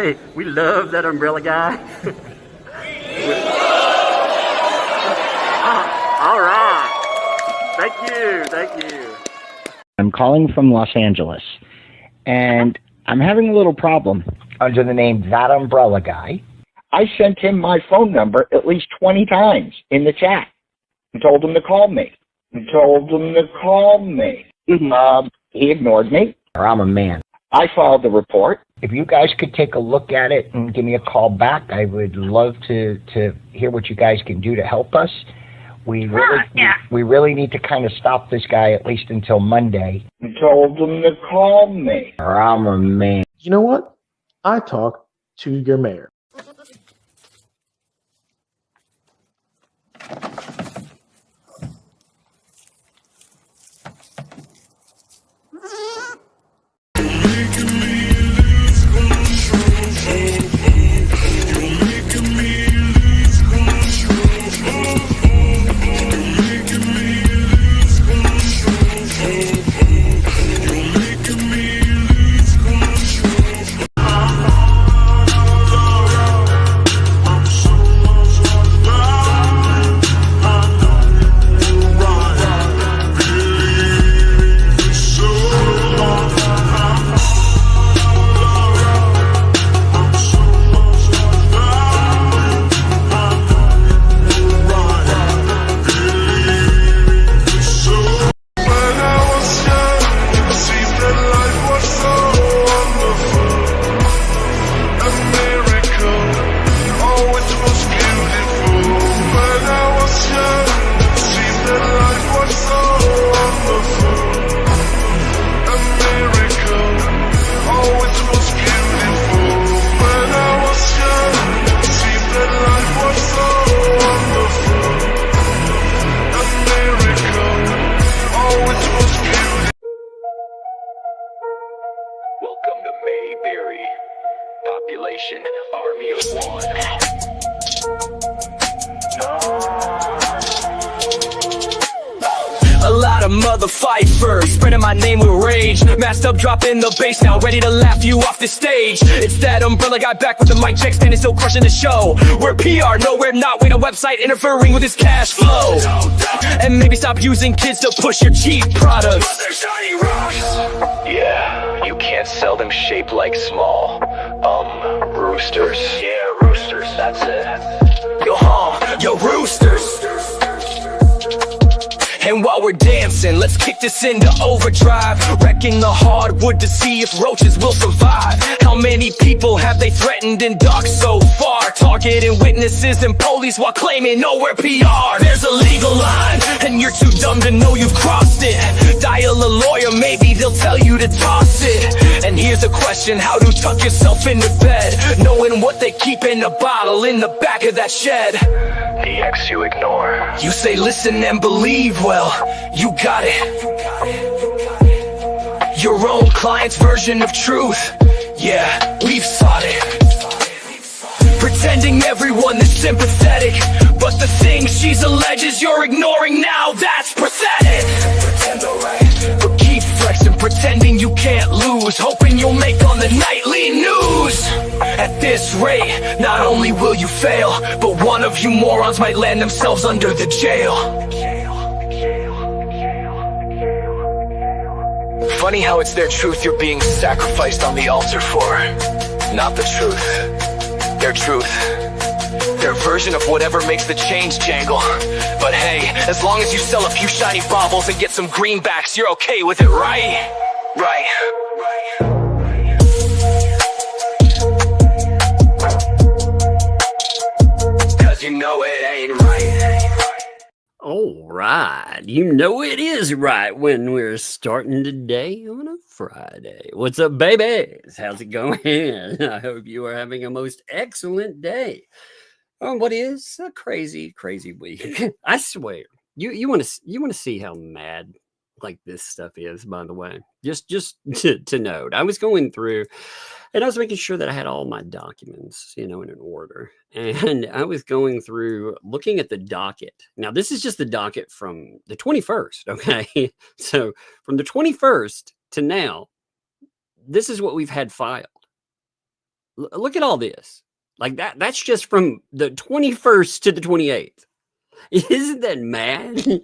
Hey, we love that umbrella guy. All right. Thank you. I'm calling from Los Angeles, and I'm having a little problem under the name ThATuMBRELLAgUY. I sent him my phone number at least 20 times in the chat and told him to call me. He ignored me. I'm a man. I filed the report. If you guys could take a look at it and give me a call back, I would love to hear what you guys can do to help us. We really need to kind of stop this guy at least until Monday. I told him to call me. I'm a man. You know what? I talk to your mayor. Welcome to Mayberry. Population, army of one. A lot of mother fifers, spreading my name with rage. Masked up, dropping the bass now, ready to laugh you off the stage. It's that umbrella guy back with the mic check, standing still crushing the show. We're PR, no we're not, wait a website interfering with his cash flow. And maybe stop using kids to push your cheap products. Yeah, you can't sell them shaped like small roosters. Yeah, roosters, that's it. Yo roosters. And while we're dancing, let's kick this into overdrive, wrecking the hardwood to see if roaches will survive. How many people have they threatened and doxed so far, targeting witnesses and police while claiming no we're PR? There's a legal line, and you're too dumb to know you've crossed it. Dial a lawyer, maybe they'll tell you to toss it. And here's a question, how to tuck yourself into bed, knowing what they keep in a bottle in the back of that shed. The X you ignore. You say listen and believe, well, you got it. Your own client's version of truth. Yeah, we've sought it. Pretending everyone is sympathetic, but the things she's alleges you're ignoring now, that's pathetic. Pretend alright, but keep flexing, pretending you can't lose, hoping you'll make on the nightly news. At this rate, not only will you fail, but one of you morons might land themselves under the jail. Funny how it's their truth you're being sacrificed on the altar for. Not the truth. Their truth. Their version of whatever makes the change jangle. But hey, as long as you sell a few shiny baubles and get some greenbacks, you're okay with it, right? Right. Cause you know it ain't right. All right. You know it is right when we're starting today on a Friday. What's up, babies? How's it going? I hope you are having a most excellent day on what is a crazy, crazy week. I swear. You want to see how mad like this stuff is, by the way. Just to note, I was going through and I was making sure that I had all my documents, in an order. And I was going through looking at the docket. Now, this is just the docket from the 21st, okay? So from the 21st to now, this is what we've had filed. Look at all this. Like that's just from the 21st to the 28th. Isn't that mad?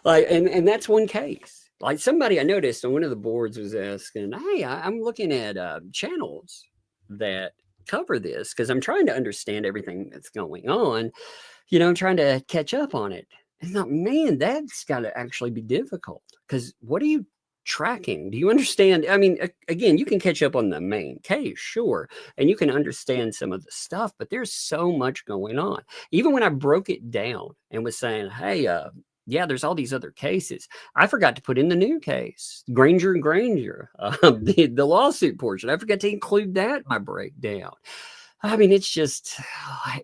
Like, and that's one case. Like somebody I noticed on one of the boards was asking, hey, I'm looking at channels that cover this because I'm trying to understand everything that's going on. You know, I'm trying to catch up on it. And I thought, man, that's got to actually be difficult because what are you tracking? Do you understand? I mean, again, you can catch up on the main case, sure, and you can understand some of the stuff, but there's so much going on. Even when I broke it down and was saying, hey, yeah, there's all these other cases, I forgot to put in the new case, Granger and Granger, the lawsuit portion. I forgot to include that in my breakdown. I mean, it's just,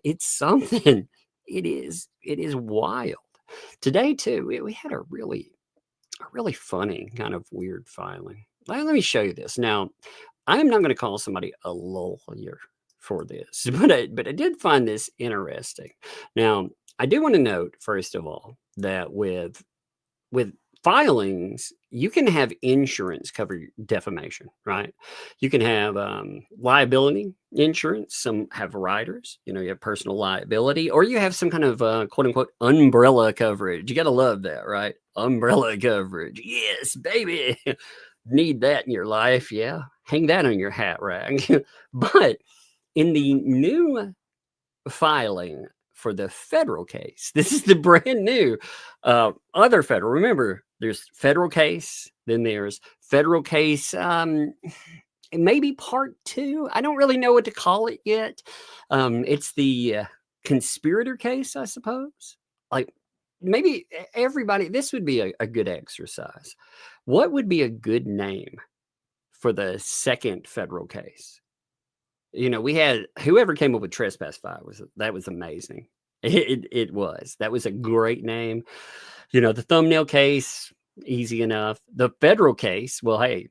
it's something. It is wild. Today, too, we had a really funny kind of weird filing. Let me show you this. Now, I am not going to call somebody a lawyer for this, but I did find this interesting. Now, I do want to note, first of all, that with filings, you can have insurance cover defamation, right? You can have liability insurance. Some have riders, you know, you have personal liability, or you have some kind of quote unquote umbrella coverage. You got to love that, right? Umbrella coverage. Yes, baby. Need that in your life. Yeah. Hang that on your hat rack. But in the new filing for the federal case, this is the brand new other federal. Remember, there's federal case, then there's federal case, maybe part 2. I don't really know what to call it yet. It's the conspirator case, I suppose. Like maybe everybody, this would be a good exercise. What would be a good name for the second federal case? You know, we had whoever came up with Trespass 5 was amazing. It was. That was a great name. You know, the thumbnail case, easy enough. The federal case, well, hey,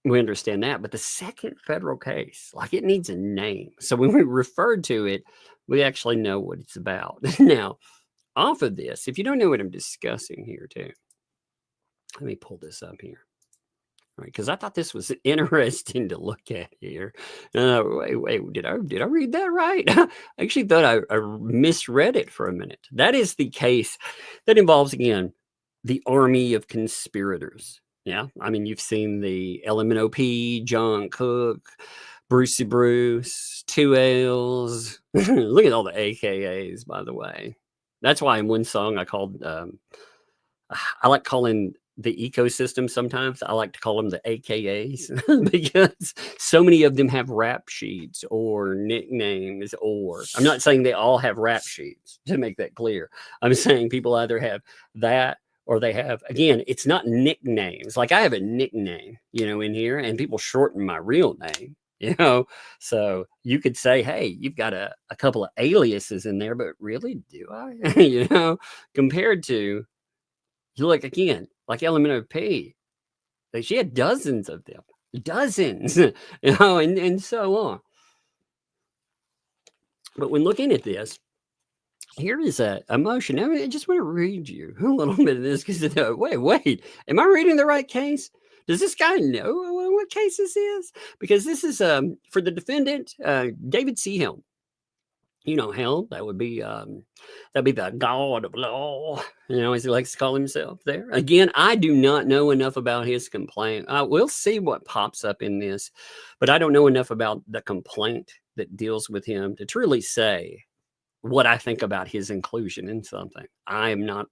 we understand that. But the second federal case, like it needs a name. So when we referred to it, we actually know what it's about. Now, off of this, if you don't know what I'm discussing here too, let me pull this up here. Right, because I thought this was interesting to look at here. Wait, did I read that right? I actually thought I misread it for a minute. That is the case that involves, again, the army of conspirators. Yeah, I mean, you've seen the LMNOP, John Cook, Brucey Bruce, 2 Ales. Look at all the AKAs, by the way. That's why in one song I called, I like calling the ecosystem sometimes, I like to call them the AKAs because so many of them have rap sheets or nicknames, or I'm not saying they all have rap sheets, to make that clear. I'm saying people either have that or they have, again, it's not nicknames. Like I have a nickname, you know, in here, and people shorten my real name, you know, so you could say, hey, you've got a couple of aliases in there, but really, do I? You know, compared to, you look again, like LMNOP, like she had dozens of them, you know, and so on. But when looking at this, here is a emotion. I just want to read you a little bit of this because wait, am I reading the right case? Does this guy know what case this is? Because this is for the defendant, David C. Hale. You know, Hale, that'd be the god of law, you know, as he likes to call himself there. Again, I do not know enough about his complaint. We'll see what pops up in this, but I don't know enough about the complaint that deals with him to truly say what I think about his inclusion in something. I am not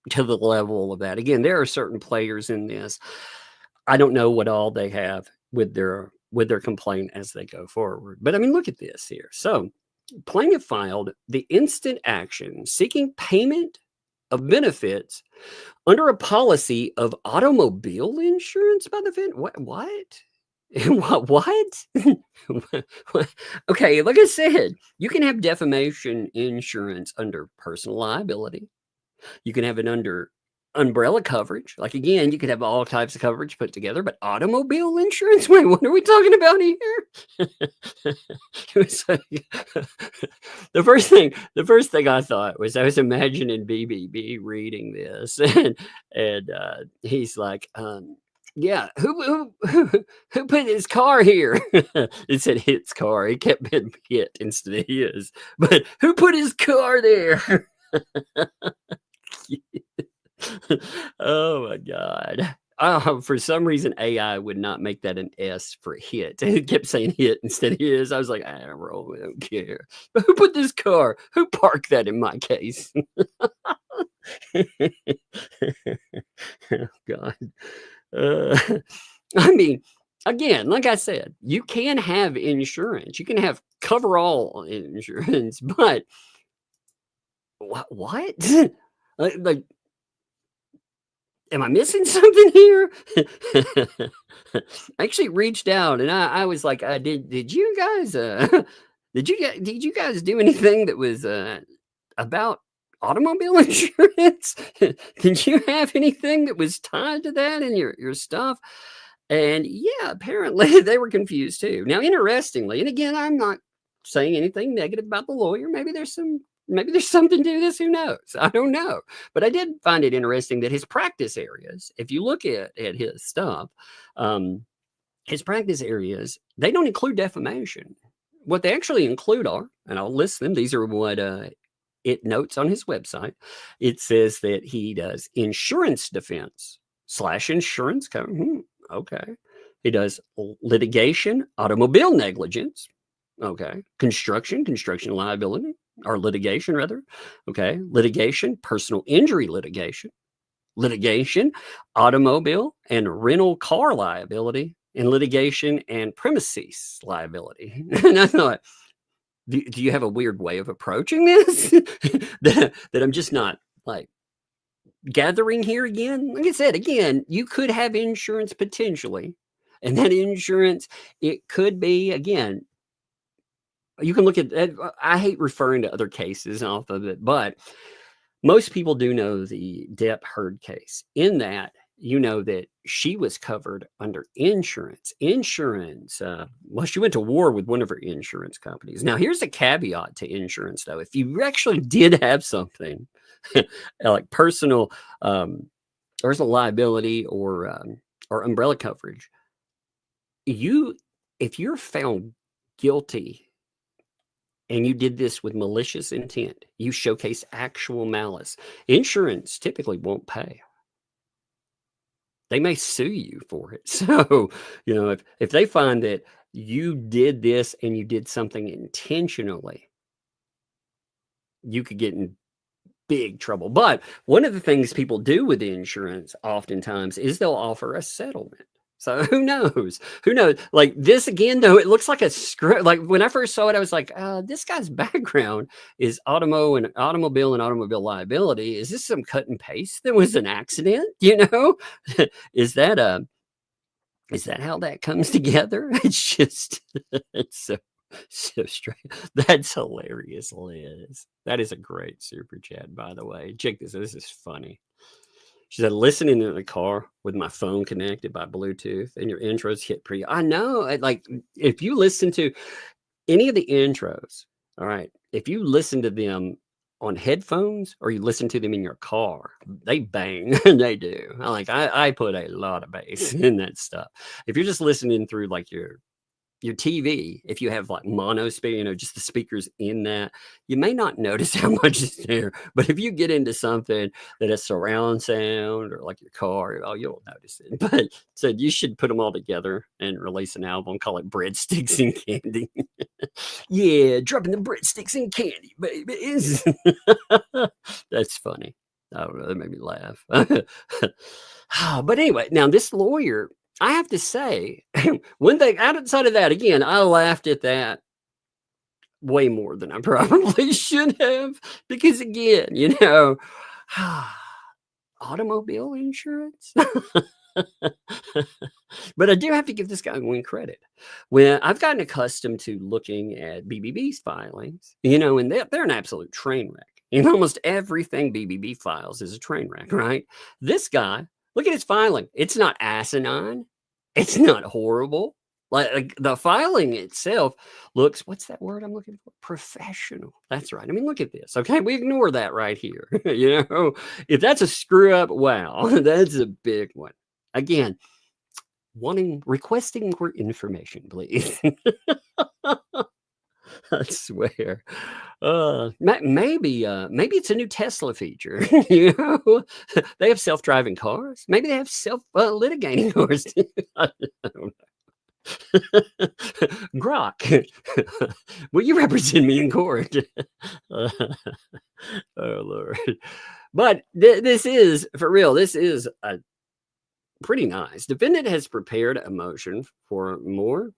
to the level of that. Again, there are certain players in this. I don't know what all they have with their complaint as they go forward. But I mean, look at this here. So, plaintiff filed the instant action seeking payment of benefits under a policy of automobile insurance by the defendant. What? Okay, like I said, you can have defamation insurance under personal liability. You can have it under umbrella coverage. Like again, you could have all types of coverage put together, but automobile insurance? Wait, what are we talking about here? It was like, the first thing I thought was I was imagining BBB reading this, and he's like, Yeah, who put his car here? It said his car. It kept being hit instead of his. But who put his car there? Oh my God. For some reason, AI would not make that an S for hit. It kept saying hit instead of his. I was like, I don't care. But who put this car? Who parked that in my case? Oh God. I mean, again, like I said, you can have insurance. You can have coverall insurance, but what? Like, am I missing something here? I actually reached out and I was like, did you guys did you guys do anything that was about automobile insurance? Did you have anything that was tied to that in your stuff? And yeah, apparently they were confused too. Now, interestingly, and again, I'm not saying anything negative about the lawyer. Maybe there's something to this. Who knows? I don't know. But I did find it interesting that his practice areas, if you look at his stuff, his practice areas, they don't include defamation. What they actually include are, and I'll list them. These are what it notes on his website. It says that he does insurance defense / insurance cover. Okay. He does litigation, automobile negligence. Okay. Construction liability, or litigation rather. Okay. Litigation, personal injury litigation, automobile and rental car liability, and litigation and premises liability. And I thought, do you have a weird way of approaching this that I'm just not like gathering here again? Like I said, again, you could have insurance potentially, and that insurance, it could be, again, you can look at, I hate referring to other cases off of it, but most people do know the Depp Heard case, in that you know that she was covered under insurance. Well, she went to war with one of her insurance companies. Now, here's a caveat to insurance, though. If you actually did have something like personal liability or umbrella coverage, if you're found guilty and you did this with malicious intent, you showcase actual malice, insurance typically won't pay. They may sue you for it. So, if they find that you did this and you did something intentionally, you could get in big trouble. But one of the things people do with insurance oftentimes is they'll offer a settlement. So who knows? Like this again, though, it looks like a script. Like when I first saw it, I was like, this guy's background is automobile and automobile liability. Is this some cut and paste? There was an accident, Is that how that comes together? It's just, it's so strange. That's hilarious, Liz. That is a great super chat, by the way. Check this. This is funny. She said, listening in the car with my phone connected by Bluetooth, and your intros hit pretty. I know. Like, if you listen to any of the intros, all right, if you listen to them on headphones or you listen to them in your car, they bang. They do. I put a lot of bass in that stuff. If you're just listening through like your TV, if you have like mono speaker, just the speakers in that, you may not notice how much is there. But if you get into something that is surround sound or like your car, you'll notice it. But so you should put them all together and release an album, call it Breadsticks and Candy. Yeah, dropping the breadsticks and candy, baby. That's funny. I don't know, that made me laugh. But anyway, now this lawyer, I have to say, one thing outside of that, again, I laughed at that way more than I probably should have, because again, automobile insurance. But I do have to give this guy one credit. When I've gotten accustomed to looking at BBB's filings, and they're an absolute train wreck. And almost everything BBB files is a train wreck, right? This guy, look at his filing. It's not asinine. It's not horrible. Like the filing itself looks, what's that word I'm looking for? Professional. That's right. I mean, look at this. Okay. We ignore that right here. If that's a screw up, wow, that's a big one. Again, requesting for information, please. I swear. Maybe it's a new Tesla feature. You know, they have self-driving cars. Maybe they have self-litigating cars. I don't know. Grok, will you represent me in court? Oh Lord! But this is for real. This is a pretty nice. Defendant has prepared a motion for more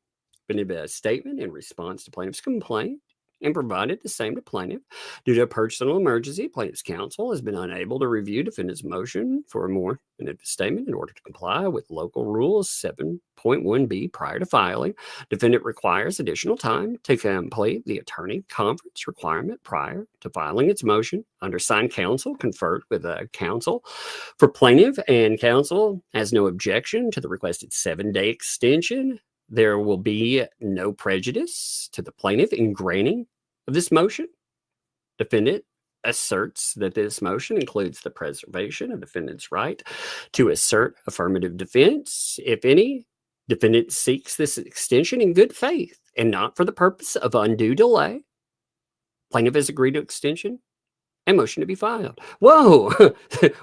definitive statement in response to plaintiff's complaint and provided the same to plaintiff. Due to a personal emergency, plaintiff's counsel has been unable to review defendant's motion for a more definitive statement in order to comply with local rules 7.1b prior to filing. Defendant requires additional time to complete the attorney conference requirement prior to filing its motion. Undersigned counsel conferred with counsel for plaintiff, and counsel has no objection to the requested 7-day extension. There will be no prejudice to the plaintiff in granting of this motion. Defendant asserts that this motion includes the preservation of defendant's right to assert affirmative defense. If any, defendant seeks this extension in good faith and not for the purpose of undue delay. Plaintiff has agreed to extension and motion to be filed. Whoa,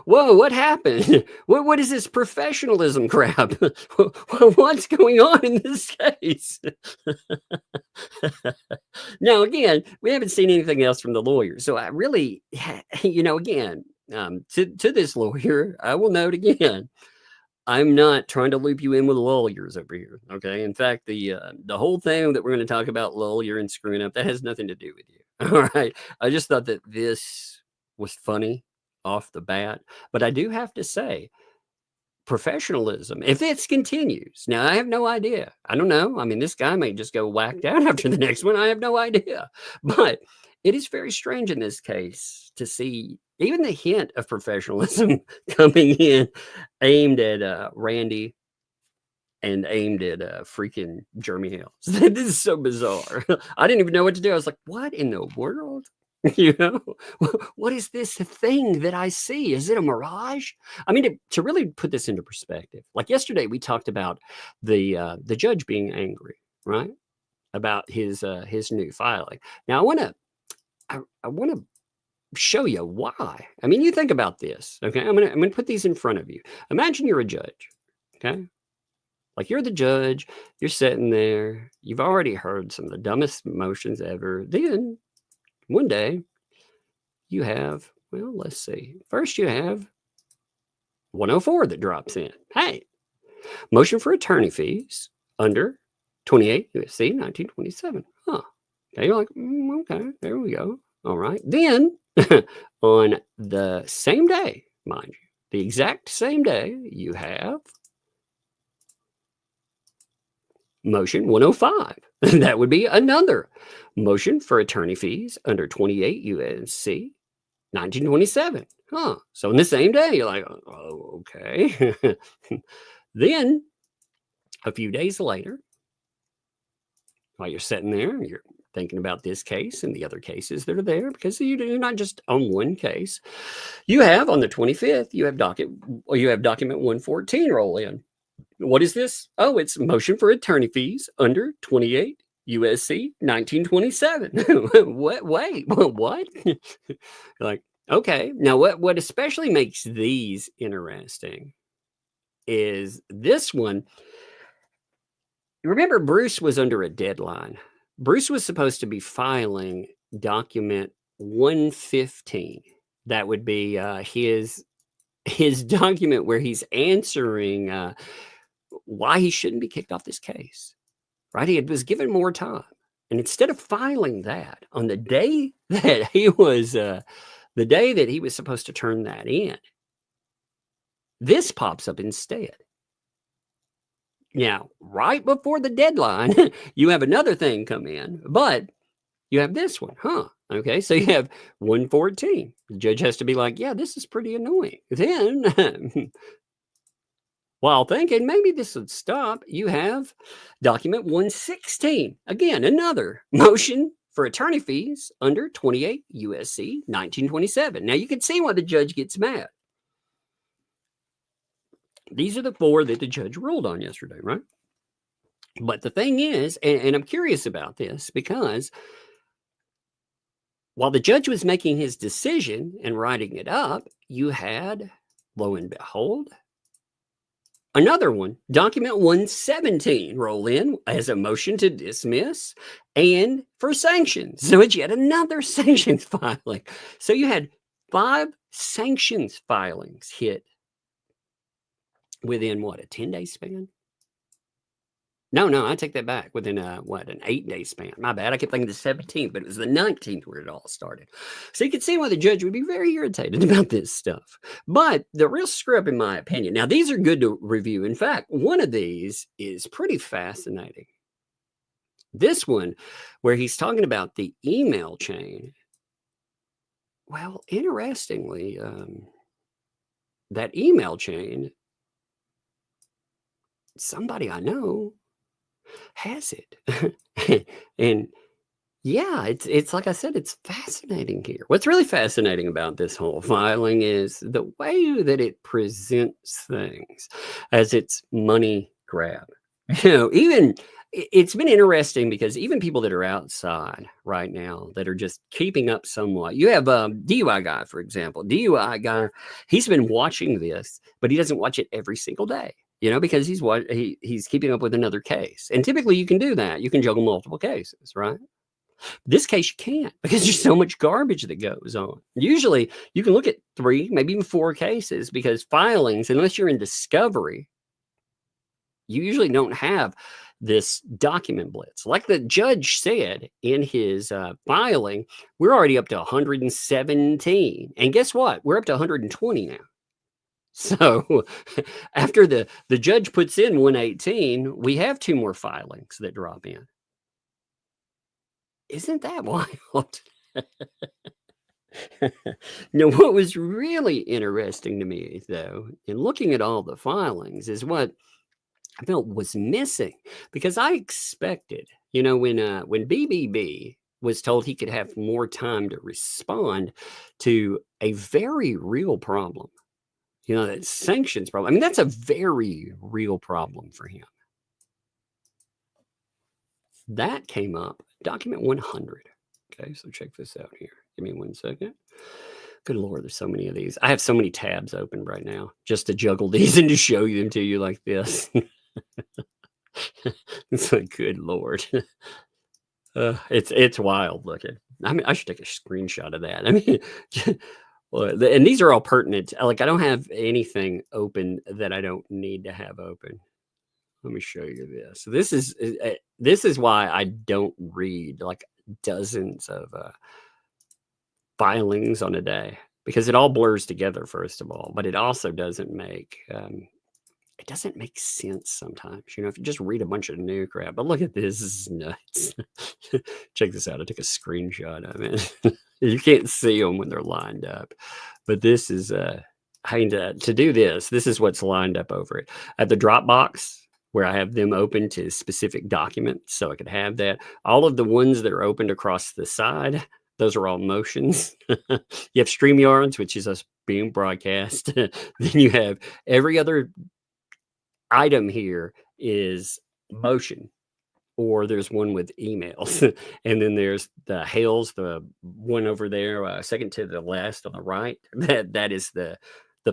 whoa, what happened? What is this professionalism crap? What's going on in this case? Now, again, we haven't seen anything else from the lawyer. So I really, again, to this lawyer, I will note again, I'm not trying to loop you in with lawyers over here. Okay. In fact, the whole thing that we're going to talk about lawyer and screwing up, that has nothing to do with you. All right. I just thought that this was funny off the bat, but I do have to say, professionalism, if this continues, now I have no idea. I don't know. I mean, this guy may just go whacked out after the next one. I have no idea, but it is very strange in this case to see even the hint of professionalism coming in aimed at Randy and aimed at freaking Jeremy Hale. This is so bizarre. I didn't even know what to do. I was like, what in the world? What is this thing that I see? Is it a mirage? I mean, to really put this into perspective, like yesterday we talked about the judge being angry, right? About his new filing. Now I want to show you why. I mean, you think about this, okay? I'm gonna put these in front of you. Imagine you're a judge, okay? Like you're the judge, you're sitting there, you've already heard some of the dumbest motions ever. Then one day you have, well, let's see. First you have 104 that drops in. Hey, motion for attorney fees under 28 U.S.C. 1927. Huh. Okay, you're like, okay, there we go. All right. Then on the same day, mind you, the exact same day, you have motion 105. That would be another motion for attorney fees under 28 U.S.C. 1927. Huh. So in the same day, you're like, oh, okay. Then a few days later, while you're sitting there, you're thinking about this case and the other cases that are there, because you're not just on one case. You have on the 25th, you have document 114 roll in. What is this? Oh, it's motion for attorney fees under 28 U.S.C. 1927. What? Wait, what? Like, okay. Now, what especially makes these interesting is this one. Remember, Bruce was under a deadline. Bruce was supposed to be filing document 115. That would be his document where he's answering why he shouldn't be kicked off this case. Right? He was given more time. And instead of filing that on the day that he was supposed to turn that in, this pops up instead. Now, right before the deadline, you have another thing come in, but you have this one, huh? Okay, so you have 114. The judge has to be like, yeah, this is pretty annoying. Then, while thinking maybe this would stop, you have document 116. Again, another motion for attorney fees under 28 U.S.C. 1927. Now, you can see why the judge gets mad. These are the 4 that the judge ruled on yesterday, right? But the thing is, and I'm curious about this, because while the judge was making his decision and writing it up, you had, lo and behold, another one, document 117, roll in as a motion to dismiss and for sanctions. So it's yet another sanctions filing. So you had 5 sanctions filings hit within what, a 10-day span? No, I take that back. Within an 8-day span. My bad. I kept thinking the 17th, but it was the 19th where it all started. So you can see why the judge would be very irritated about this stuff. But the real screw-up, in my opinion, now these are good to review. In fact, one of these is pretty fascinating. This one, where he's talking about the email chain. Well, interestingly, that email chain, somebody I know has it. And yeah, it's like I said, it's fascinating here. What's really fascinating about this whole filing is the way that it presents things as its money grab. Even it's been interesting because even people that are outside right now that are just keeping up somewhat. You have a DUI guy, for example. DUI guy, he's been watching this, but he doesn't watch it every single day. Because he's keeping up with another case. And typically you can do that. You can juggle multiple cases, right? This case you can't, because there's so much garbage that goes on. Usually you can look at 3, maybe even 4 cases, because filings, unless you're in discovery, you usually don't have this document blitz. Like the judge said in his filing, we're already up to 117. And guess what? We're up to 120 now. So after the judge puts in 118, we have 2 more filings that drop in. Isn't that wild? Now, what was really interesting to me, though, in looking at all the filings, is what I felt was missing, because I expected, when BBB was told he could have more time to respond to a very real problem. That sanctions problem. I mean, that's a very real problem for him. That came up, document 100. Okay, so check this out here. Give me 1 second. Good Lord, there's so many of these. I have so many tabs open right now just to juggle these and to show them to you like this. It's like, good Lord. It's wild looking. I mean, I should take a screenshot of that. I mean, and these are all pertinent. Like, I don't have anything open that I don't need to have open. Let me show you this. So this is why I don't read like dozens of filings on a day, because it all blurs together, first of all, but it also doesn't make sense sometimes. If you just read a bunch of new crap. But look at this. This is nuts. Check this out. I took a screenshot of it. You can't see them when they're lined up, but this is to do this. This is what's lined up over it. At the Dropbox, where I have them open to specific documents, so I could have that. All of the ones that are opened across the side, those are all motions. You have StreamYards, which is us being broadcast. Then you have every other item here is motion, or there's one with emails. And then there's the Hale's, the one over there, second to the last on the right. That is the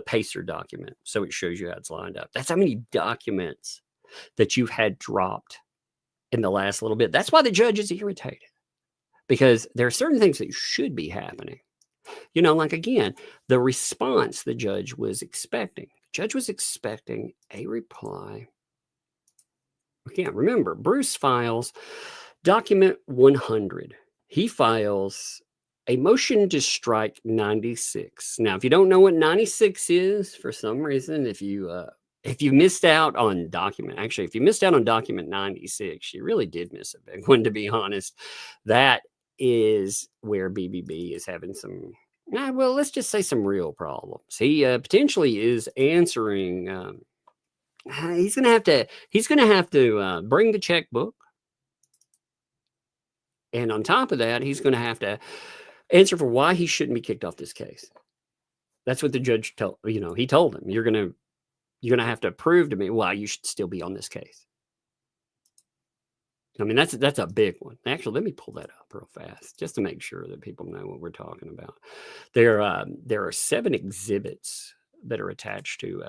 pacer document. So it shows you how it's lined up. That's how many documents that you've had dropped in the last little bit. That's why the judge is irritated, because there are certain things that should be happening. Like, again, the response the judge was expecting. The judge was expecting a reply. Again, remember, Bruce files document 100. He files a motion to strike 96. Now, if you don't know what 96 is, for some reason, if you missed out on document 96, you really did miss a big one, to be honest. That is where BBB is having some, well, let's just say some real problems. He potentially is answering. He's going to have to bring the checkbook. And on top of that, he's going to have to answer for why he shouldn't be kicked off this case. That's what the judge told, he told him, you're going to you're going to have to prove to me why you should still be on this case. I mean, that's a big one. Actually, let me pull that up real fast just to make sure that people know what we're talking about. There are 7 exhibits that are attached to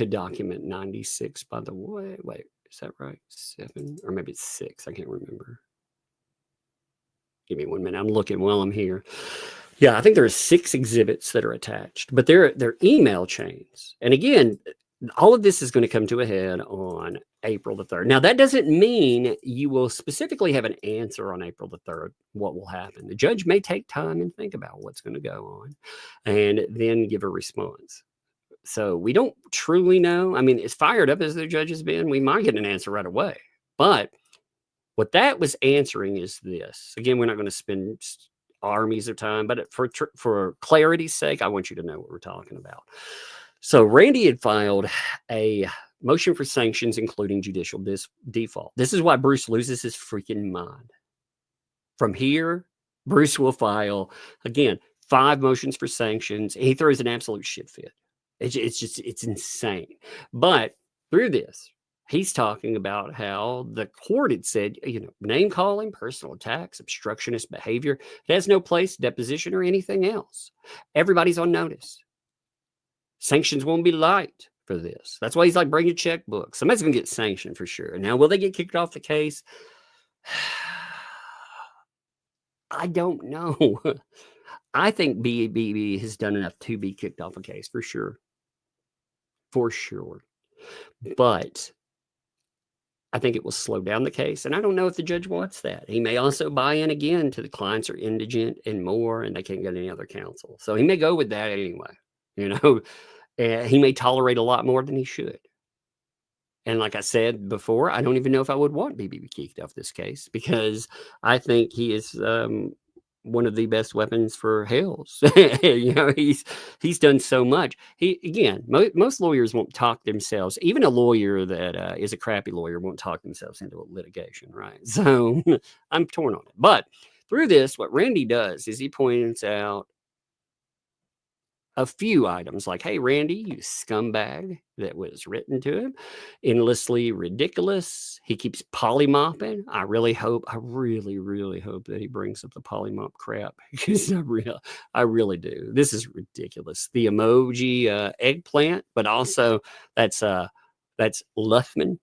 document 96, by the way. Wait, is that right? 7, or maybe it's 6. I can't remember. Give me 1 minute. I'm looking while I'm here. Yeah, I think there are 6 exhibits that are attached, but they're email chains. And again, all of this is going to come to a head on April the 3rd. Now, that doesn't mean you will specifically have an answer on April the 3rd, what will happen. The judge may take time and think about what's going to go on and then give a response. So we don't truly know. I mean, as fired up as the judge has been, we might get an answer right away. But what that was answering is this. Again, we're not going to spend armies of time, but for clarity's sake, I want you to know what we're talking about. So Randy had filed a motion for sanctions, including judicial default. This is why Bruce loses his freaking mind. From here, Bruce will file, again, 5 motions for sanctions. He throws an absolute shit fit. It's insane. But through this, he's talking about how the court had said, name calling, personal attacks, obstructionist behavior. It has no place, deposition, or anything else. Everybody's on notice. Sanctions won't be light for this. That's why he's like, bring your checkbook. Somebody's going to get sanctioned for sure. Now, will they get kicked off the case? I don't know. I think BBB has done enough to be kicked off a case for sure. For sure. But I think it will slow down the case. And I don't know if the judge wants that. He may also buy in again to the clients are indigent and more, and they can't get any other counsel. So he may go with that anyway. He may tolerate a lot more than he should. And like I said before, I don't even know if I would want BBB kicked off this case because I think he is one of the best weapons for Hale's. He's done so much. Most lawyers won't talk themselves. Even a lawyer that is a crappy lawyer won't talk themselves into a litigation, right? So I'm torn on it. But through this, what Randy does is he points out a few items like, hey, Randy, you scumbag, that was written to him. Endlessly ridiculous. He keeps polymopping. I really, really hope that he brings up the polymop crap because I really do. This is ridiculous. The emoji eggplant, but also that's Luffman.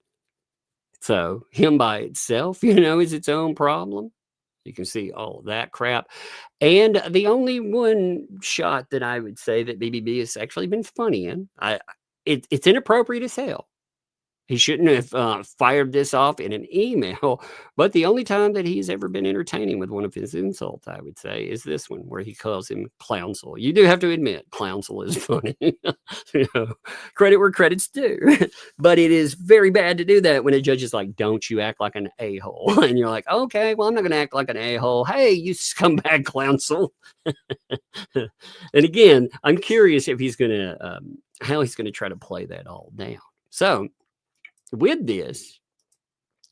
So him by itself, is its own problem. You can see all of that crap. And the only one shot that I would say that BBB has actually been funny in, it's inappropriate as hell. He shouldn't have fired this off in an email. But the only time that he's ever been entertaining with one of his insults, I would say, is this one where he calls him Clownsel. You do have to admit, Clownsel is funny. Credit where credit's due. But it is very bad to do that when a judge is like, don't you act like an a-hole. And you're like, okay, well, I'm not going to act like an a-hole. Hey, you scumbag Clownsel. And again, I'm curious if he's going to, how he's going to try to play that all down. So, with this,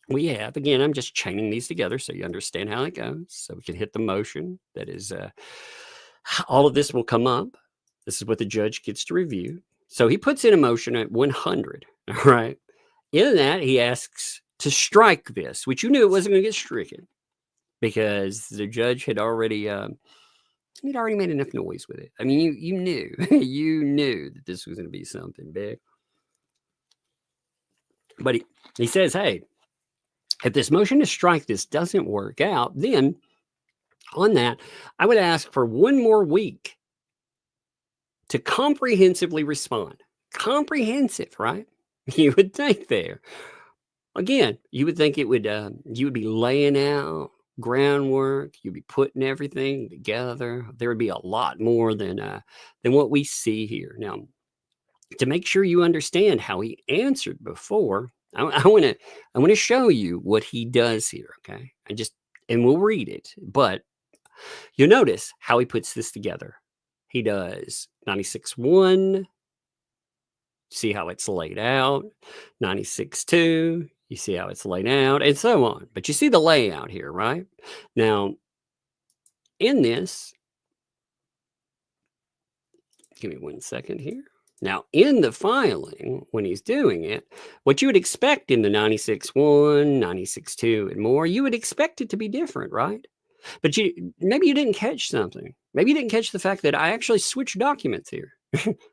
we have, again, I'm just chaining these together so you understand how it goes. So we can hit the motion. That is, all of this will come up. This is what the judge gets to review. So he puts in a motion at 100, all right? In that, he asks to strike this, which you knew it wasn't going to get stricken because the judge had already, he'd already made enough noise with it. I mean, you knew, you knew that this was going to be something big. But he says, hey, if this motion to strike this doesn't work out, then on that, I would ask for 1 more week to comprehensively respond. Comprehensive, right? You would think there. Again, you would think it would, you would be laying out groundwork. You'd be putting everything together. There would be a lot more than what we see here. Now, to make sure you understand how he answered before, I want to show you what he does here. Okay, and we'll read it, but you'll notice how he puts this together. He does 96.1. See how it's laid out. 96.2. You see how it's laid out, and so on. But you see the layout here, right? Now, in this, give me 1 second here. Now, in the filing, when he's doing it, what you would expect in the 96.1, 96.2, and more, you would expect it to be different, right? But maybe you didn't catch something. Maybe you didn't catch the fact that I actually switched documents here.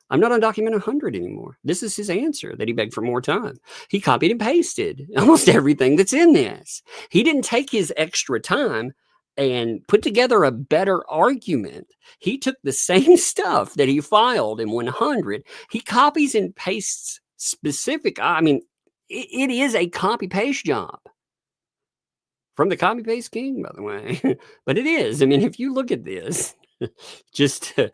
I'm not on document 100 anymore. This is his answer that he begged for more time. He copied and pasted almost everything that's in this. He didn't take his extra time and put together a better argument. He took the same stuff that he filed in 100. He copies and pastes specific. I mean, it is a copy paste job. From the copy paste king, by the way. But it is. I mean, if you look at this, just to,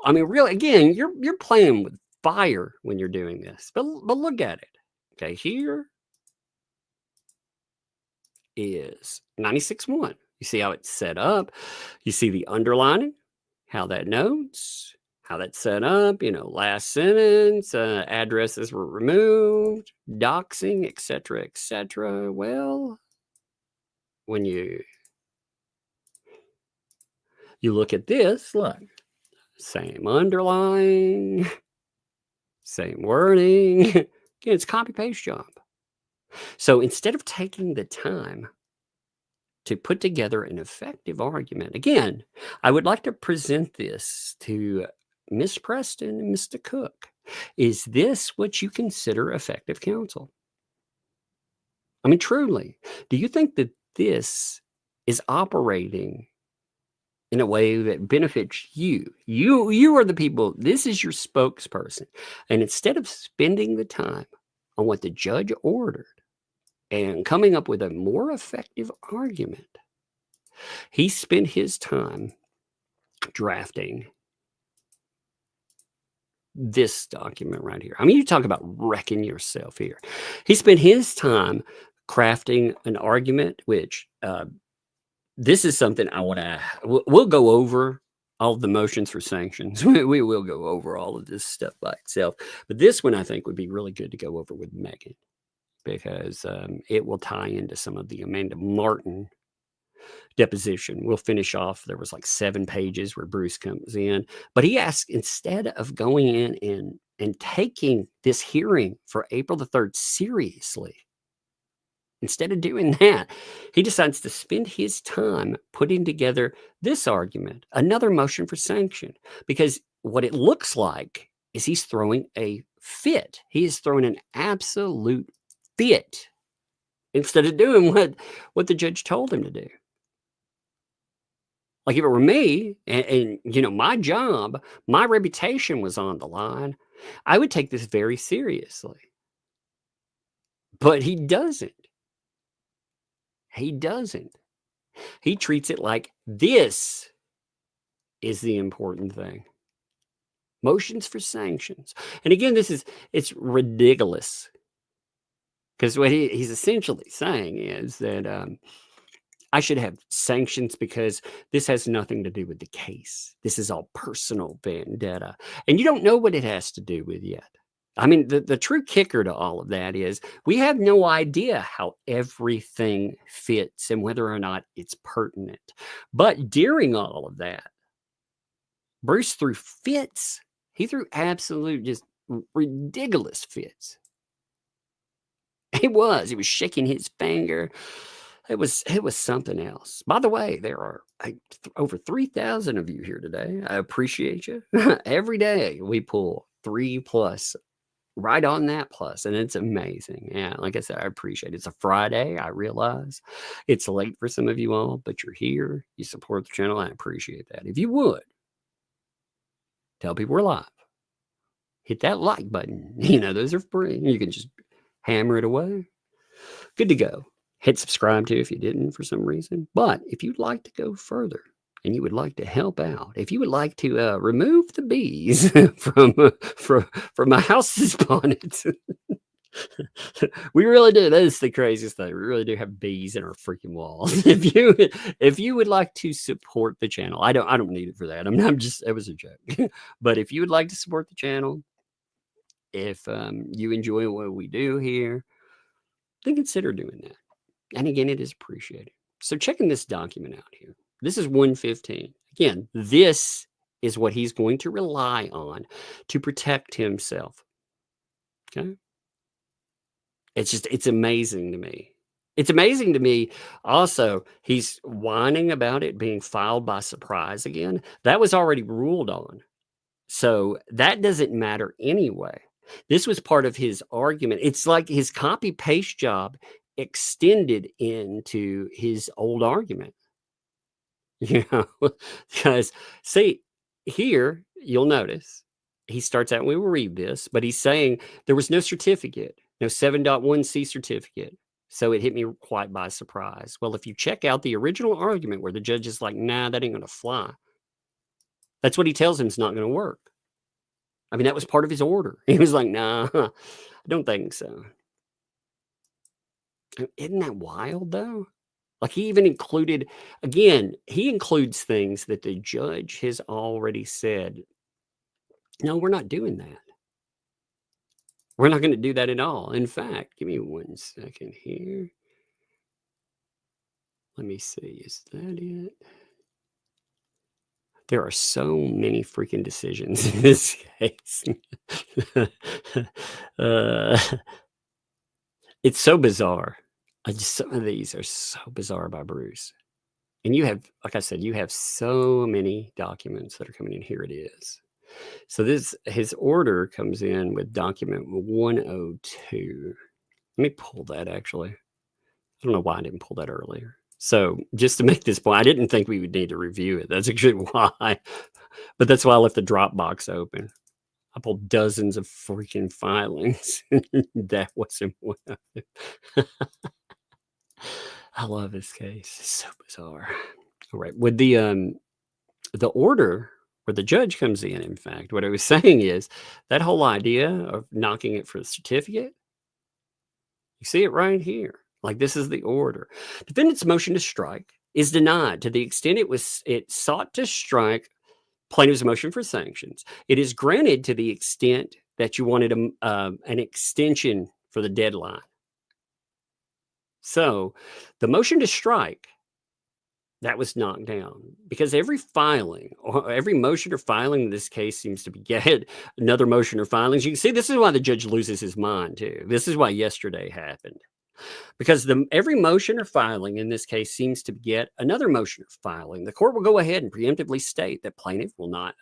I mean, really, again, you're playing with fire when you're doing this. But look at it. Okay, here is 96.1. You see how it's set up. You see the underlining, how that notes, how that's set up. You know, last sentence, addresses were removed, doxing, etc., etc. Well, when you look at this, look, same underline, same wording. Again, it's copy paste job. So instead of taking the time to put together an effective argument, again, I would like to present this to Miss Preston and Mr. Cook. Is this what you consider effective counsel? I mean, truly, do you think that this is operating in a way that benefits you? You are the people. This is your spokesperson. And instead of spending the time on what the judge ordered and coming up with a more effective argument, he spent his time drafting this document right here. I mean, you talk about wrecking yourself here. He spent his time crafting an argument, which this is something I want to, we'll go over all the motions for sanctions. We will go over all of this stuff by itself. But this one I think would be really good to go over with Megan, because it will tie into some of the Amanda Martin deposition. We'll finish off. There was like 7 pages where Bruce comes in, but he asked, instead of going in and taking this hearing for April the 3rd seriously, instead of doing that, he decides to spend his time putting together this argument, another motion for sanction, because what it looks like is he's throwing a fit. He is throwing an absolute fit instead of doing what the judge told him to do. Like if it were me and you know, my job, my reputation was on the line, I would take this very seriously. But he doesn't. He doesn't. He treats it like this is the important thing. Motions for sanctions. And again, it's ridiculous. Because what he's essentially saying is that I should have sanctions because this has nothing to do with the case. This is all personal vendetta. And you don't know what it has to do with yet. I mean, the true kicker to all of that is we have no idea how everything fits and whether or not it's pertinent. But during all of that, Bruce threw fits. He threw absolute just ridiculous fits. He was shaking his finger. It was something else. By the way, there are over 3,000 of you here today. I appreciate you. Every day we pull 3+ right on that plus, and it's amazing. Yeah, like I said, I appreciate it. It's a Friday. I realize it's late for some of you all, but you're here. You support the channel. I appreciate that. If you would, tell people we're live. Hit that like button. You know, those are free. You can just hammer it away. Good to go. Hit subscribe too if you didn't for some reason. But if you'd like to go further and you would like to help out, if you would like to remove the bees from my house's bonnets, we really do. That is the craziest thing. We really do have bees in our freaking walls. If you would like to support the channel, I don't need it for that. I'm just, it was a joke. But if you would like to support the channel, if you enjoy what we do here, then consider doing that. And again, it is appreciated. So checking this document out here. This is 115. Again, this is what he's going to rely on to protect himself. Okay. It's amazing to me. It's amazing to me. Also, he's whining about it being filed by surprise again. That was already ruled on. So that doesn't matter anyway. This was part of his argument. It's like his copy paste job extended into his old argument. You know, because see, here you'll notice he starts out, we will read this, but he's saying there was no certificate, no 7.1c certificate. So it hit me quite by surprise. Well, if you check out the original argument where the judge is like, nah, that ain't going to fly. That's what he tells him is not going to work. I mean, that was part of his order. He was like, nah, I don't think so. Isn't that wild, though? Like, he even included, again, he includes things that the judge has already said, no, we're not doing that. We're not going to do that at all. In fact, give me 1 second here. Let me see. Is that it? There are so many freaking decisions in this case. It's so bizarre. Some of these are so bizarre by Bruce. And you have, like I said, you have so many documents that are coming in. Here it is. So his order comes in with document 102. Let me pull that actually. I don't know why I didn't pull that earlier. So just to make this point, I didn't think we would need to review it. That's actually why. But that's why I left the Dropbox open. I pulled dozens of freaking filings. That wasn't one of them. I love this case. It's so bizarre. All right. With the order where the judge comes in fact, what I was saying is that whole idea of knocking it for the certificate, you see it right here. Like, this is the order. Defendant's motion to strike is denied to the extent it sought to strike plaintiff's motion for sanctions. It is granted to the extent that you wanted an extension for the deadline. So the motion to strike, that was knocked down because every filing or every motion or filing in this case seems to beget another motion or filings. You can see this is why the judge loses his mind too. This is why yesterday happened. Because every motion or filing in this case seems to get another motion or filing. The court will go ahead and preemptively state that plaintiff will not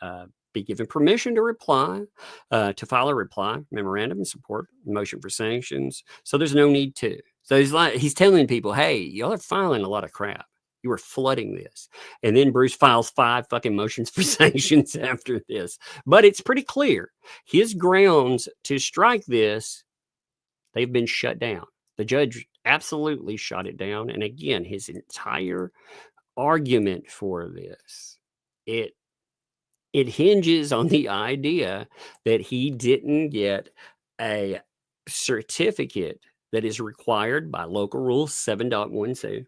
be given permission to reply, to file a reply memorandum in support motion for sanctions. So there's no need to. So he's telling people, hey, y'all are filing a lot of crap. You are flooding this. And then Bruce files 5 fucking motions for sanctions after this. But it's pretty clear. His grounds to strike this, they've been shut down. The judge absolutely shot it down. And again, his entire argument for this, it hinges on the idea that he didn't get a certificate that is required by local rule 7.12.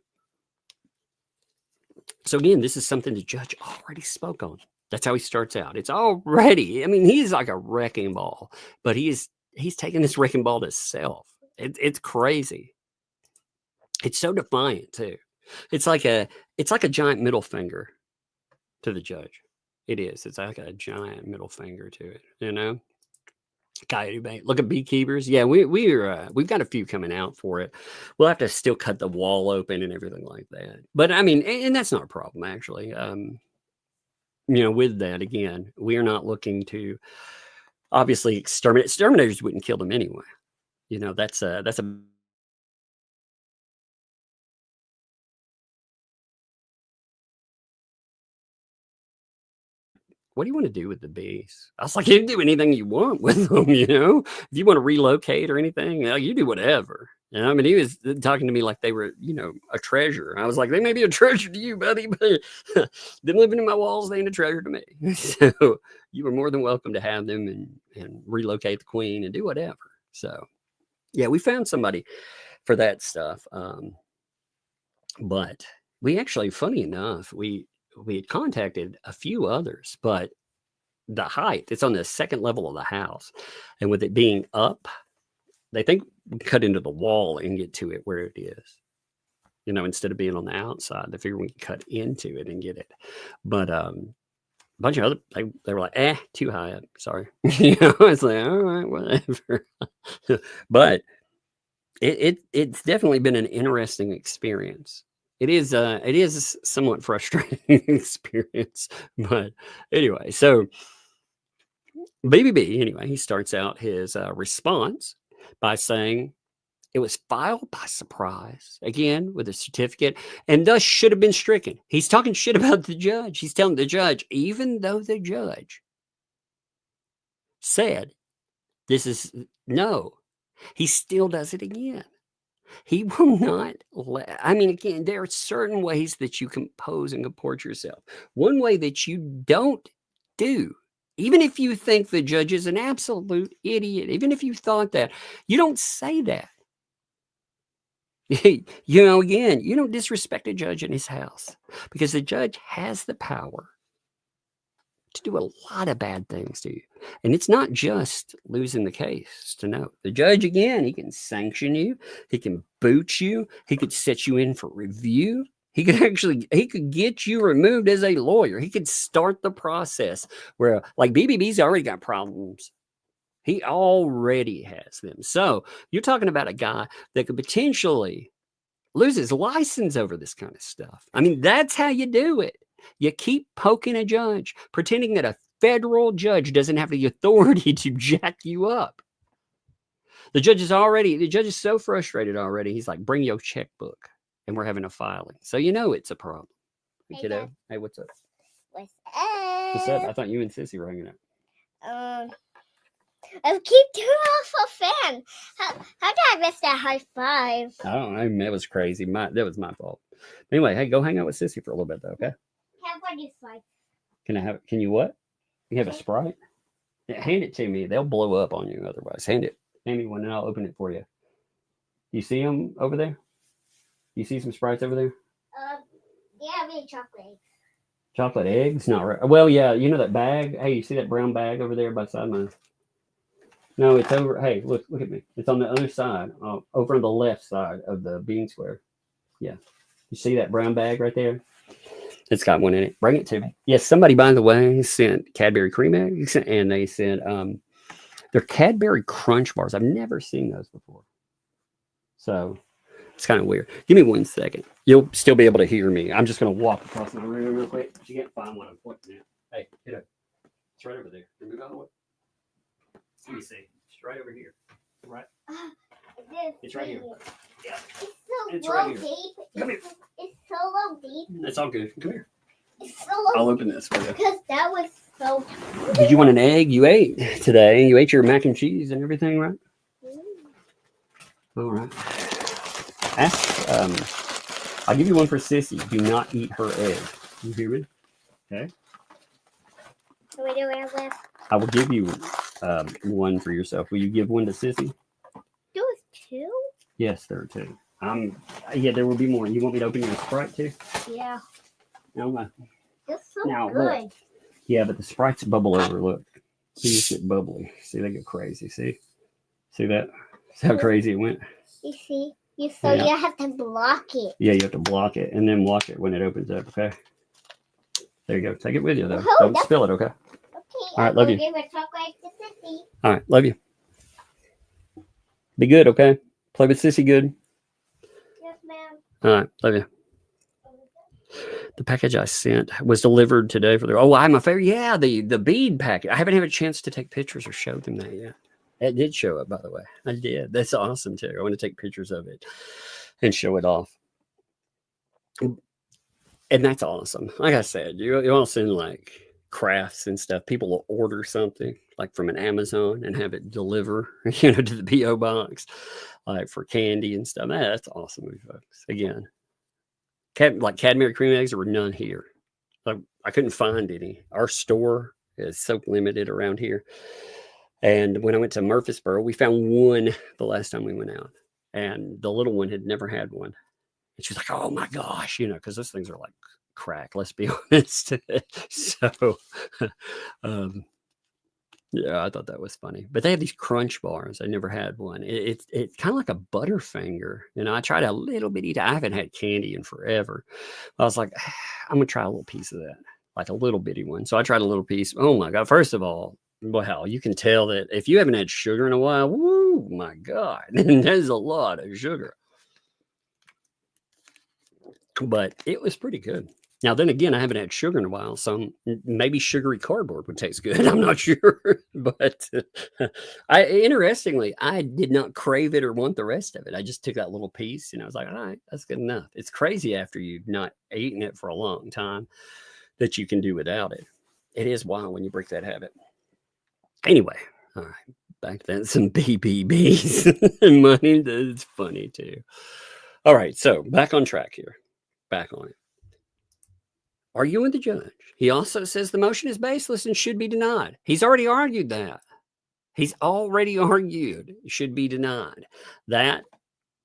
So again, this is something the judge already spoke on. That's how he starts out. It's already, I mean, he's like a wrecking ball, but he's taking this wrecking ball to self. It's crazy. It's so defiant too. It's like a giant middle finger to the judge. It is. It's like a giant middle finger to it. You know, coyote bait. Look at beekeepers. Yeah, we've got a few coming out for it. We'll have to still cut the wall open and everything like that. But I mean, and that's not a problem actually. You know, with that again, we are not looking to obviously exterminate. Exterminators wouldn't kill them anyway. You know, that's a what do you want to do with the bees? I was like, you can do anything you want with them, you know? If you want to relocate or anything, you do whatever. You know, I mean, he was talking to me like they were, you know, a treasure. I was like, they may be a treasure to you, buddy, but them living in my walls, they ain't a treasure to me. So you were more than welcome to have them and relocate the queen and do whatever. So, yeah, we found somebody for that stuff. But we actually, funny enough, we had contacted a few others, but the height, it's on the second level of the house. And with it being up, they think we cut into the wall and get to it where it is. You know, instead of being on the outside, they figure we can cut into it and get it. But bunch of other, they were like, too high up. Sorry. It's like, all right, whatever. But it's definitely been an interesting experience. It is a somewhat frustrating experience. But anyway, so BBB, anyway, he starts out his response by saying it was filed by surprise, again, with a certificate, and thus should have been stricken. He's talking shit about the judge. He's telling the judge, even though the judge said this is no, he still does it again. He will not let, I mean, again, there are certain ways that you compose and comport yourself. One way that you don't do, even if you think the judge is an absolute idiot, even if you thought that, you don't say that. You know, again, you don't disrespect a judge in his house, because the judge has the power to do a lot of bad things to you. And it's not just losing the case, to know. The judge, again, he can sanction you. He can boot you. He could set you in for review. He could get you removed as a lawyer. He could start the process where, like, BBB's already got problems. He already has them. So you're talking about a guy that could potentially lose his license over this kind of stuff. I mean, that's how you do it. You keep poking a judge, pretending that a federal judge doesn't have the authority to jack you up. The judge is so frustrated already. He's like, bring your checkbook, and we're having a filing. So you know it's a problem. Hey, kiddo. Dad. Hey, what's up? What's up? What's up? I thought you and Sissy were hanging out. I keep turning off a fan. How did I miss that high five? I don't know. That was crazy. That was my fault. Anyway, hey, go hang out with Sissy for a little bit, though, okay? Have one of these. Can you what? You have a Sprite? Yeah, hand it to me. They'll blow up on you otherwise. Hand me one, and I'll open it for you. You see them over there? You see some Sprites over there? Yeah, I mean chocolate eggs. Chocolate eggs? Not right. Well, yeah, you know that bag? Hey, you see that brown bag over there by the side of mine? No, it's over. Hey, look at me. It's on the other side, over on the left side of the bean square. Yeah. You see that brown bag right there? It's got one in it. Bring it to me. Yes, somebody, by the way, sent Cadbury cream eggs, and they sent they're Cadbury Crunch bars. I've never seen those before. So it's kind of weird. Give me 1 second. You'll still be able to hear me. I'm just going to walk across my room real quick. You can't find what I'm pointing at. Hey, get up. It's right over there. Move out of the way. Let me see. It's right over here. Right? It's right here. Yeah. It's so low deep. Come here. It's so low deep. It's all good. Come here. It's so low. I'll open this for you. Because that was so. Did you want an egg? You ate today. You ate your mac and cheese and everything, right? All right. I'll give you one for Sissy. Do not eat her egg. You hear me? Okay. What do we have left? I will give you one for yourself. Will you give one to Sissy? There was 2? Yes, there are 2. Yeah, there will be more. You want me to open your Sprite too? Yeah. No, That's so now, good. Look. Yeah, but the Sprites bubble over. Look. These get bubbly. See, they get crazy. See that? See how crazy it went? You see? You have to block it. Yeah, you have to block it and then watch it when it opens up, okay? There you go. Take it with you, though. Oh, Don't spill it, okay? Okay. All right, love you. Give a chocolate to Sissy. All right, love you. Be good, okay? Play with Sissy good. Yes, ma'am. All right, love you. The package I sent was delivered today for the. Oh, I'm a favorite. Yeah, the bead package. I haven't had a chance to take pictures or show them that yet. It did show up, by the way. I did. That's awesome too. I want to take pictures of it and show it off. And that's awesome. Like I said, you all send like crafts and stuff. People will order something like from an Amazon and have it deliver, to the P.O. box, like for candy and stuff. That's awesome, folks. Again, like Cadbury cream eggs, there were none here. I couldn't find any. Our store is so limited around here. And when I went to Murfreesboro, we found one the last time we went out. And the little one had never had one. And she's like, oh my gosh, because those things are like crack, let's be honest. So, yeah, I thought that was funny. But they have these crunch bars. I never had one. It's kind of like a Butterfinger. I tried a little bitty. I haven't had candy in forever. I was like, I'm going to try a little piece of that. like a little bitty one. So I tried a little piece. Oh my God. First of all, wow, you can tell that if you haven't had sugar in a while, woo, my God, there's a lot of sugar. But it was pretty good. Now, then again, I haven't had sugar in a while, so maybe sugary cardboard would taste good. I'm not sure. But interestingly, I did not crave it or want the rest of it. I just took that little piece and I was like, all right, that's good enough. It's crazy after you've not eaten it for a long time that you can do without it. It is wild when you break that habit. Anyway, all right, back to some BBBs. Money, that's funny too. All right, so back on track here. Back on it. Arguing the judge. He also says the motion is baseless and should be denied. He's already argued that. He's already argued it should be denied. That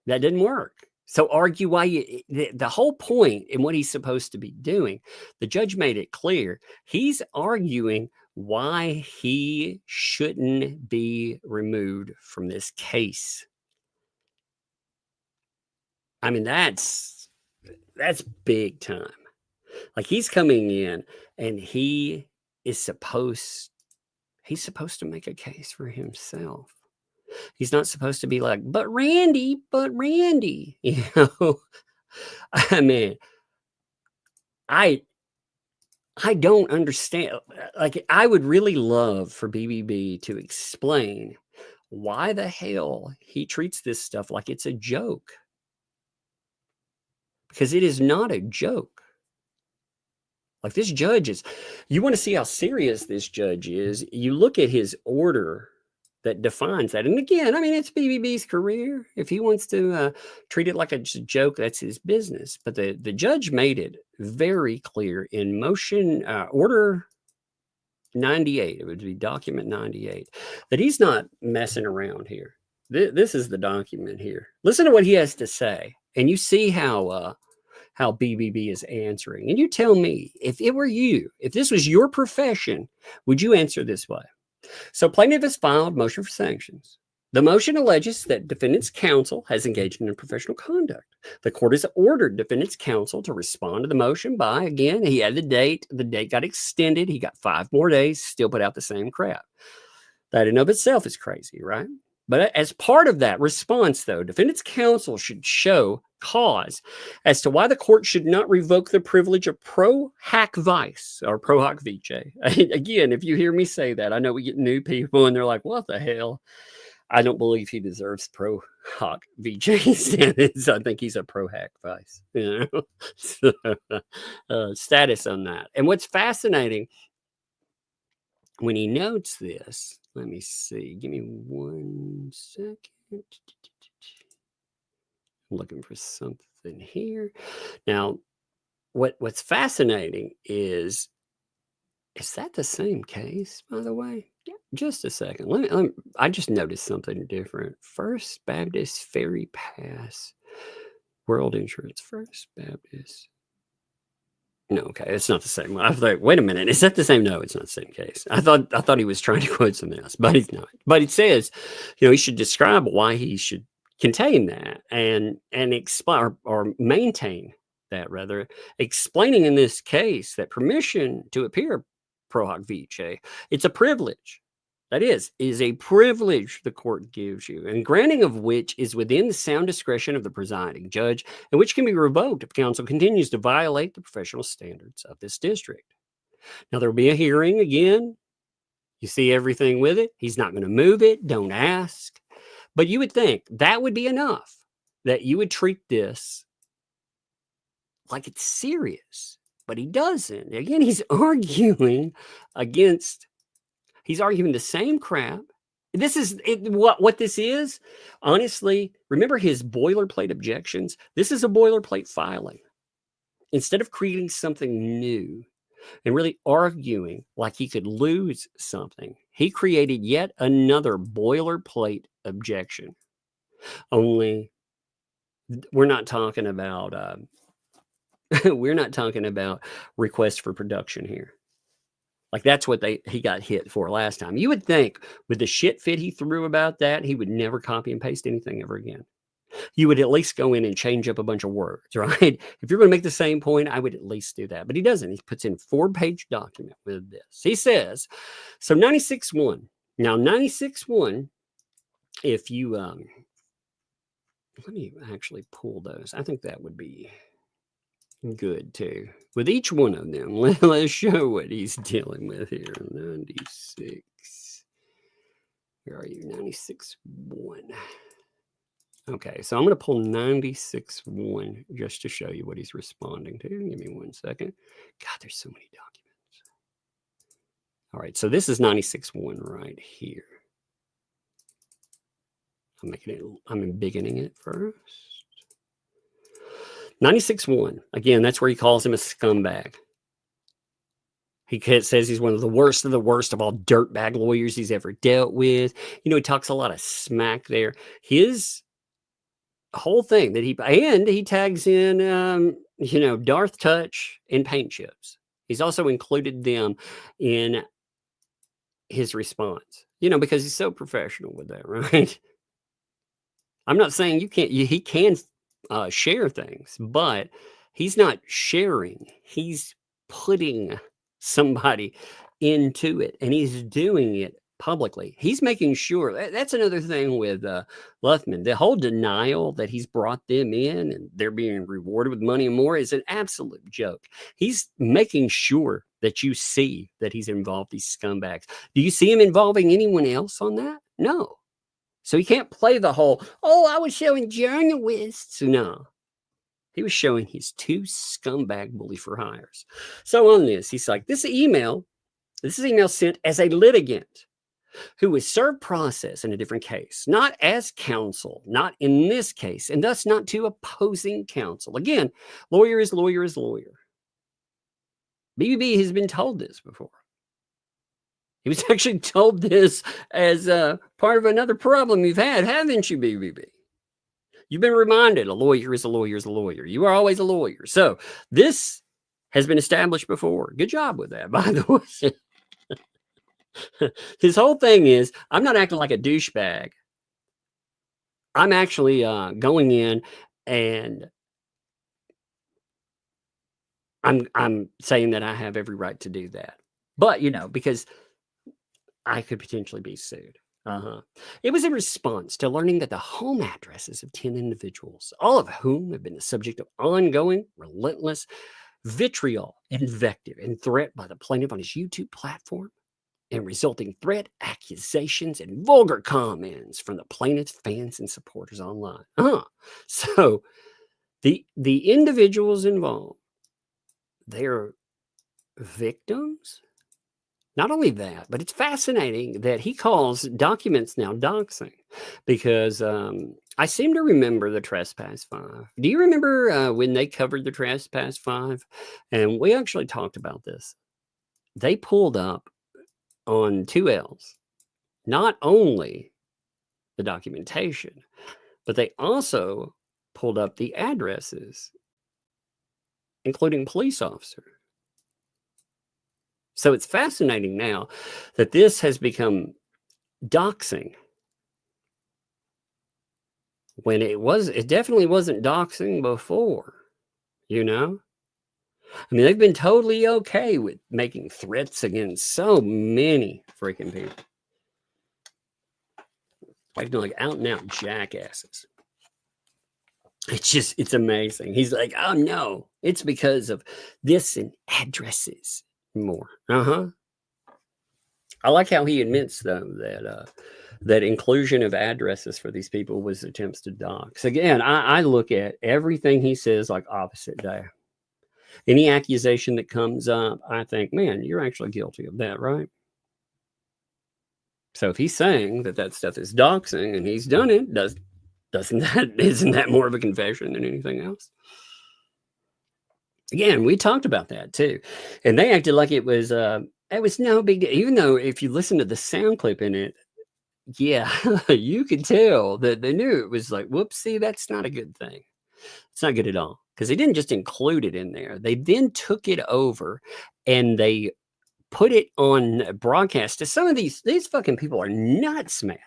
didn't work. So argue why the whole point in what he's supposed to be doing, the judge made it clear. He's arguing why he shouldn't be removed from this case. I mean, that's big time. Like he's coming in and he's supposed to make a case for himself. He's not supposed to be like, but Randy, you know. I mean, I don't understand. Like, I would really love for BBB to explain why the hell he treats this stuff like it's a joke. Because it is not a joke. Like this judge is, you want to see how serious this judge is. You look at his order that defines that. And again, I mean, it's BBB's career. If he wants to treat it like a joke, that's his business. But the judge made it very clear in motion order 98, it would be document 98, that he's not messing around here. This is the document here. Listen to what he has to say. And you see how BBB is answering. And you tell me, if it were you, if this was your profession, would you answer this way? So plaintiff has filed motion for sanctions. The motion alleges that defendant's counsel has engaged in unprofessional conduct. The court has ordered defendant's counsel to respond to the motion by, again, he had the date got extended. He got 5 more days, still put out the same crap. That in and of itself is crazy, right? But as part of that response, though, defendant's counsel should show cause as to why the court should not revoke the privilege of pro hac vice or pro hac vice. Again, if you hear me say that, I know we get new people and they're like, what the hell? I don't believe he deserves pro hac vice status. I think he's a pro hac vice, you know? So, status on that. And what's fascinating when he notes this, let me see. Give me 1 second. I'm looking for something here. Now, what's fascinating is that the same case, by the way? Yeah. Just a second. I just noticed something different. First Baptist Ferry Pass, World Insurance, First Baptist. No, okay, it's not the same one. I thought, wait a minute, is that the same? No, it's not the same case. I thought he was trying to quote something else, but he's not. But it says, you know, he should describe why he should contain that and explain or maintain that, rather, explaining in this case that permission to appear pro hac vice, it's a privilege. That is a privilege the court gives you, and granting of which is within the sound discretion of the presiding judge, and which can be revoked if counsel continues to violate the professional standards of this district. Now, there will be a hearing again. You see everything with it. He's not going to move it. Don't ask. But you would think that would be enough, that you would treat this like it's serious. But he doesn't. Again, he's arguing the same crap. This is what this is. Honestly, remember his boilerplate objections? This is a boilerplate filing. Instead of creating something new and really arguing like he could lose something, he created yet another boilerplate objection. Only we're not talking about request for production here. Like that's what he got hit for last time. You would think with the shit fit he threw about that, he would never copy and paste anything ever again. you would at least go in and change up a bunch of words, right? If you're going to make the same point, I would at least do that. But he doesn't. He puts in 4-page document with this. He says, so 96.1. Now, 96.1, if you, let me actually pull those. I think that would be good too. With each one of them, let's show what he's dealing with here. 96. Where are you? 96.1. Okay, so I'm going to pull 96.1 just to show you what he's responding to. Give me 1 second. God, there's so many documents. All right, so this is 96.1 right here. I'm beginning it first. 96.1. Again, that's where he calls him a scumbag. He says he's one of the worst of all dirtbag lawyers he's ever dealt with. You know, he talks a lot of smack there. His whole thing that he tags in, you know, Darth Touch and paint chips. He's also included them in his response, you know, because he's so professional with that, right? I'm not saying he can share things, but he's not sharing. He's putting somebody into it, and he's doing it publicly. He's making sure. That's another thing with Luthman. The whole denial that he's brought them in and they're being rewarded with money and more is an absolute joke. He's making sure that you see that he's involved these scumbags. Do you see him involving anyone else on that? No. So he can't play the whole, oh, I was showing journalists. No. He was showing his 2 scumbag bully for hires. So on this, he's like, this is email sent as a litigant who was served process in a different case, not as counsel, not in this case, and thus not to opposing counsel. Again, lawyer is lawyer is lawyer. BBB has been told this before. He was actually told this as part of another problem you've had, haven't you, BBB? You've been reminded a lawyer is a lawyer is a lawyer. You are always a lawyer. So this has been established before. Good job with that, by the way. His whole thing is, I'm not acting like a douchebag. I'm actually going in and I'm saying that I have every right to do that. But, you know, because I could potentially be sued. It was in response to learning that the home addresses of 10 individuals, all of whom have been the subject of ongoing, relentless vitriol, invective, and threat by the plaintiff on his YouTube platform, and resulting threat, accusations, and vulgar comments from the plaintiff's fans and supporters online. So the individuals involved, they're victims. Not only that, but it's fascinating that he calls documents now doxing, because I seem to remember the Trespass 5. Do you remember when they covered the Trespass 5? And we actually talked about this. They pulled up on 2Ls, not only the documentation, but they also pulled up the addresses, including police officer. So it's fascinating now that this has become doxing when it definitely wasn't doxing before, you know? I mean, they've been totally okay with making threats against so many freaking people. Like out and out jackasses. It's amazing. He's like, oh no, it's because of this and addresses more. I like how he admits though that inclusion of addresses for these people was attempts to dox. Again, I look at everything he says like opposite day. Any accusation that comes up, I think, man, you're actually guilty of that, right? So if he's saying that stuff is doxing and he's done it, isn't that more of a confession than anything else? Again, we talked about that too, and they acted like it was no big deal. Even though if you listen to the sound clip in it, yeah, you could tell that they knew it was like, whoopsie, that's not a good thing. It's not good at all. Because they didn't just include it in there. They then took it over and they put it on broadcast to some of these fucking people are nuts, man.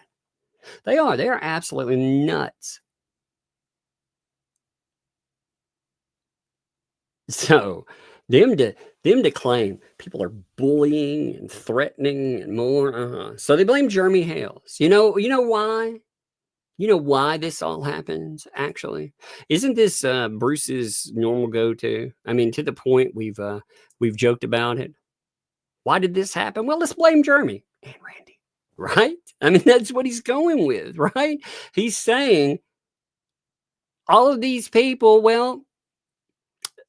They are absolutely nuts. So them to claim people are bullying and threatening and more. So they blame Jeremy Hales. You know why? You know why this all happens, actually? Isn't this Bruce's normal go-to? I mean, to the point we've joked about it. Why did this happen? Well, let's blame Jeremy and Randy, right? I mean, that's what he's going with, right? He's saying all of these people, well,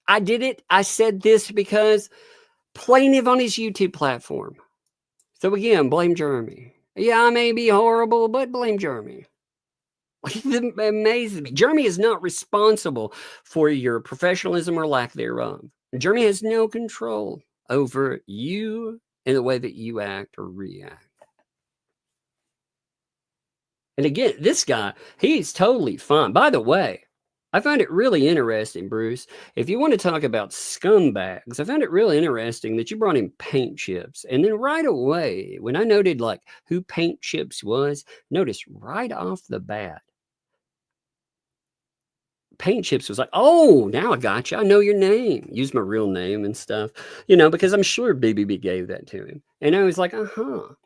I did it. I said this because plaintiff on his YouTube platform. So again, blame Jeremy. Yeah, I may be horrible, but blame Jeremy. It amazes me. Jeremy is not responsible for your professionalism or lack thereof. Jeremy has no control over you and the way that you act or react. And again, this guy, he's totally fine. By the way, I find it really interesting, Bruce. If you want to talk about scumbags, I found it really interesting that you brought in Paint Chips. And then right away, when I noted like who Paint Chips was, notice right off the bat, Paint Chips was like, oh, now I got you. I know your name. Use my real name and stuff, because I'm sure BBB gave that to him. And I was like, And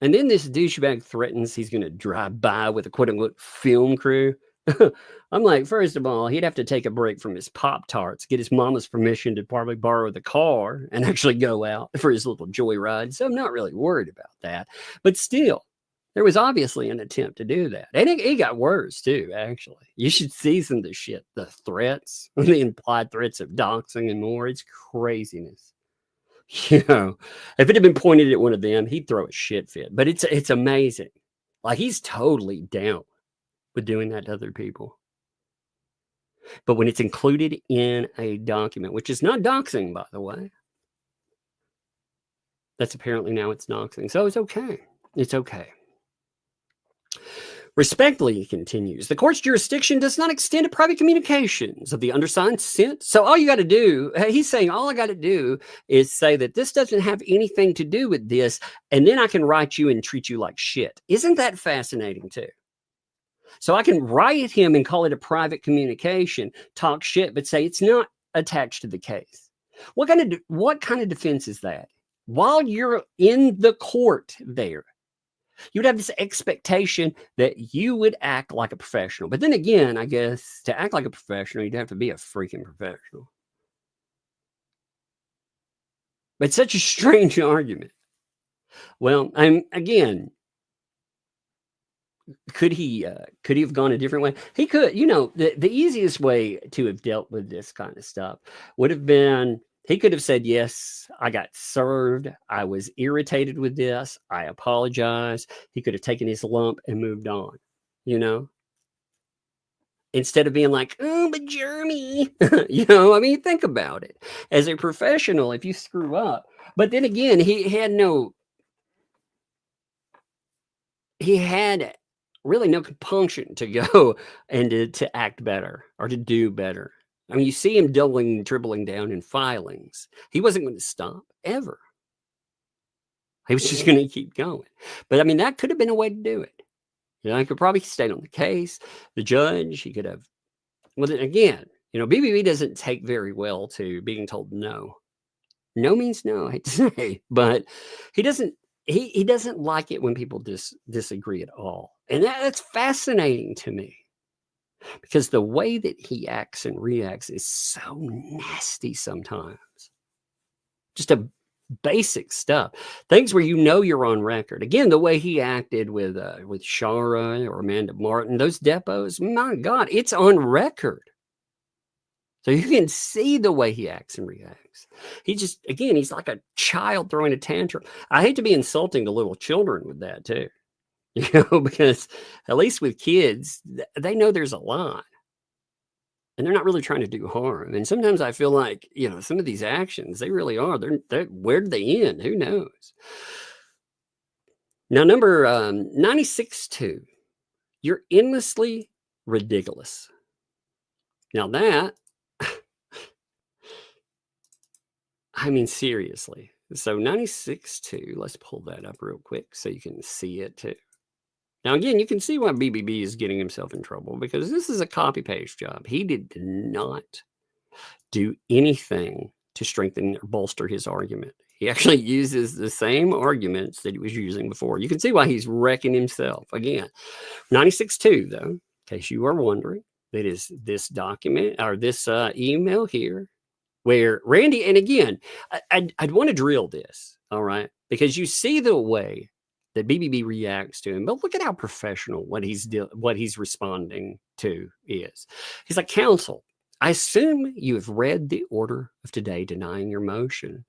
then this douchebag threatens he's going to drive by with a quote-unquote film crew. I'm like, first of all, he'd have to take a break from his Pop-Tarts, get his mama's permission to probably borrow the car and actually go out for his little joyride. So I'm not really worried about that. But still, there was obviously an attempt to do that. And it got worse, too, actually. You should see some of the shit, the threats, the implied threats of doxing and more. It's craziness. If it had been pointed at one of them, he'd throw a shit fit. But it's amazing. Like, he's totally down with doing that to other people. But when it's included in a document, which is not doxing, by the way, that's apparently now it's doxing. So it's okay. It's okay. Respectfully, he continues, the court's jurisdiction does not extend to private communications of the undersigned sent. So all you got to do, he's saying, all I got to do is say that this doesn't have anything to do with this, and then I can write you and treat you like shit. Isn't that fascinating too? So I can write him and call it a private communication, talk shit, but say it's not attached to the case. What kind of defense is that? While you're in the court there, you would have this expectation that you would act like a professional. But then again, I guess to act like a professional, you'd have to be a freaking professional. But it's such a strange argument. Well, again, could he have gone a different way? He could. The easiest way to have dealt with this kind of stuff would have been, he could have said, yes, I got served. I was irritated with this. I apologize. He could have taken his lump and moved on, instead of being like, oh, but Jeremy, think about it. As a professional, if you screw up, but then again, he had really no compunction to go and to act better or to do better. I mean, you see him doubling, dribbling down in filings. He wasn't going to stop ever. He was just going to keep going. But I mean, that could have been a way to do it. He could probably stay on the case. The judge, he could have. Well, then again, BBB doesn't take very well to being told no. No means no, I hate to say, but he doesn't. He doesn't like it when people disagree at all. And that's fascinating to me. Because the way that he acts and reacts is so nasty sometimes. Just a basic stuff. Things where you're on record. Again, the way he acted with Shara or Amanda Martin, those depots, my God, it's on record. So you can see the way he acts and reacts. He's like a child throwing a tantrum. I hate to be insulting to little children with that too. Because at least with kids, they know there's a line. And they're not really trying to do harm. And sometimes I feel like, some of these actions, they really are. They're where do they end? Who knows? Now, number 96.2, you're endlessly ridiculous. Now that, I mean, seriously. So 96.2, let's pull that up real quick so you can see it too. Now, again, you can see why BBB is getting himself in trouble because this is a copy-paste job. He did not do anything to strengthen or bolster his argument. He actually uses the same arguments that he was using before. You can see why he's wrecking himself. Again, 96.2, though, in case you are wondering, that is this document or this email here where Randy, and again, I'd want to drill this, all right, because you see the way that BBB reacts to him, but look at how professional what he's responding to is. He's like, counsel, I assume you have read the order of today denying your motion.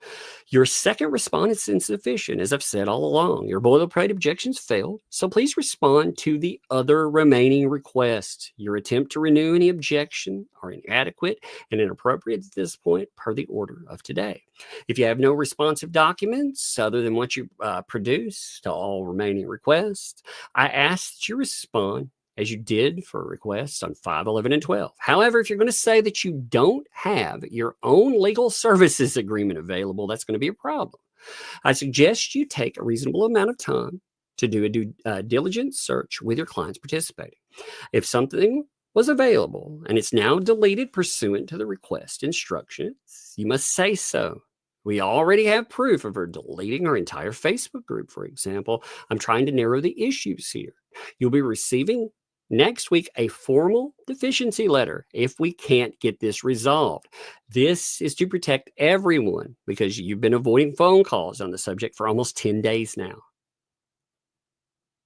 Your second response is insufficient, as I've said all along. Your boilerplate objections failed, so please respond to the other remaining requests. Your attempt to renew any objection are inadequate and inappropriate at this point per the order of today. If you have no responsive documents other than what you produce to all remaining requests, I ask that you respond as you did for requests on 5, 11, and 12. However, if you're going to say that you don't have your own legal services agreement available, that's going to be a problem. I suggest you take a reasonable amount of time to do a due diligence search with your clients participating. If something was available and it's now deleted pursuant to the request instructions, you must say so. We already have proof of her deleting her entire Facebook group, for example. I'm trying to narrow the issues here. You'll be receiving next week a formal deficiency letter if we can't get this resolved. This is to protect everyone because you've been avoiding phone calls on the subject for almost 10 days now.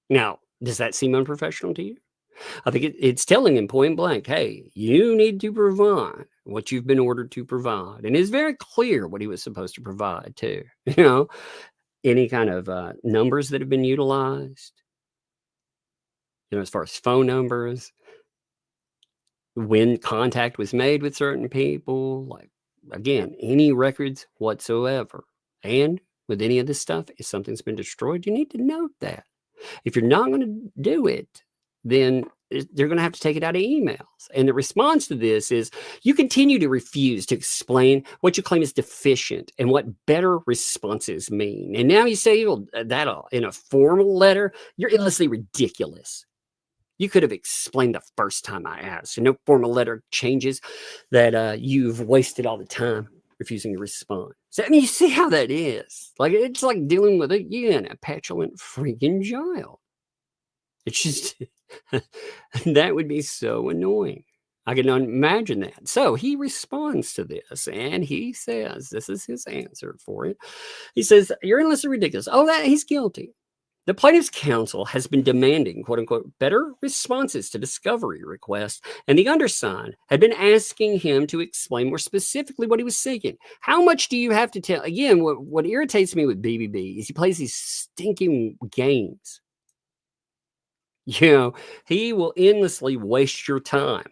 Now, does that seem unprofessional to you? I think it's telling him point blank, hey, you need to provide what you've been ordered to provide. And it's very clear what he was supposed to provide too. You know, any kind of numbers that have been utilized, you know, as far as phone numbers, when contact was made with certain people, like, again, any records whatsoever. And with any of this stuff, if something's been destroyed, you need to note that. If you're not going to do it, then they're going to have to take it out of emails. And the response to this is you continue to refuse to explain what you claim is deficient and what better responses mean. And now you say that in a formal letter, you're endlessly ridiculous. You could have explained the first time I asked. And no formal letter changes that you've wasted all the time refusing to respond. So, I mean, you see how that is. Like, it's like dealing with, again, a petulant freaking child. It's just, that would be so annoying. I can imagine that. So he responds to this and he says, this is his answer for it. He says, you're endlessly ridiculous. Oh, that he's guilty. The plaintiff's counsel has been demanding, quote unquote, better responses to discovery requests, and the undersigned had been asking him to explain more specifically what he was seeking. How much do you have to tell? Again, what irritates me with BBB is he plays these stinking games. You know, he will endlessly waste your time,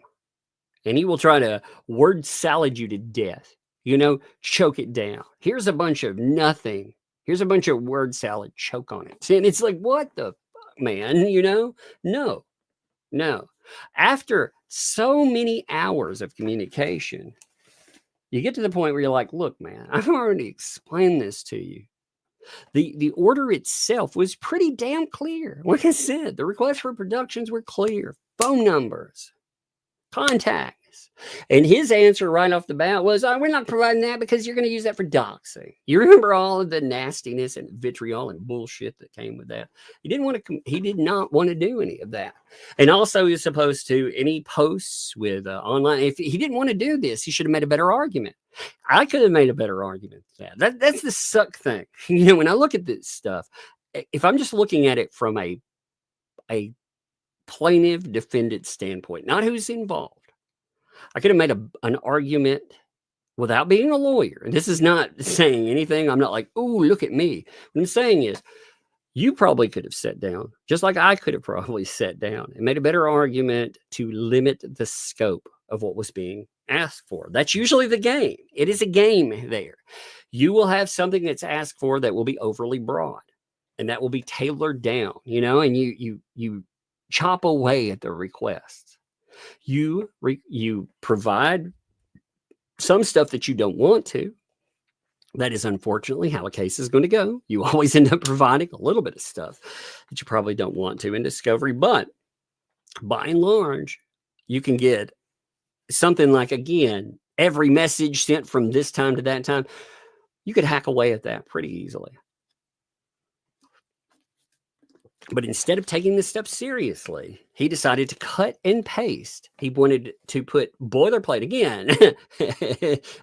and he will try to word salad you to death. You know, choke it down. Here's a bunch of nothing. Here's a bunch of word salad, choke on it. And it's like, what the fuck, man? You know? No. After so many hours of communication, you get to the point where you're like, look, man, I've already explained this to you. The order itself was pretty damn clear. Like I said, the requests for productions were clear. Phone numbers, contacts. And his answer right off the bat was, we're not providing that because you're going to use that for doxing. You remember all of the nastiness and vitriol and bullshit that came with that. He did not want to do any of that. And also he was supposed to, any posts with online, if he didn't want to do this, he should have made a better argument. I could have made a better argument for that. That's the suck thing. You know, when I look at this stuff, if I'm just looking at it from a plaintiff defendant standpoint, not who's involved, I could have made an argument without being a lawyer. And this is not saying anything. I'm not like, oh, look at me. What I'm saying is you probably could have sat down, just like I could have probably sat down and made a better argument to limit the scope of what was being asked for. That's usually the game. It is a game there. You will have something that's asked for that will be overly broad and that will be tailored down, you know, and you chop away at the requests. You provide some stuff that you don't want to. That is unfortunately how a case is going to go. You always end up providing a little bit of stuff that you probably don't want to in discovery. But by and large, you can get something like, again, every message sent from this time to that time. You could hack away at that pretty easily. But instead of taking this stuff seriously, he decided to cut and paste. He wanted to put boilerplate again.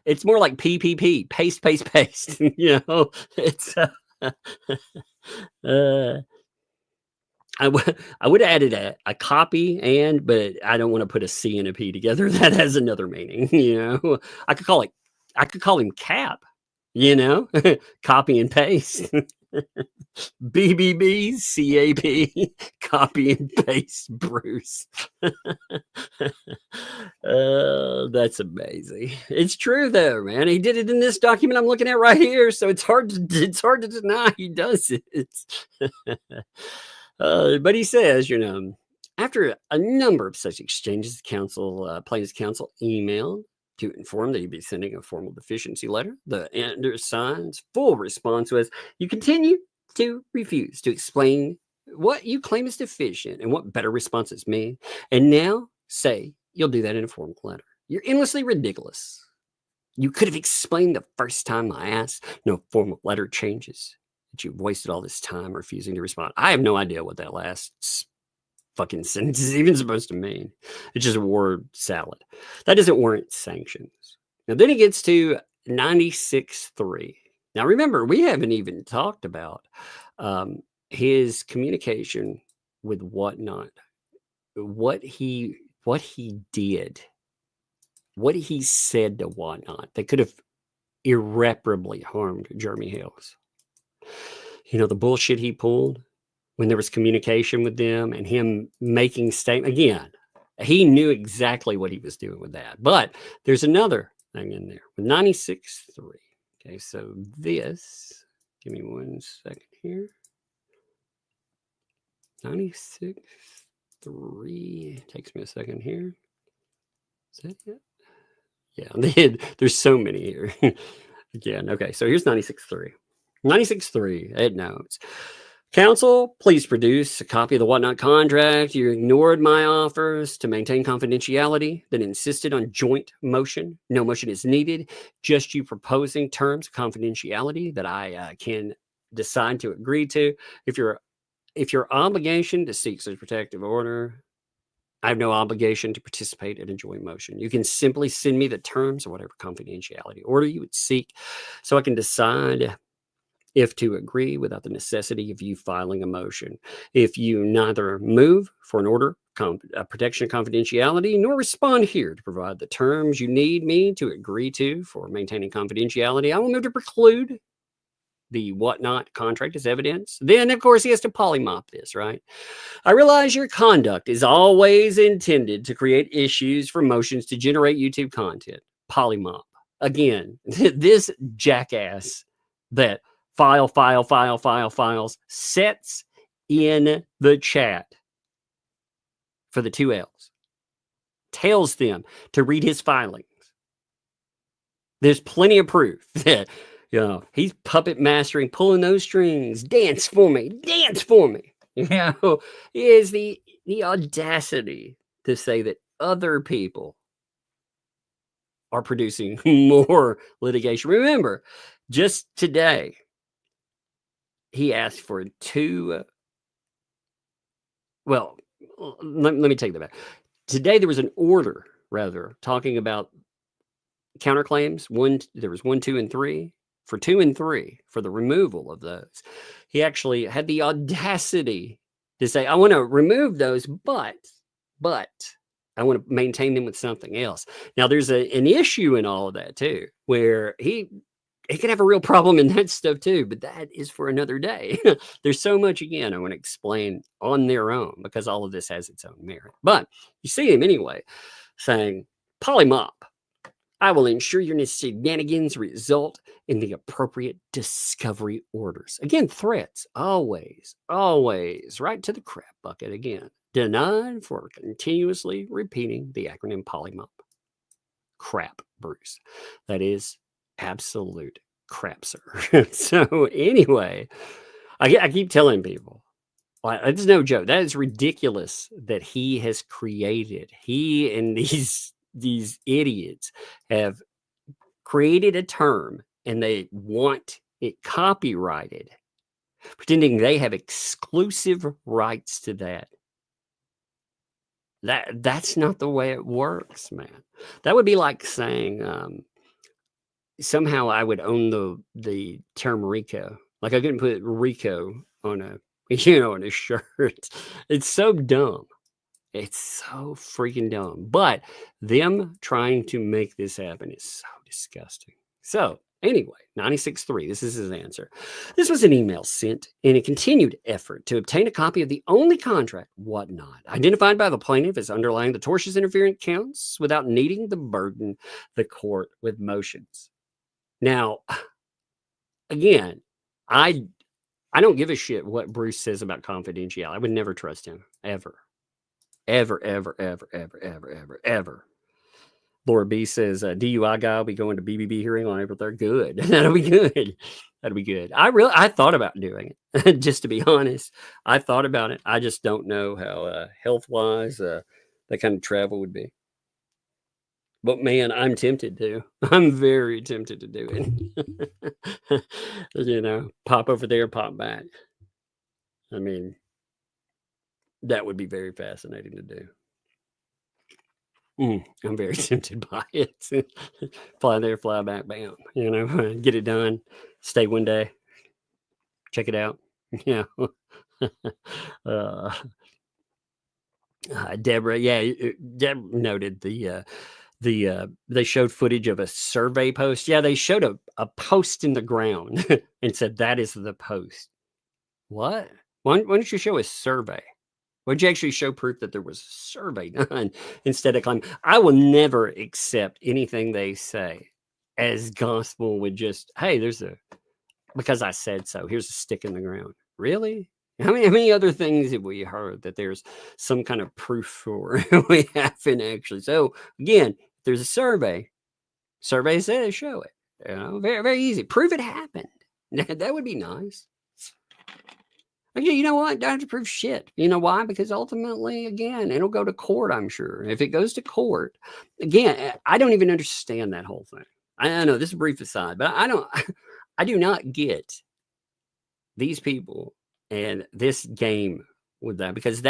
It's more like PPP, paste, paste, paste. You know, it's I would have added a copy but I don't want to put a C and a P together. That has another meaning. You know, I could call him Cap. You know, copy and paste. BBB, CAP, copy and paste Bruce. That's amazing. It's true though, man. He did it in this document I'm looking at right here, so it's hard to deny he does it. But he says, you know, after a number of such exchanges, the plaintiff's counsel emailed to inform that he'd be sending a formal deficiency letter. The undersigned's full response was, you continue to refuse to explain what you claim is deficient and what better responses mean, and now say you'll do that in a formal letter. You're endlessly ridiculous. You could have explained the first time I asked. No formal letter changes. That you've wasted all this time refusing to respond. I have no idea what that last fucking sentence is even supposed to mean. It's just a word salad. That doesn't warrant sanctions. Now then he gets to 96.3. Now remember, we haven't even talked about his communication with whatnot, what he did, what he said to whatnot that could have irreparably harmed Jeremy Hale's. You know, the bullshit he pulled when there was communication with them and him making statement again. He knew exactly what he was doing with that. But there's another thing in there with 96.3. Okay, so this, give me 1 second here. 96.3 takes me a second here. Is that it? Yeah, there's so many here. Again, okay, so here's 96.3. 96.3, it notes. Counsel, please produce a copy of the whatnot contract. You ignored my offers to maintain confidentiality, then insisted on joint motion. No motion is needed. Just you proposing terms of confidentiality that I can decide to agree to. If your obligation to seek such protective order, I have no obligation to participate in a joint motion. You can simply send me the terms of whatever confidentiality order you would seek so I can decide if to agree without the necessity of you filing a motion. If you neither move for an order, protection of confidentiality, nor respond here to provide the terms you need me to agree to for maintaining confidentiality, I will move to preclude the whatnot contract as evidence. Then, of course, he has to polymop this, right? I realize your conduct is always intended to create issues for motions to generate YouTube content. Polymop. Again, this jackass that files sets in the chat for the 2 L's, tells them to read his filings. There's plenty of proof that, you know, he's puppet mastering, pulling those strings. Dance for me. You know, he has the audacity to say that other people are producing more litigation. Remember, just today, he asked for 2. Well, let me take that back. Today, there was an order, rather, talking about counterclaims. There was 1, 2, and 3. For 2 and 3, for the removal of those. He actually had the audacity to say, I want to remove those, but I want to maintain them with something else. Now, there's an issue in all of that, too, where he could have a real problem in that stuff too, but that is for another day. There's so much, again, I want to explain on their own because all of this has its own merit. But you see him anyway saying, polymop, I will ensure your shenanigans result in the appropriate discovery orders. Again, threats, always, right to the crap bucket again. Denied for continuously repeating the acronym polymop. Crap, Bruce. That is absolute crap, sir. So anyway, I keep telling people, it's no joke. That is ridiculous that he has created. He and these these idiots have created a term and they want it copyrighted, pretending they have exclusive rights to that. That's not the way it works, man. That would be like saying somehow I would own the term Rico. Like I couldn't put Rico on a on a shirt. It's so dumb. It's so freaking dumb. But them trying to make this happen is so disgusting. So anyway, 96.3, this is his answer. This was an email sent in a continued effort to obtain a copy of the only contract, whatnot, identified by the plaintiff as underlying the tortious interference counts without needing to burden the court with motions. Now, again, I don't give a shit what Bruce says about confidentiality. I would never trust him, ever. Ever, ever, ever, ever, ever, ever, ever. Laura B says, DUI guy will be going to BBB hearing on April 3rd. Good. That'll be good. That'll be good. I thought about doing it. Just to be honest, I thought about it. I just don't know how health-wise that kind of travel would be. But man, I'm tempted to. I'm very tempted to do it. Pop over there, pop back. I mean, that would be very fascinating to do. I'm very tempted by it. Fly there, fly back, bam. Get it done. Stay one day. Check it out. Yeah. Deborah, Deborah noted they showed footage of a survey post. Yeah, they showed a post in the ground and said that is the post. What? Why don't you show a survey? Why don't you actually show proof that there was a survey done instead of claiming? I will never accept anything they say as gospel with just, hey, because I said so. Here's a stick in the ground. Really? How many other things have we heard that there's some kind of proof for? We haven't actually. So again, if there's a survey says show it. Very, very easy. Prove it happened. That would be nice. Actually, you know what? Don't have to prove shit. You know why? Because ultimately, again, it'll go to court, I'm sure. If it goes to court, again, I don't even understand that whole thing. I know this is a brief aside, but I do not get these people and this game with that, because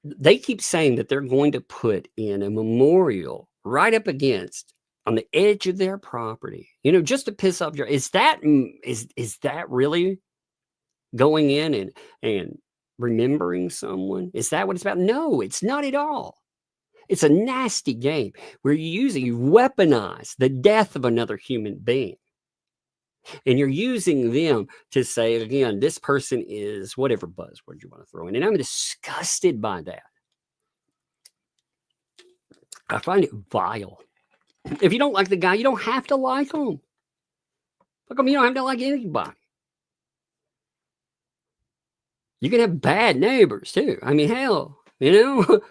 they keep saying that they're going to put in a memorial right up against on the edge of their property, just to piss off is that really going in and remembering someone? Is that what it's about? No, it's not at all. It's a nasty game where you weaponize the death of another human being. And you're using them to say, again, this person is whatever buzzword you want to throw in. And I'm disgusted by that. I find it vile. If you don't like the guy, you don't have to like him. How come you don't have to like anybody? You can have bad neighbors too. I mean, hell, you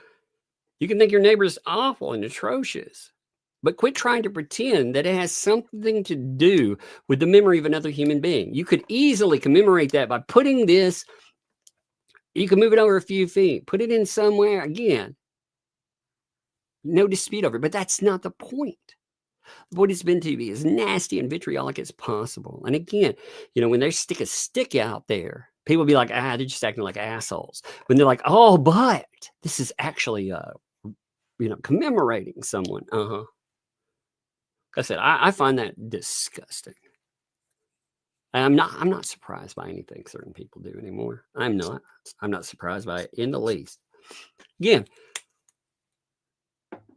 can think your neighbor's awful and atrocious, but quit trying to pretend that it has something to do with the memory of another human being. You could easily commemorate that by putting this, you can move it over a few feet, put it in somewhere, again, no dispute over it, but that's not the point. What it's been to be as nasty and vitriolic as possible. And again, when they stick a stick out there, people be like, they're just acting like assholes. When they're like, oh, but this is actually, commemorating someone. Like I said, I find that disgusting. I'm not surprised by anything certain people do anymore. I'm not surprised by it in the least. Again,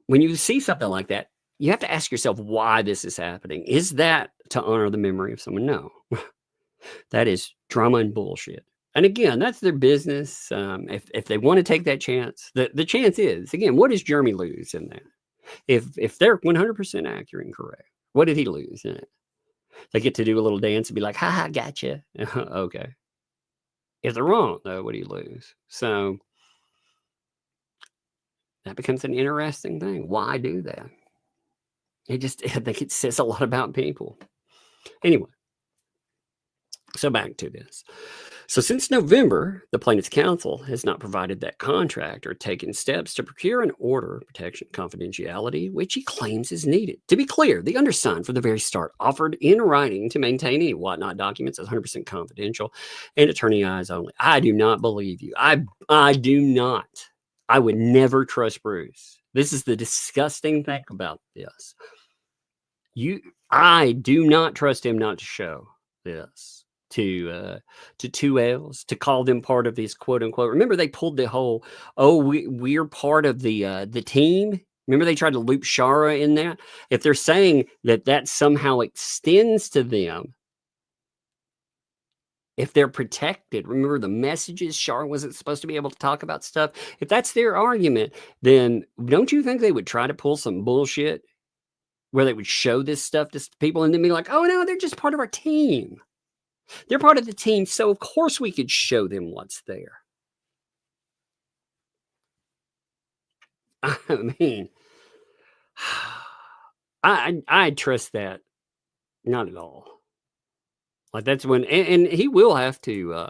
when you see something like that, you have to ask yourself why this is happening. Is that to honor the memory of someone? No. That is drama and bullshit. And again, that's their business. If they want to take that chance, the chance is, again, what does Jeremy lose in that? If they're 100% accurate and correct, what did he lose in it? They get to do a little dance and be like, ha, gotcha. Okay. If they're wrong, though, what do you lose? So that becomes an interesting thing. Why do that? I think it says a lot about people. Anyway, so back to this. So since November, the plaintiff's counsel has not provided that contract or taken steps to procure an order of protection confidentiality, which he claims is needed. To be clear, the undersigned from the very start offered in writing to maintain any whatnot documents as 100% confidential and attorney eyes only. I do not believe you. I do not. I would never trust Bruce. This is the disgusting thing about this. I do not trust him not to show this to 2Ls, to call them part of these quote unquote. Remember, they pulled the whole, we're part of the team. Remember, they tried to loop Shara in that. If they're saying that somehow extends to them, if they're protected, remember the messages, Shara wasn't supposed to be able to talk about stuff. If that's their argument, then don't you think they would try to pull some bullshit where they would show this stuff to people and then be like, oh no, they're just part of our team. They're part of the team, so of course we could show them what's there. I mean, I trust that not at all. Like that's when, and he will have to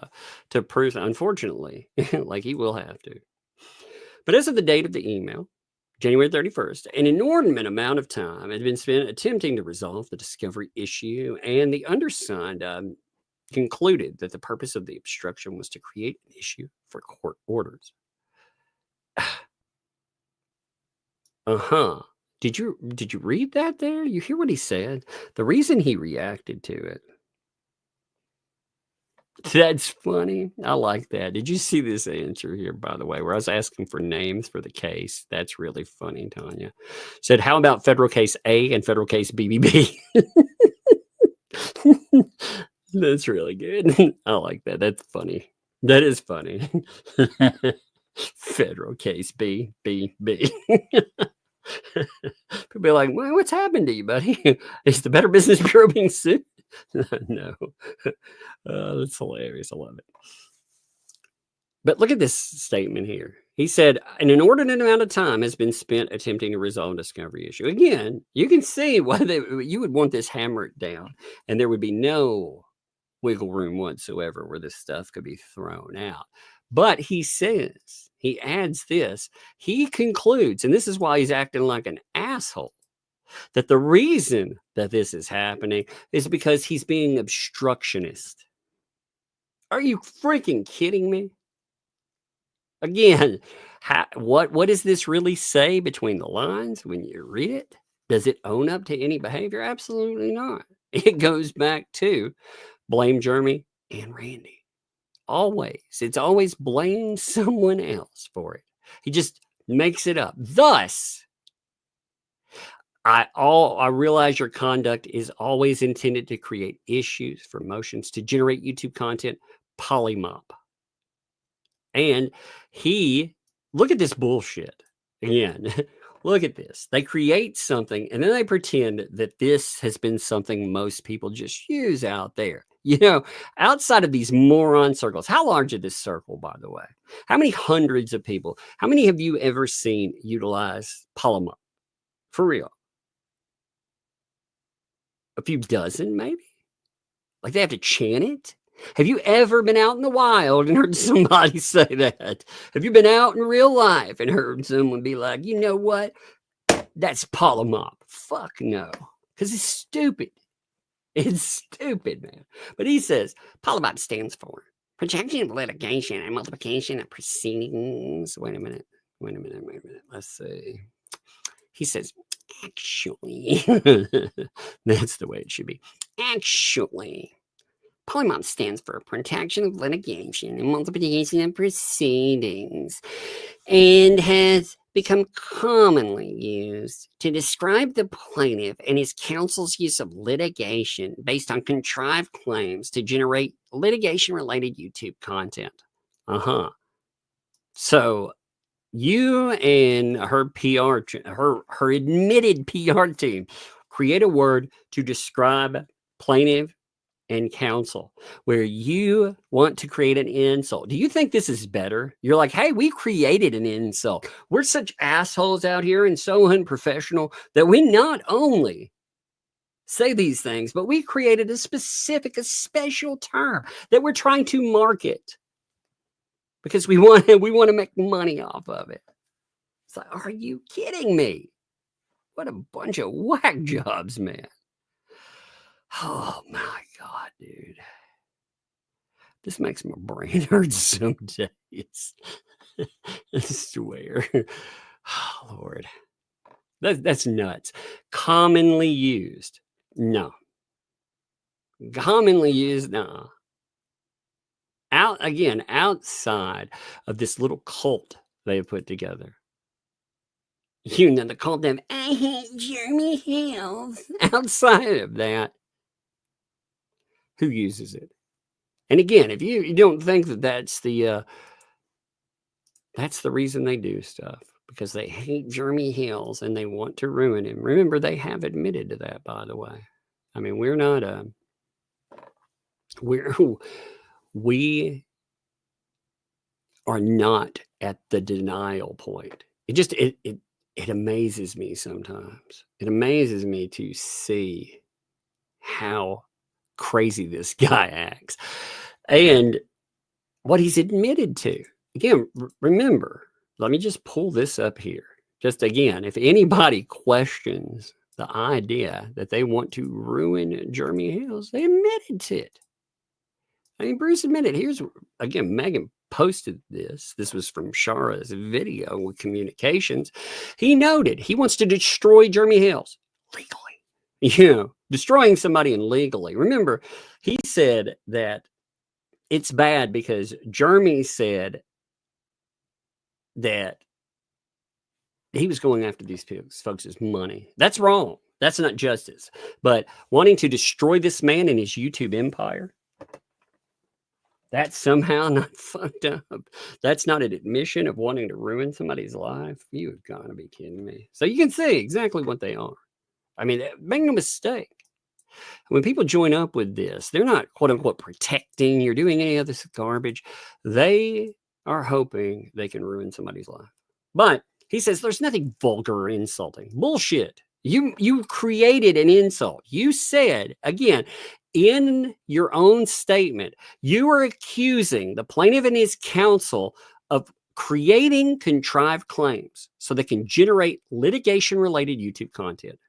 prove, unfortunately, like he will have to. But as of the date of the email, January 31st, an inordinate amount of time had been spent attempting to resolve the discovery issue, and the undersigned concluded that the purpose of the obstruction was to create an issue for court orders. Did you read that there? You hear what he said? The reason he reacted to it. That's funny. I like that. Did you see this answer here, by the way, where I was asking for names for the case? That's really funny, Tanya. Said, how about federal case A and federal case BBB? That's really good. I like that. That's funny. That is funny. Federal case B. People be like, well, what's happened to you, buddy? Is the Better Business Bureau being sued? No. That's hilarious. I love it. But look at this statement here. He said, an inordinate amount of time has been spent attempting to resolve a discovery issue. Again, you can see why you would want this hammered down, and there would be no wiggle room whatsoever where this stuff could be thrown out. But he says, he adds this, he concludes, and this is why he's acting like an asshole, that the reason that this is happening is because he's being obstructionist. Are you freaking kidding me? Again, what does this really say between the lines when you read it? Does it own up to any behavior? Absolutely not. It goes back to blame Jeremy and Randy. Always. It's always blame someone else for it. He just makes it up. Thus, I realize your conduct is always intended to create issues for motions to generate YouTube content, polamop. And look at this bullshit. Again, look at this. They create something and then they pretend that this has been something most people just use out there. You know, outside of these moron circles. How large is this circle, by the way? How many hundreds of people? How many have you ever seen utilize polamop? For real? A few dozen, maybe? Like they have to chant it? Have you ever been out in the wild and heard somebody say that? Have you been out in real life and heard someone be like, you know what? That's polamop. Fuck no. Because it's stupid. It's stupid, man. But he says, polamop stands for protection of litigation and multiplication of proceedings. Wait a minute. Let's see. He says, actually, that's the way it should be. Actually, polamop stands for protection of litigation and multiplication of proceedings and has become commonly used to describe the plaintiff and his counsel's use of litigation based on contrived claims to generate litigation-related YouTube content. So you and her PR, her admitted PR team create a word to describe plaintiff and counsel where you want to create an insult. Do you think this is better? You're like, hey, we created an insult. We're such assholes out here and so unprofessional that we not only say these things, but we created a special term that we're trying to market because we want to make money off of it. It's like, are you kidding me? What a bunch of whack jobs, man. Oh my God, dude. This makes my brain hurt some days. I swear. Oh, Lord. That's nuts. Commonly used. No. Commonly used, no. Outside of this little cult they have put together. You know, they call them, I hate Jeremy Hales. Outside of that, who uses it? And again, if you don't think that that's the reason they do stuff, because they hate Jeremy Hales and they want to ruin him. Remember, they have admitted to that, by the way. I mean, we are not at the denial point. It amazes me sometimes. It amazes me to see how crazy this guy acts and what he's admitted to. Again, remember, let me just pull this up here. Just again, if anybody questions the idea that they want to ruin Jeremy Hales, they admitted to it. I mean, Bruce admitted. Here's, again, Megan posted this. This was from Shara's video with communications. He noted he wants to destroy Jeremy Hales legally. You know, destroying somebody illegally. Remember, he said that it's bad because Jeremy said that he was going after these folks' money. That's wrong. That's not justice. But wanting to destroy this man and his YouTube empire, that's somehow not fucked up. That's not an admission of wanting to ruin somebody's life. You have got to be kidding me. So you can see exactly what they are. I mean, make no mistake. When people join up with this, they're not, quote unquote, protecting or doing any of this garbage. They are hoping they can ruin somebody's life. But he says there's nothing vulgar or insulting. Bullshit. You created an insult. You said, again, in your own statement, you are accusing the plaintiff and his counsel of creating contrived claims so they can generate litigation-related YouTube content.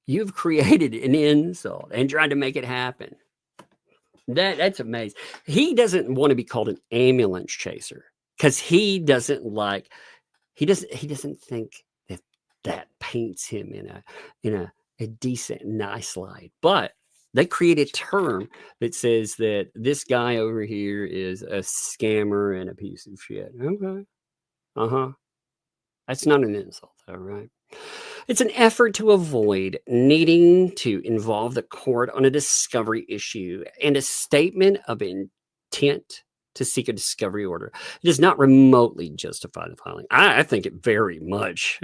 You've created an insult and tried to make it happen. That's amazing. He doesn't want to be called an ambulance chaser because he doesn't think that paints him in a decent, nice light. But they create a term that says that this guy over here is a scammer and a piece of shit. Okay. That's not an insult, though, right? It's an effort to avoid needing to involve the court on a discovery issue and a statement of intent to seek a discovery order. It does not remotely justify the filing. I think it very much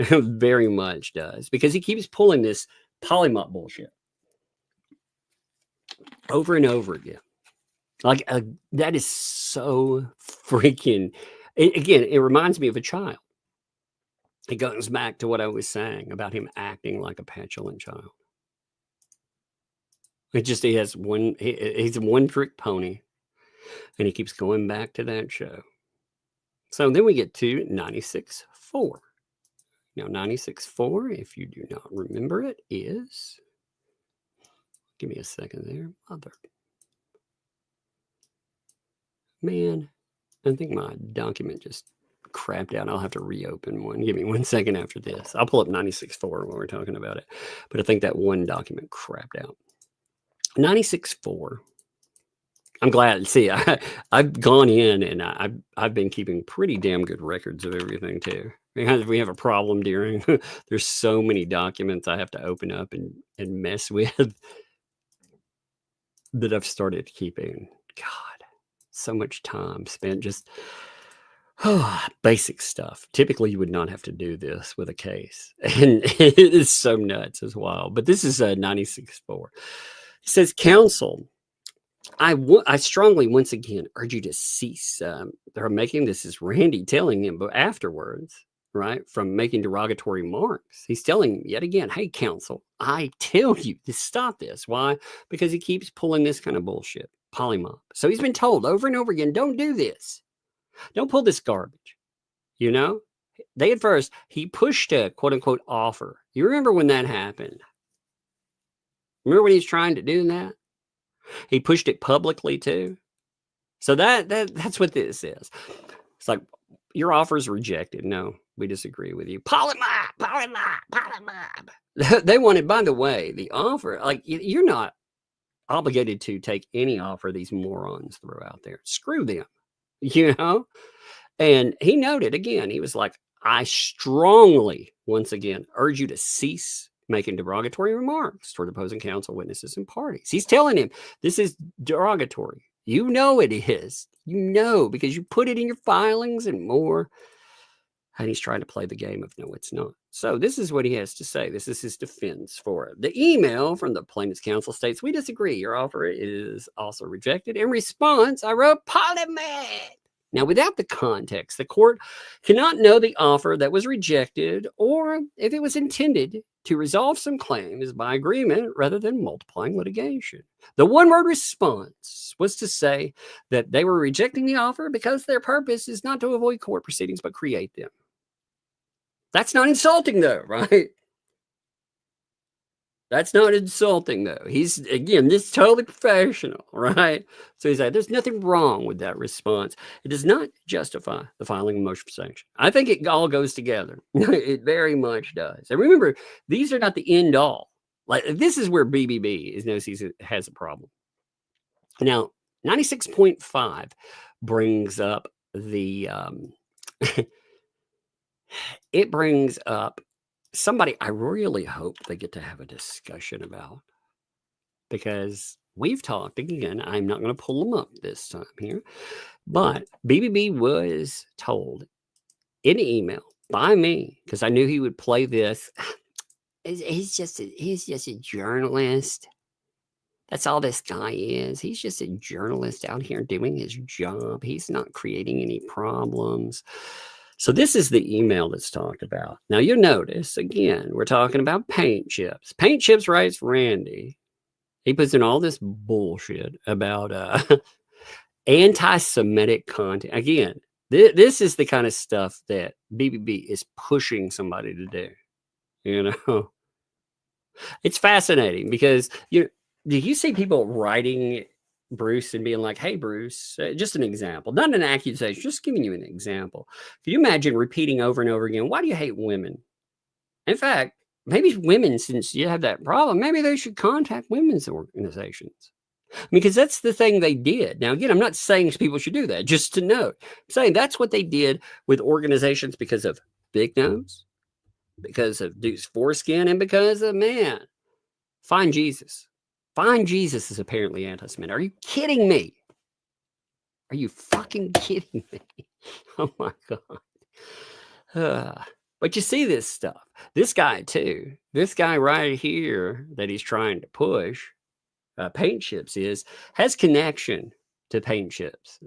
does, because he keeps pulling this polamop bullshit over and over again. Like, that is so freaking, again, it reminds me of a child. It goes back to what I was saying about him acting like a petulant child. He's a one-trick pony, and he keeps going back to that show. So then we get to 96.4. Now, 96.4, if you do not remember it, is, give me a second there, mother. Man, I think my document just crapped out. I'll have to reopen one. Give me 1 second after this. I'll pull up 96.4 when we're talking about it. But I think that one document crapped out. 96.4. I'm glad. See, I've gone in and I've been keeping pretty damn good records of everything too. Because if we have a problem during, there's so many documents I have to open up and mess with that I've started keeping. God, so much time spent just basic stuff. Typically, you would not have to do this with a case. And it is so nuts as well. But this is 96.4. It says, counsel, I strongly, once again, urge you to cease. They're making this is Randy telling him, but afterwards, right, from making derogatory remarks. He's telling yet again, hey, counsel, I tell you to stop this. Why? Because he keeps pulling this kind of bullshit, polamop. So he's been told over and over again, don't do this. Don't pull this garbage. You know, at first, he pushed a quote unquote offer. You remember when that happened? Remember when he's trying to do that? He pushed it publicly too. So that's what this is. It's like, your offer is rejected. No, we disagree with you. Polamop. They wanted, by the way, the offer, like, you're not obligated to take any offer these morons throw out there. Screw them, you know? And he noted again, he was like, I strongly, once again, urge you to cease making derogatory remarks toward opposing counsel, witnesses, and parties. He's telling him this is derogatory. You know it is. You know, because you put it in your filings and more. And he's trying to play the game of no, it's not. So this is what he has to say. This is his defense for it. The email from the plaintiff's counsel states, we disagree. Your offer is also rejected. In response, I wrote polamop. Now, without the context, the court cannot know the offer that was rejected or if it was intended to resolve some claims by agreement rather than multiplying litigation. The one-word response was to say that they were rejecting the offer because their purpose is not to avoid court proceedings but create them. That's not insulting, though, right? That's not insulting, though. He's, again, this is totally professional, right? So he's like, there's nothing wrong with that response. It does not justify the filing of a motion for sanction. I think it all goes together. It very much does. And remember, these are not the end all. Like, this is where BBB has a problem. Now, 96.5 brings up the, it brings up somebody I really hope they get to have a discussion about, because we've talked again. I'm not going to pull them up this time here, but BBB was told in email by me, because I knew he would play this. He's just a journalist. That's all this guy is. He's just a journalist out here doing his job. He's not creating any problems. So this is the email that's talked about. Now, you'll notice, again, we're talking about paint chips. Paint chips writes Randy. He puts in all this bullshit about anti-Semitic content. Again, this is the kind of stuff that BBB is pushing somebody to do. You know? It's fascinating because, do you see people writing Bruce and being like, hey, Bruce, just an example, not an accusation, just giving you an example. Can you imagine repeating over and over again, why do you hate women? In fact, maybe women, since you have that problem, maybe they should contact women's organizations, because that's the thing they did. Now, again, I'm not saying people should do that, just to note. I'm saying that's what they did with organizations because of Big Nose, because of Duke's foreskin, and because of, man, Find Jesus. Find Jesus is apparently anti-Semitic. Are you kidding me? Are you fucking kidding me? Oh my God. But you see this stuff. This guy too. This guy right here that he's trying to push, paint chips, has connection to paint chips.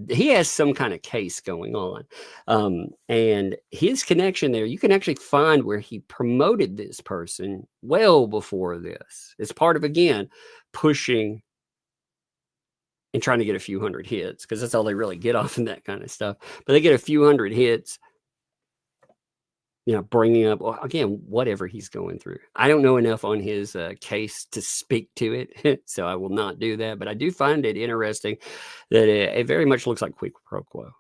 He has some kind of case going on. And his connection there, you can actually find where he promoted this person well before this. It's part of, again, pushing and trying to get a few hundred hits, because that's all they really get off of that kind of stuff. But they get a few hundred hits, bringing up, well, again, whatever he's going through. I don't know enough on his case to speak to it, so I will not do that. But I do find it interesting that it very much looks like quid pro quo.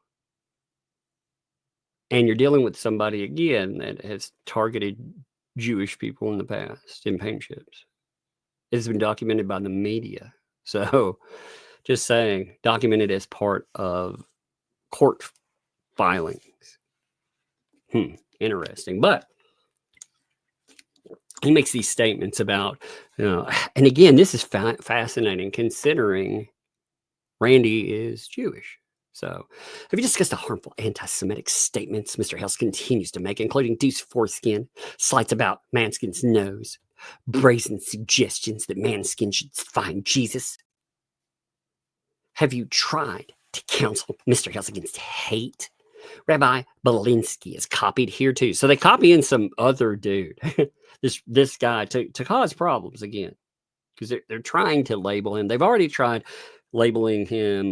And you're dealing with somebody, again, that has targeted Jewish people in the past in paint chips. It's been documented by the media. So just saying, documented as part of court filings. Interesting. But he makes these statements about, and again, this is fascinating considering Randy is Jewish. So, have you discussed the harmful anti-Semitic statements Mr. Hale continues to make, including Deuce foreskin, slights about Manskin's nose, brazen suggestions that Manskin should find Jesus? Have you tried to counsel Mr. Hale against hate? Rabbi Belinsky is copied here too. So they copy in some other dude, this guy to cause problems again, because they're trying to label him. They've already tried labeling him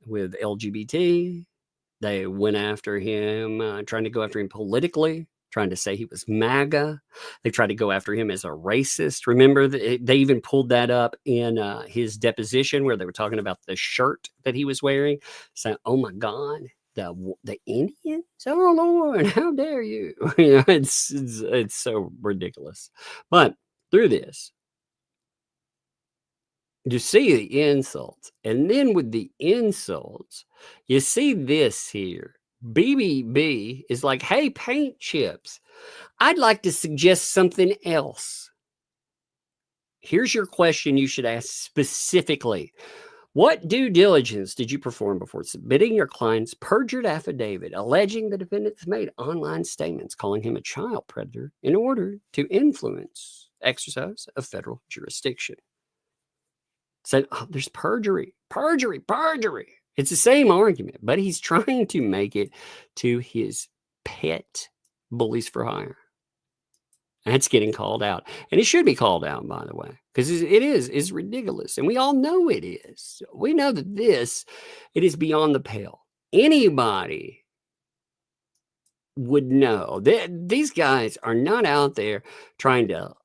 with LGBT. They went after him, trying to go after him politically, trying to say he was MAGA. They tried to go after him as a racist. Remember, they even pulled that up in his deposition where they were talking about the shirt that he was wearing. So, oh my God, the Indians? Oh Lord, how dare you? You know, it's so ridiculous. But through this, you see the insults, and then with the insults, you see this here. BBB is like, hey, paint chips, I'd like to suggest something else. Here's your question you should ask specifically. What due diligence did you perform before submitting your client's perjured affidavit alleging the defendants made online statements calling him a child predator in order to influence exercise of federal jurisdiction? Said, oh, there's perjury. It's the same argument, but he's trying to make it to his pet bullies for hire. That's getting called out. And it should be called out, by the way, because it's ridiculous. And we all know it is. We know that it is beyond the pale. Anybody would know that these guys are not out there trying to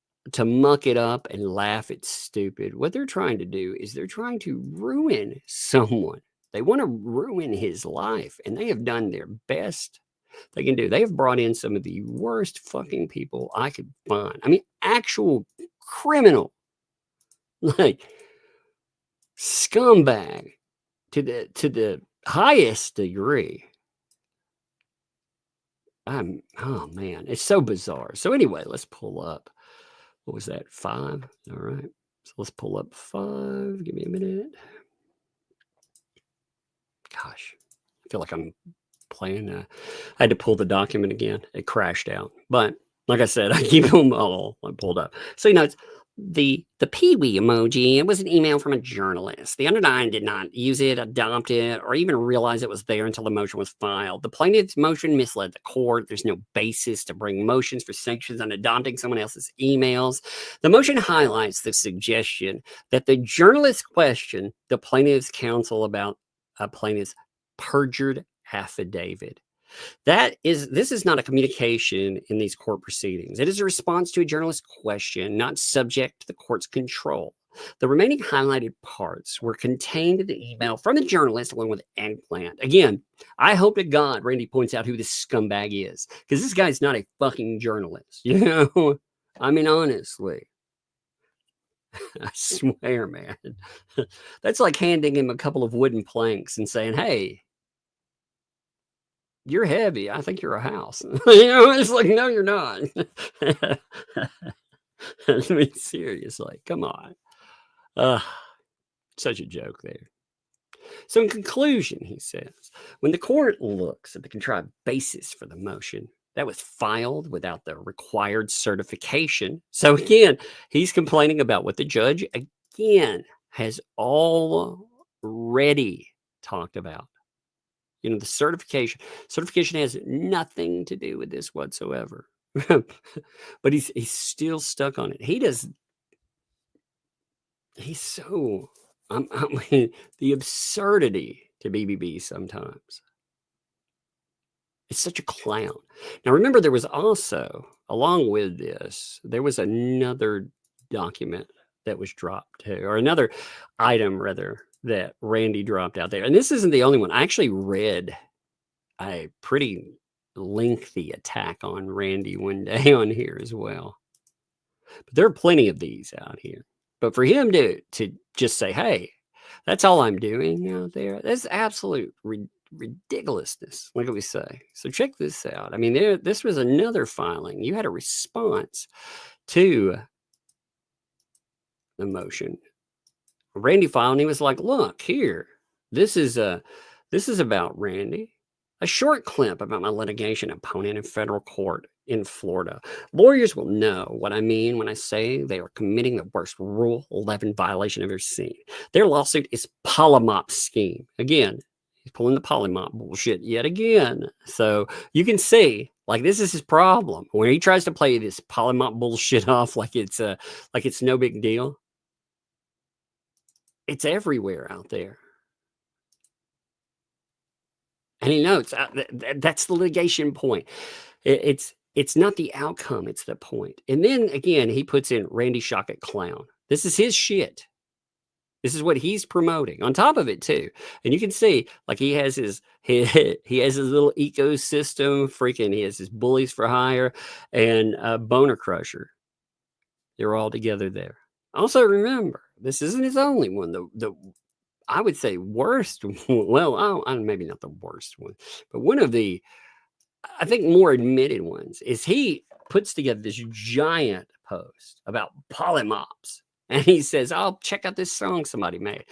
muck it up and laugh at stupid. What they're trying to do is they're trying to ruin someone. They want to ruin his life, and they have done their best they can do. They have brought in some of the worst fucking people I could find. I mean, actual criminal, like scumbag to the highest degree. Oh man, it's so bizarre. So anyway, let's pull up. What was that? 5. All right. So let's pull up 5. Give me a minute. Gosh, I feel like I'm playing. I had to pull the document again. It crashed out. But like I said, I keep them all pulled up. So, it's the peewee emoji. It was an email from a journalist. The undersigned did not use it, adopt it, or even realize it was there until the motion was filed. The plaintiff's motion misled the court. There's no basis to bring motions for sanctions on adopting someone else's emails. The motion highlights the suggestion that the journalist questioned the plaintiff's counsel about a plaintiff's perjured affidavit. This is not a communication in these court proceedings. It is a response to a journalist's question, not subject to the court's control. The remaining highlighted parts were contained in the email from the journalist along with eggplant. Again, I hope to God Randy points out who this scumbag is, because this guy's not a fucking journalist. I mean, honestly. I swear, man. That's like handing him a couple of wooden planks and saying, hey, you're heavy. I think you're a house. It's like, no, you're not. I mean, seriously, come on. Such a joke there. So in conclusion, he says, when the court looks at the contrived basis for the motion, that was filed without the required certification. So again, he's complaining about what the judge, again, has already talked about. The certification has nothing to do with this whatsoever. But he's still stuck on it. He's so, I mean, the absurdity to BBB sometimes. It's such a clown. Now, remember, there was also, along with this, there was another document that was dropped too, or another item rather, that Randy dropped out there. And this isn't the only one. I actually read a pretty lengthy attack on Randy one day on here as well. But there are plenty of these out here. But for him to just say, hey, that's all I'm doing out there, that's absolute ridiculousness, like we say. So check this out. I mean, this was another filing. You had a response to the motion. Randy filed, and he was like, look here, this is about Randy. A short clip about my litigation opponent in federal court in Florida. Lawyers will know what I mean when I say they are committing the worst Rule 11 violation I've ever seen. Their lawsuit is polamop scheme. Again, pulling the polamop bullshit yet again. So you can see, like, this is his problem when he tries to play this polamop bullshit off like it's no big deal. It's everywhere out there. And he knows that's the litigation point. It's not the outcome, it's the point. And then again, he puts in Randy Shockett clown. This is his shit. This is what he's promoting on top of it too. And you can see, like, he has his little ecosystem. Freaking, he has his bullies for hire and Boner Crusher. They're all together there. Also, remember, this isn't his only one. The I would say worst. Well, maybe not the worst one, but one of the, I think, more admitted ones is he puts together this giant post about polymops. And he says, "I'll check out this song somebody made.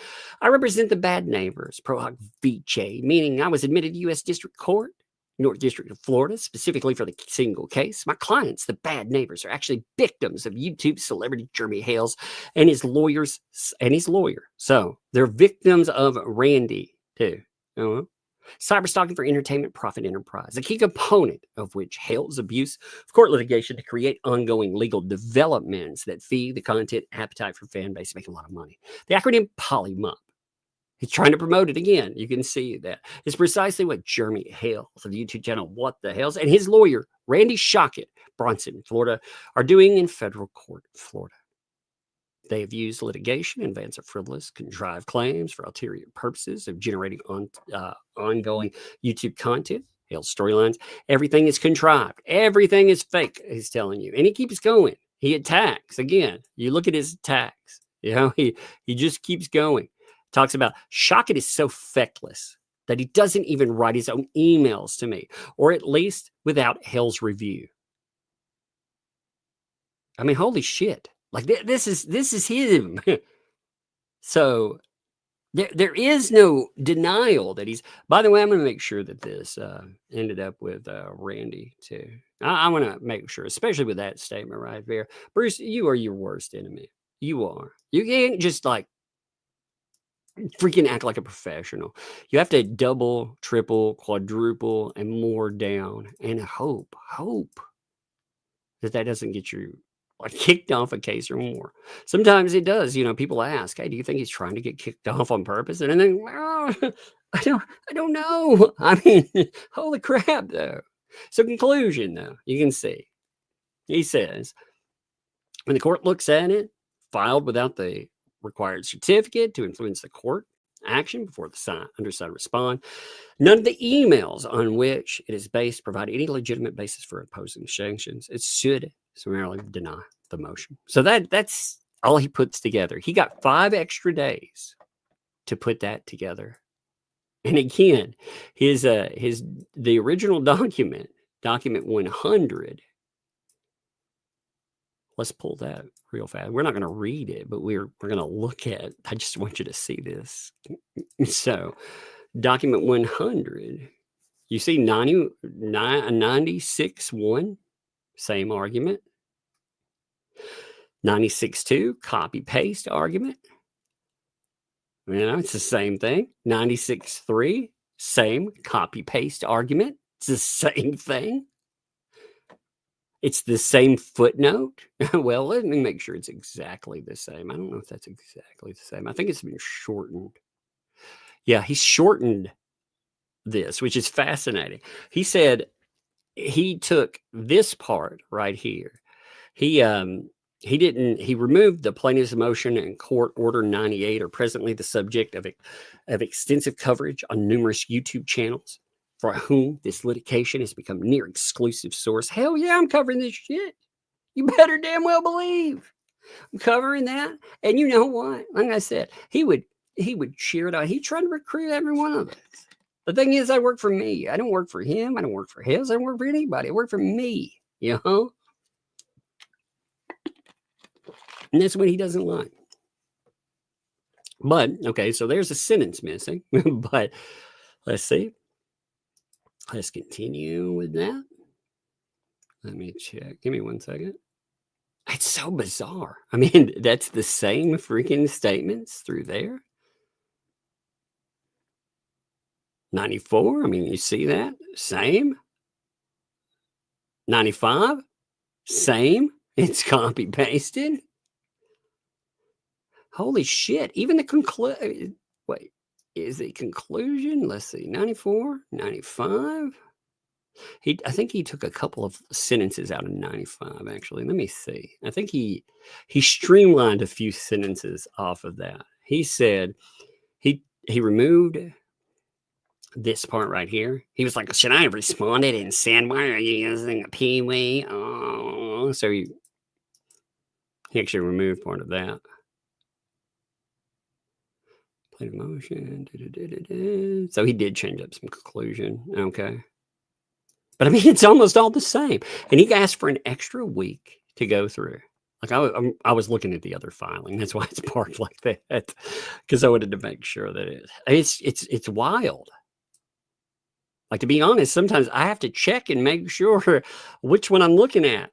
I represent the bad neighbors, pro hoc vice, meaning I was admitted to U.S. District Court, North District of Florida, specifically for the single case. My clients, the bad neighbors, are actually victims of YouTube celebrity Jeremy Hales and his lawyer. So they're victims of Randy, too. Cyber stalking for entertainment profit enterprise, a key component of which Hale's abuse of court litigation to create ongoing legal developments that feed the content appetite for fan base, make a lot of money. The acronym polymob. He's trying to promote it again. You can see that. It's precisely what Jeremy Hale of the YouTube channel What the Hells and his lawyer, Randy Shockett, Bronson, Florida, are doing in federal court, Florida. They have used litigation in advance of frivolous, contrived claims for ulterior purposes of generating ongoing YouTube content, Hale's storylines. Everything is contrived. Everything is fake, he's telling you. And he keeps going. He attacks. Again, you look at his attacks. He just keeps going. Talks about Shockett is so feckless that he doesn't even write his own emails to me, or at least without Hale's review. I mean, holy shit. Like, this is him. So there is no denial that he's, by the way, I'm going to make sure that this ended up with Randy too. I want to make sure, especially with that statement right there. Bruce, you are your worst enemy. You are. You can't just like freaking act like a professional. You have to double, triple, quadruple, and more down and hope that doesn't get you like kicked off a case or more. Sometimes it does. People ask, "Hey, do you think he's trying to get kicked off on purpose?" And then, well, I don't know. I mean, holy crap, though. So conclusion, though, you can see. He says, when the court looks at it, filed without the required certificate to influence the court action before the undersigned respond, none of the emails on which it is based provide any legitimate basis for opposing sanctions. It should summarily deny the motion. So that's all he puts together. He got 5 extra days to put that together. And again, the original document 100. Let's pull that real fast. We're not going to read it, but we're going to look at it. I just want you to see this. So, document 100, you see 96.1, same argument. 96.2, copy paste argument. It's the same thing. 96.3, same copy paste argument. It's the same thing. It's the same footnote. Well, let me make sure it's exactly the same. I don't know if that's exactly the same. I think it's been shortened. Yeah, he shortened this, which is fascinating. He said he took this part right here. He removed the plaintiff's motion and court order 98 are presently the subject of extensive coverage on numerous YouTube channels, for whom this litigation has become near exclusive source. Hell yeah, I'm covering this shit. You better damn well believe I'm covering that. And you know what? Like I said, he would cheer it out. He tried to recruit every one of us. The thing is, I work for me. I don't work for him. I don't work for his. I don't work for anybody. I work for me. And that's what he doesn't like. But, okay, so there's a sentence missing. But let's see. Let's continue with that. Let me check. Give me 1 second. It's so bizarre. I mean, that's the same freaking statements through there. 94. I mean, you see that? Same. 95. Same. It's copy pasted. Holy shit. Even the wait, is the conclusion? Let's see. 94, 95. I think he took a couple of sentences out of 95, actually. Let me see. I think he streamlined a few sentences off of that. He said he removed this part right here. He was like, should I have responded and said, why are you using a peewee? Oh, so he actually removed part of that. Play the motion. So he did change up some conclusion. Okay. But I mean, it's almost all the same. And he asked for an extra week to go through. Like I was looking at the other filing. That's why it's parked like that. Because I wanted to make sure that it's wild. Like, to be honest, sometimes I have to check and make sure which one I'm looking at.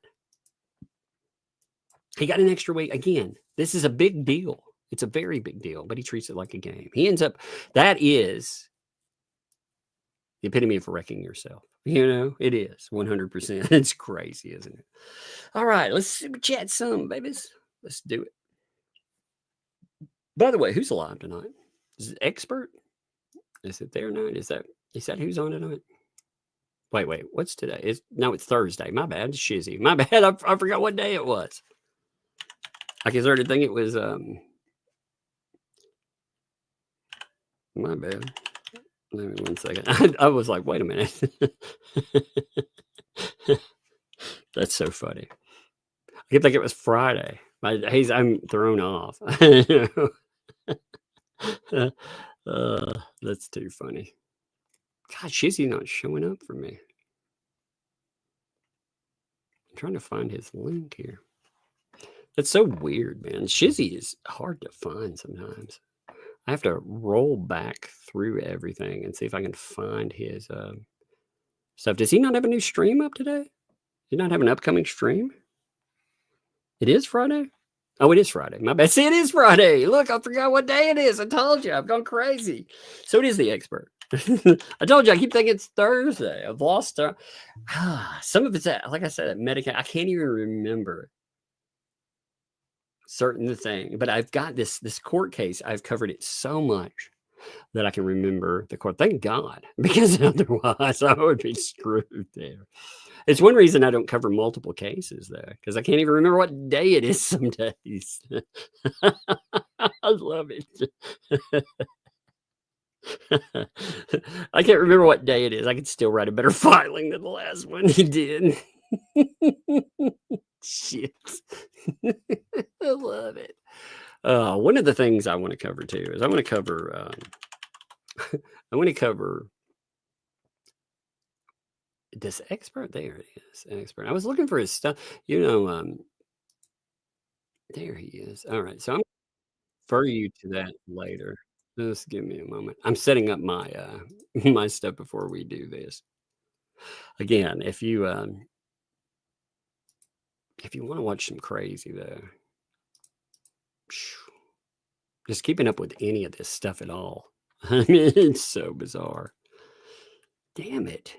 He got an extra week. Again, this is a big deal. It's a very big deal, but he treats it like a game. He ends up, that is the epitome of wrecking yourself. You know, it is 100%. It's crazy, isn't it? All right, let's super chat some, babies. Let's do it. By the way, who's alive tonight? Is it expert? Is it there tonight? Is that who's on tonight? Wait, what's today? It's Thursday. My bad. It's Shizzy. My bad. I forgot what day it was. I started thinking it was my bad. Let me 1 second. I was like, wait a minute. That's so funny. I kept thinking it was Friday. I'm thrown off. That's too funny. God, Shizzy's not showing up for me. I'm trying to find his link here. That's so weird, man. Shizzy is hard to find sometimes. I have to roll back through everything and see if I can find his stuff. Does he not have a new stream up today? Does he not have an upcoming stream? It is Friday? Oh, it is Friday. My bad. See, it is Friday. Look, I forgot what day it is. I told you. I've gone crazy. So it is the expert. I told you. I keep thinking it's Thursday. I've lost some of it's like I said, at Medicaid. I can't even remember certain thing, but I've got this court case. I've covered it so much that I can remember the court. Thank God, because otherwise I would be screwed there. It's one reason I don't cover multiple cases there, because I can't even remember what day it is some days. I love it. I can't remember what day it is. I could still write a better filing than the last one he did. Shit. I love it. One of the things I want to cover too is I want to cover this expert. There it is. Expert. I was looking for his stuff. There he is. All right. So I'm refer you to that later. Just give me a moment. I'm setting up my my stuff before we do this. Again, if you want to watch some crazy though, just keeping up with any of this stuff at all. I mean, it's so bizarre. Damn it.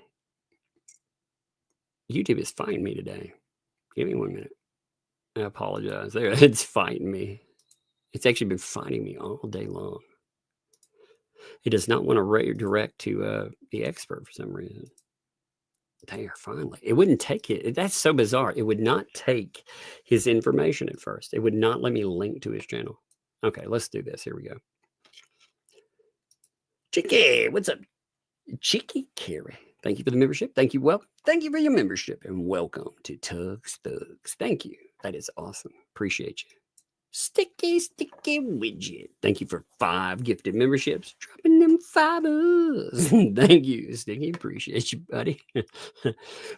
YouTube is fighting me today. Give me 1 minute. I apologize. There, it's fighting me. It's actually been fighting me all day long. It does not want to redirect to the expert for some reason. There, finally. It wouldn't take it. That's so bizarre. It would not take his information at first. It would not let me link to his channel. Okay, let's do this. Here we go. Chicky, what's up? Chicky Carey. Thank you for the membership. Thank you. Welcome. Thank you for your membership and welcome to Tugs Thugs. Thank you. That is awesome. Appreciate you. Sticky widget. Thank you for 5 gifted memberships. Dropping them 5s. Thank you, Sticky. Appreciate you, buddy.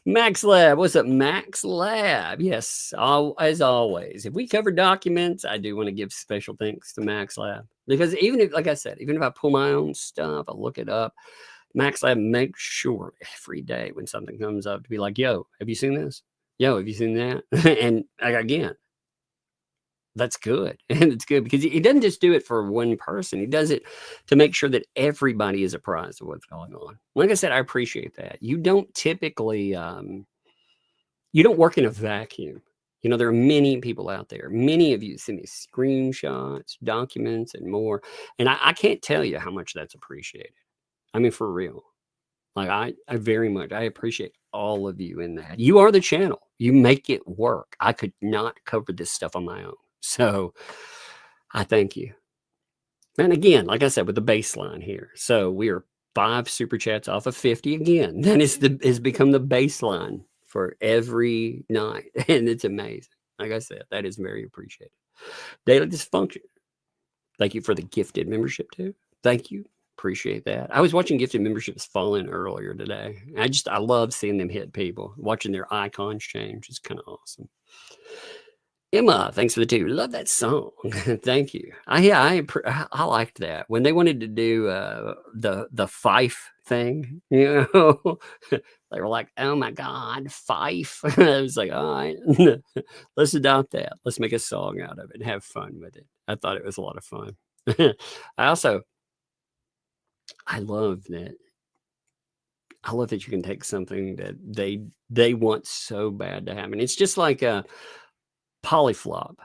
Max Lab. What's up, Max Lab? Yes, as always. If we cover documents, I do want to give special thanks to Max Lab. Because even if, like I said, even if I pull my own stuff, I look it up, Max Lab makes sure every day when something comes up to be like, yo, have you seen this? Yo, have you seen that? And again, that's good. And it's good because he doesn't just do it for one person. He does it to make sure that everybody is apprised of what's going on. Like I said, I appreciate that. You don't typically, you don't work in a vacuum. You know, there are many people out there. Many of you send me screenshots, documents, and more. And I can't tell you how much that's appreciated. I mean, for real. Like I very much, I appreciate all of you in that. You are the channel. You make it work. I could not cover this stuff on my own. So I thank you. And again, like I said, with the baseline here. So we are 5 super chats off of 50 again. That has become the baseline for every night. And it's amazing. Like I said, that is very appreciated. Daily Dysfunction. Thank you for the gifted membership too. Thank you. Appreciate that. I was watching gifted memberships fall in earlier today. I love seeing them hit people, watching their icons change. It's kind of awesome. Emma, thanks for the 2. Love that song. Thank you. I liked that when they wanted to do the Fife thing. You know, they were like, "Oh my God, Fife!" I was like, "All right, let's adopt that. Let's make a song out of it and have fun with it." I thought it was a lot of fun. I love that. I love that you can take something that they want so bad to happen. It's just like a polyflop.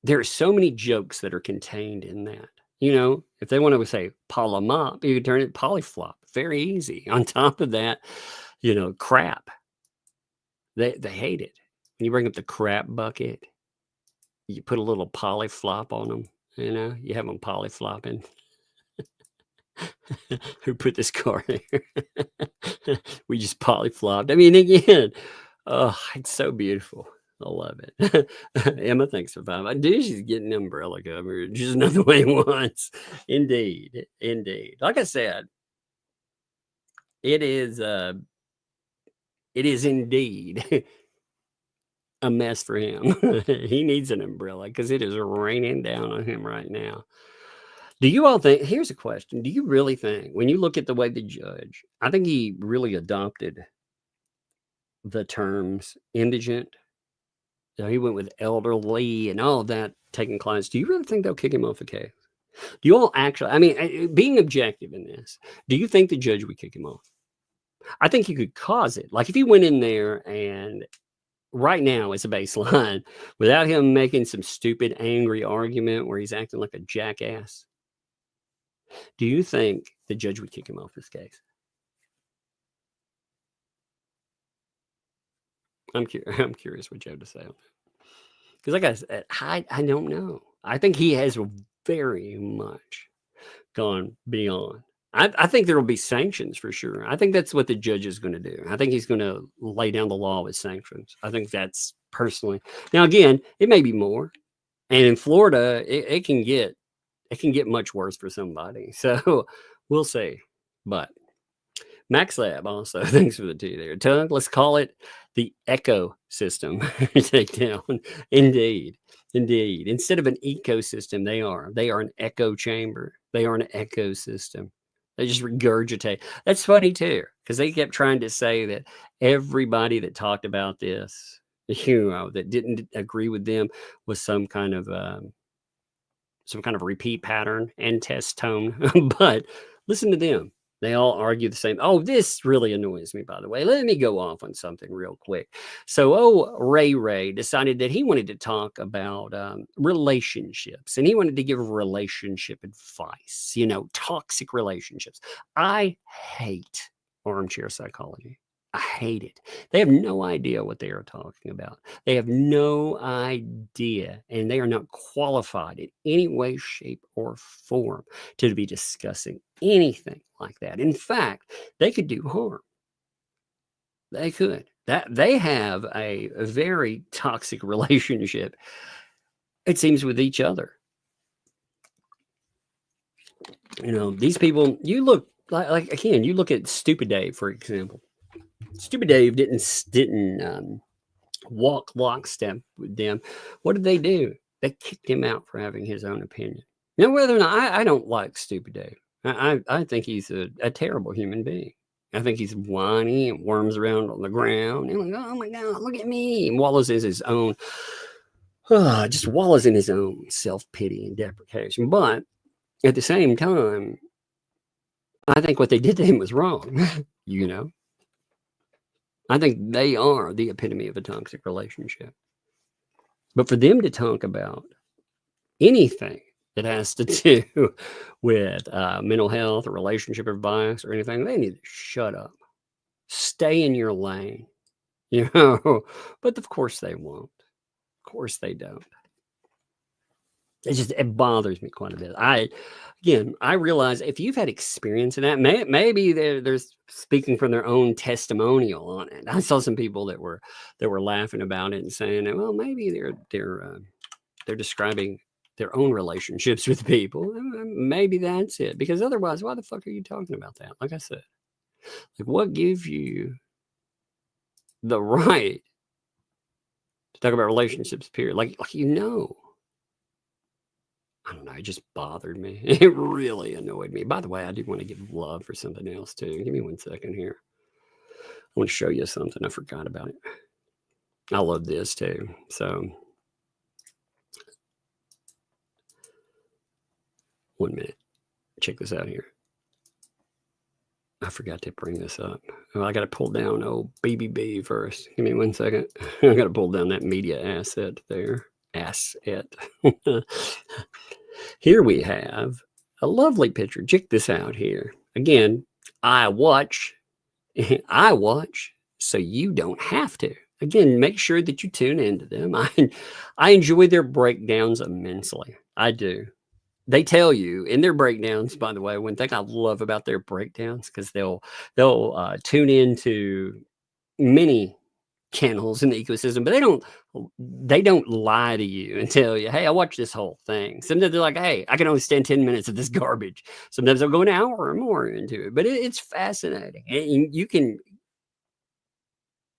There are so many jokes that are contained in that. You know, if they want to say polamop, you can turn it polyflop. Very easy. On top of that, you know, crap. They hate it. When you bring up the crap bucket, you put a little polyflop on them. You know, you have them polyflopping. Who put this car there? We just polyflopped. I mean, again, oh, it's so beautiful. I love it. Emma, thanks for 5. Dude, she's getting umbrella coverage. Just another way once. Indeed. Indeed. Like I said, it is indeed a mess for him. He needs an umbrella because it is raining down on him right now. Do you all think, here's a question. Do you really think, when you look at the way the judge, I think he really adopted the terms indigent. So he went with elderly and all of that, taking clients. Do you really think they'll kick him off the case? Do you all actually, I mean, being objective in this, do you think the judge would kick him off? I think he could cause it. Like if he went in there and right now it's a baseline without him making some stupid, angry argument where he's acting like a jackass. Do you think the judge would kick him off this case? I'm curious what you have to say on that. Because like I said, I don't know. I think he has very much gone beyond. I think there will be sanctions for sure. I think that's what the judge is going to do. I think he's going to lay down the law with sanctions. I think that's personally. Now, again, it may be more. And in Florida, it can get much worse for somebody. So we'll see. But Max Lab also, thanks for the 2 there. Tug, let's call it the ecosystem takedown. Indeed. Instead of an ecosystem, they are an echo chamber. They are an ecosystem. They just regurgitate. That's funny too, because they kept trying to say that everybody that talked about this, you know, that didn't agree with them was some kind of repeat pattern and test tone. But listen to them. They all argue the same. Oh, this really annoys me, by the way. Let me go off on something real quick. So, Ray decided that he wanted to talk about relationships, and he wanted to give relationship advice, you know, toxic relationships. I hate armchair psychology. I hate it. They have no idea what they are talking about. They have no idea, and they are not qualified in any way, shape, or form to be discussing anything like that. In fact, they could do harm. They could. That they have a very toxic relationship, it seems, with each other. You know, these people, you look like again, you look at Stupid Dave, for example. Stupid Dave didn't walk lockstep with them. What did they do? They kicked him out for having his own opinion. Now, whether or not I don't like Stupid Dave, I think he's a terrible human being. I think he's whiny and worms around on the ground. And like, oh my God, look at me. And wallows in his own just wallows in his own self-pity and deprecation. But at the same time, I think what they did to him was wrong. You know, I think they are the epitome of a toxic relationship. But for them to talk about anything that has to do with mental health or relationship advice or anything, they need to shut up. Stay in your lane. You know, but of course they won't. Of course they don't. It bothers me quite a bit. I realize if you've had experience in that, maybe they're speaking from their own testimonial on it. I saw some people that were laughing about it and saying, well, maybe they're describing their own relationships with people. Maybe that's it. Because otherwise, why the fuck are you talking about that? Like I said, like what gives you the right to talk about relationships, period? Like you know. I don't know. It just bothered me. It really annoyed me. By the way, I do want to give love for something else too. Give me 1 second here. I want to show you something. I forgot about it. I love this too. So 1 minute. Check this out here. I forgot to bring this up. Oh, I got to pull down old BBB first. Give me 1 second. I got to pull down that media asset there. Asset. Here we have a lovely picture. Check this out here. Again, I watch so you don't have to. Again, make sure that you tune into them. I enjoy their breakdowns immensely. I do. They tell you in their breakdowns, by the way, one thing I love about their breakdowns, because they'll tune into many channels in the ecosystem, but they don't lie to you and tell you, hey, I watched this whole thing. Sometimes they're like, hey, I can only stand 10 minutes of this garbage. Sometimes they'll go an hour or more into it, but it's fascinating. And you can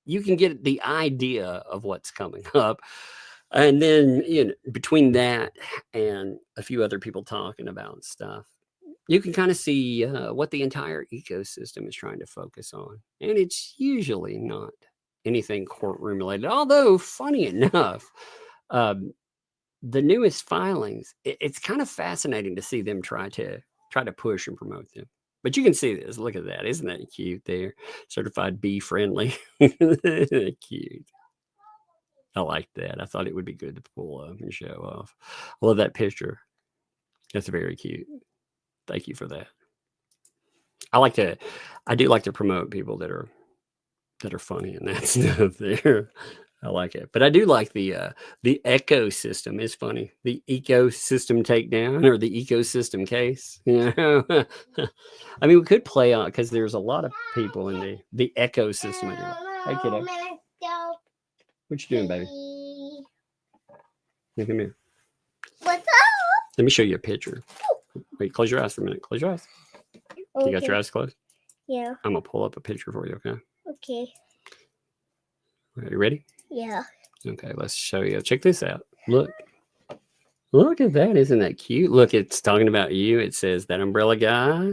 get the idea of what's coming up. And then, you know, between that and a few other people talking about stuff, you can kind of see what the entire ecosystem is trying to focus on. And it's usually not anything courtroom related. Although, funny enough, the newest filings, it's kind of fascinating to see them try to push and promote them. But you can see this. Look at that. Isn't that cute there? Certified bee friendly. Cute. I like that. I thought it would be good to pull up and show off. I love that picture. That's very cute. Thank you for that. I do like to promote people that are funny and that stuff there. I like it. But I do like the ecosystem is funny. The ecosystem takedown or the ecosystem case. You know? I mean, we could play on because there's a lot of people in the ecosystem. Hey, kiddo. What you doing, baby? Hey, come here. What's up? Let me show you a picture. Wait, close your eyes for a minute. Close your eyes. Okay. You got your eyes closed? Yeah. I'm going to pull up a picture for you, okay? Okay. Are you ready? Yeah. Okay, let's show you. Check this out. Look. Look at that. Isn't that cute? Look, it's talking about you. It says that umbrella guy,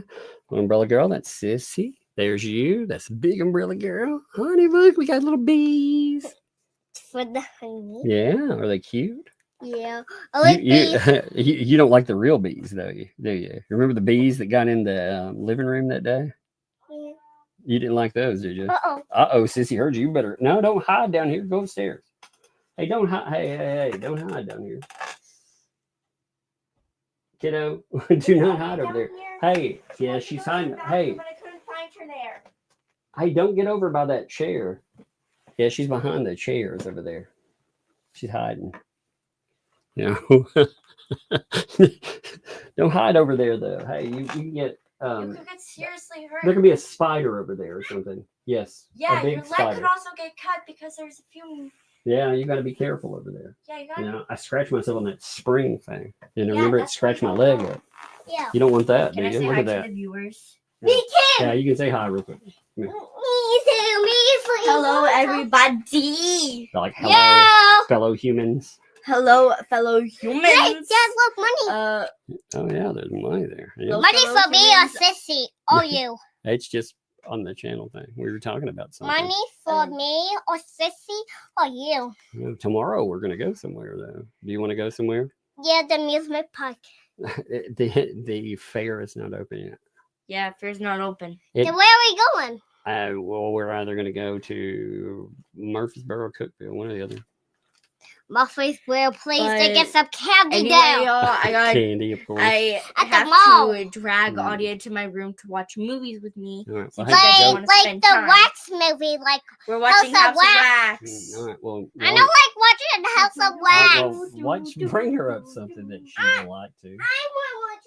umbrella girl, that's Sissy. There's you. That's big umbrella girl. Honey, look, we got little bees. For the honey. Yeah, are they cute? Yeah. I like bees. You don't like the real bees, though, do you? Remember the bees that got in the living room that day? Yeah. You didn't like those, did you? Uh-oh. Uh-oh, Sissy heard you. You better... No, don't hide down here. Go upstairs. Hey, don't hide. Hey, don't hide down here. Kiddo, do not hide over there. Hey, yeah, she's hiding. Hey. But I couldn't find her there. Hey, don't get over by that chair. Yeah, she's behind the chairs over there. She's hiding. You know? Don't hide over there, though. Hey, you can get... you could get seriously hurt. There could be a spider over there or something. Yes. Yeah, a big your leg spider. could also get cut because there's a few. Yeah, you got to be careful over there. Yeah, you got. You know, I scratched myself on that spring thing. And Yeah, remember, it that's scratched my what I leg up. Yeah. You don't want that, Can do I you? say Look hi at to that. the viewers? Yeah. Me too. Yeah, you can say hi real quick. Come here. Me too. Me too. Hello, everybody. Like, hello, Yeah. fellow humans. Hello, fellow humans. Hey, Dad, look, money. Oh, yeah, there's money there. Yeah. Look. Money fellow for me or humans. Sissy or you. It's just on the channel thing. We were talking about something. Money for me or Sissy or you? Tomorrow we're gonna go somewhere though. Do you want to go somewhere? Yeah, the amusement park. The fair is not open yet. Yeah, fair's not open. Then where are we going? Well, we're either going to go to Murfreesboro or Cookville, one or the other. Murfreesboro, please, to But get some candy Anyway, down. y'all, I got. Candy, of course. I At the have mall. to drag Audia to my room to watch movies with me. All right, well, Like- hey, go. wanna Like spend the time. Wax movie. Like We're watching House House of of Wax. Wax. All right, well, I don't like watching the House of all right, Wax. well, watch, bring her up something that she would like to. I want to watch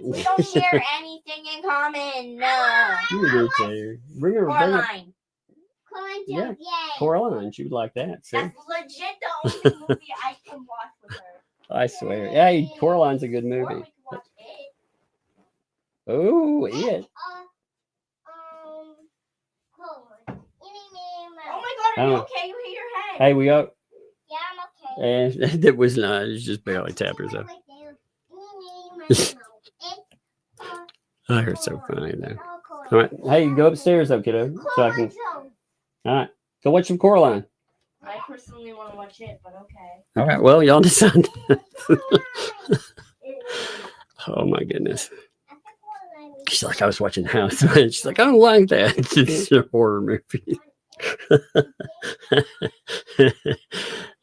We don't share anything in commone. No. You do too. Bring her. Coraline. Yeah. Yay. Coraline, she would like that. See? That's legit the only movie I can watch with her. I swear. Hey, Coraline's a good Or movie. we can watch it. Oh, it. Oh my god, are you Oh. okay? You hit your head. Hey, we got. Yeah, I'm okay. And that was not. It's just barely tapped herself. I heard so funny though. All right. Hey, go upstairs though, kiddo. So I can. All right. Go watch some Coraline. I personally want to watch it, but okay. All right. Well, y'all decide. Oh my goodness. She's like, I was watching House. She's like, I don't like that. It's a horror movie.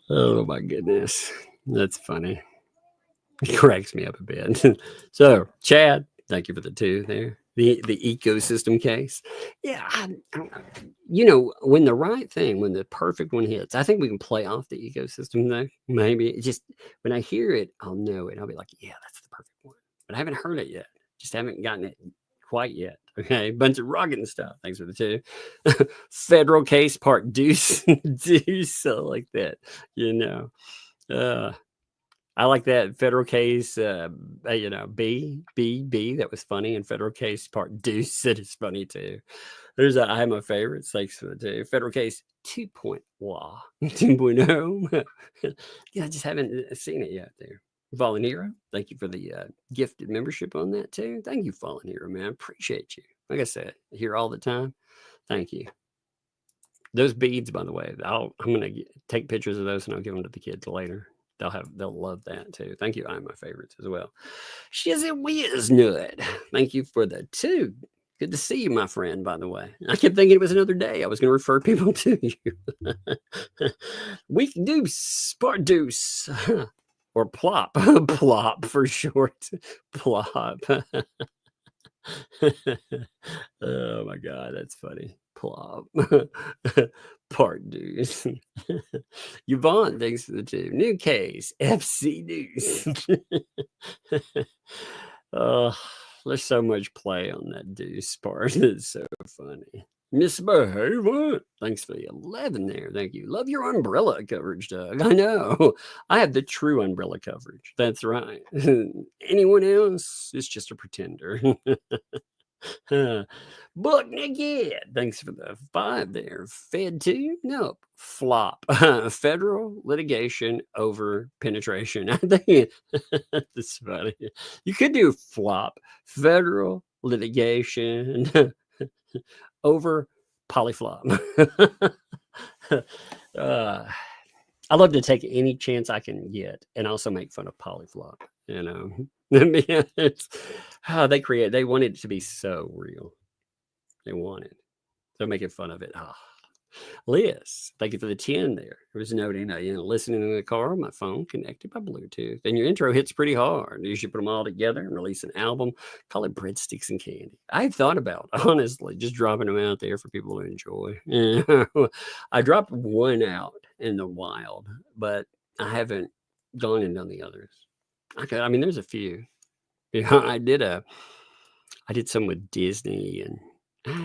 Oh my goodness. That's funny. It cracks me up a bit. So, Chad, thank you for the 2 there. The ecosystem case. Yeah, I don't know. You know, when the right thing, when the perfect one hits, I think we can play off the ecosystem though. Maybe it just when I hear it, I'll know it. I'll be like, yeah, that's the perfect one. But I haven't heard it yet. Just haven't gotten it quite yet. Okay, bunch of rocket and stuff. Thanks for the 2. Federal case part deuce, deuce. I like that. You know, I like that federal case. You know, B. That was funny. And federal case part deuce. That is funny too. I have my favorites. Thanks for the 2. Federal case 2.0. Yeah, I just haven't seen it yet there. Fallen Hero, thank you for the gifted membership on that too. Thank you, Fallen Hero, man. Appreciate you. Like I said, here all the time. Thank you. Those beads, by the way, I'm gonna take pictures of those and I'll give them to the kids later. They'll love that too. Thank you. I'm my favorites as well. She's a whiz nut. Thank you for the 2. Good to see you, my friend, by the way. I kept thinking it was another day. I was going to refer people to you. Week deuce, sport deuce. Or plop, plop for short, plop. Oh my God, that's funny. Plop, part deuce. Yvonne, thanks for the 2. New case, FC Deuce. Oh, there's so much play on that deuce part. It's so funny. Misbehave. Thanks for the 11 there. Thank you. Love your umbrella coverage, Doug. I know. I have the true umbrella coverage. That's right. Anyone else is just a pretender. Book again. Thanks for the 5 there. Fed 2? Nope. Flop. Federal litigation over penetration. I think that's funny. You could do flop. Federal litigation over polyflop. I love to take any chance I can get and also make fun of polyflop. You know, I mean, it's how they want it to be so real. They want it. So making fun of it. Liz, thank you for the 10 there. It was noting that, listening in the car, my phone connected by Bluetooth. And your intro hits pretty hard. You should put them all together and release an album. Call it Breadsticks and Candy. I've thought about, honestly, just dropping them out there for people to enjoy. I dropped one out in the wild, but I haven't gone and done the others. There's a few. I did some with Disney and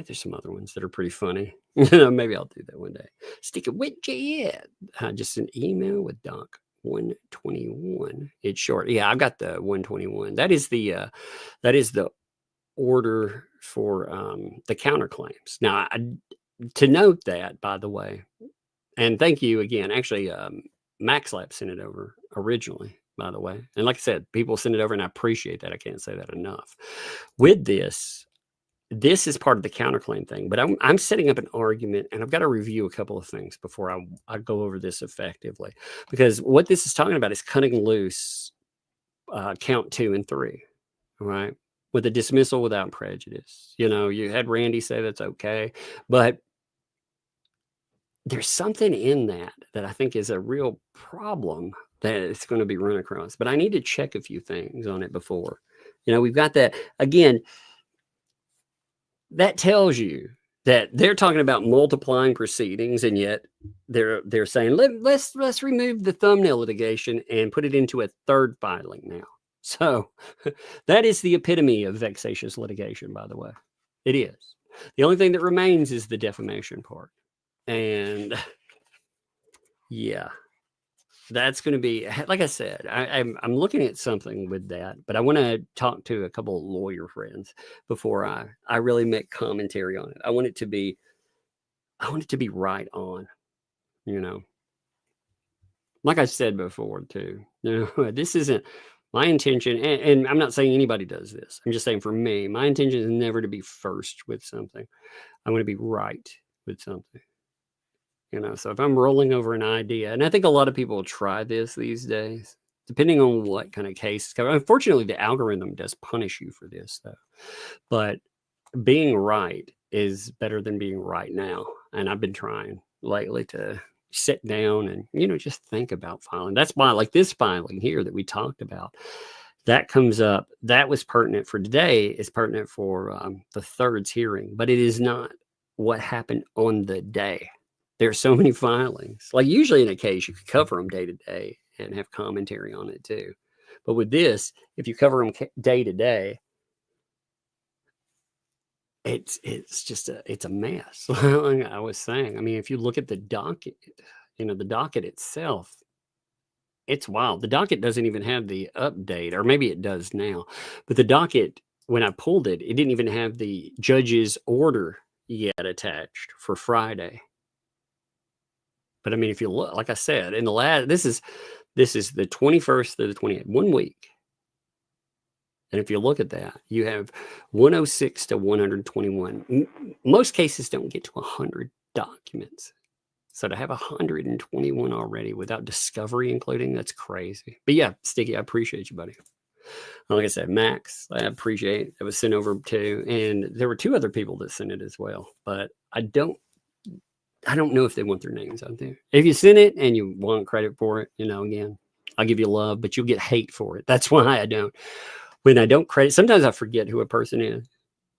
there's some other ones that are pretty funny. Maybe I'll do that one day. Stick it with you. Just an email with Doc 121. It's short. Yeah, I've got the 121. That is the order for the counterclaims. Now, to note that, by the way, and thank you again. Actually, MaxLab sent it over originally, by the way. And like I said, people send it over, and I appreciate that. I can't say that enough. With this, this is part of the counterclaim thing, but I'm setting up an argument, and I've got to review a couple of things before I go over this effectively, because what this is talking about is cutting loose count 2 and 3, right? With a dismissal without prejudice. You know, you had Randy say that's okay, but there's something in that I think is a real problem that it's going to be run across. But I need to check a few things on it before. You know, we've got that again. That tells you that they're talking about multiplying proceedings, and yet they're saying let's remove the thumbnail litigation and put it into a third filing now. So that is the epitome of vexatious litigation, by the way. It is. The only thing that remains is the defamation part. And yeah, that's going to be, like I said, I'm looking at something with that, but I want to talk to a couple of lawyer friends before I really make commentary on it. I want it to be right on, you know, like I said before too, you know, this isn't my intention. And I'm not saying anybody does this. I'm just saying for me, my intention is never to be first with something. I want to be right with something. You know, so if I'm rolling over an idea, and I think a lot of people try this these days, depending on what kind of case. Unfortunately, the algorithm does punish you for this, though. But being right is better than being right now. And I've been trying lately to sit down and, you know, just think about filing. That's why, like this filing here that we talked about, that comes up. That was pertinent for today. Is pertinent for the third's hearing, but it is not what happened on the day. There are so many filings. Like usually in a case, you could cover them day to day and have commentary on it too. But with this, if you cover them day to day, it's just it's a mess. Like I was saying, I mean, if you look at the docket, you know, the docket itself, it's wild. The docket doesn't even have the update, or maybe it does now. But the docket, when I pulled it, it didn't even have the judge's order yet attached for Friday. But I mean, if you look, like I said, in the last, this is the 21st to the 28th, 1 week. And if you look at that, you have 106 to 121. Most cases don't get to 100 documents. So to have 121 already without discovery including, that's crazy. But yeah, Sticky, I appreciate you, buddy. Like I said, Max, I appreciate it was sent over too. And there were 2 other people that sent it as well. But I don't know if they want their names out there. If you send it and you want credit for it, you know, again, I'll give you love, but you'll get hate for it. That's why I don't. When I don't credit, sometimes I forget who a person is,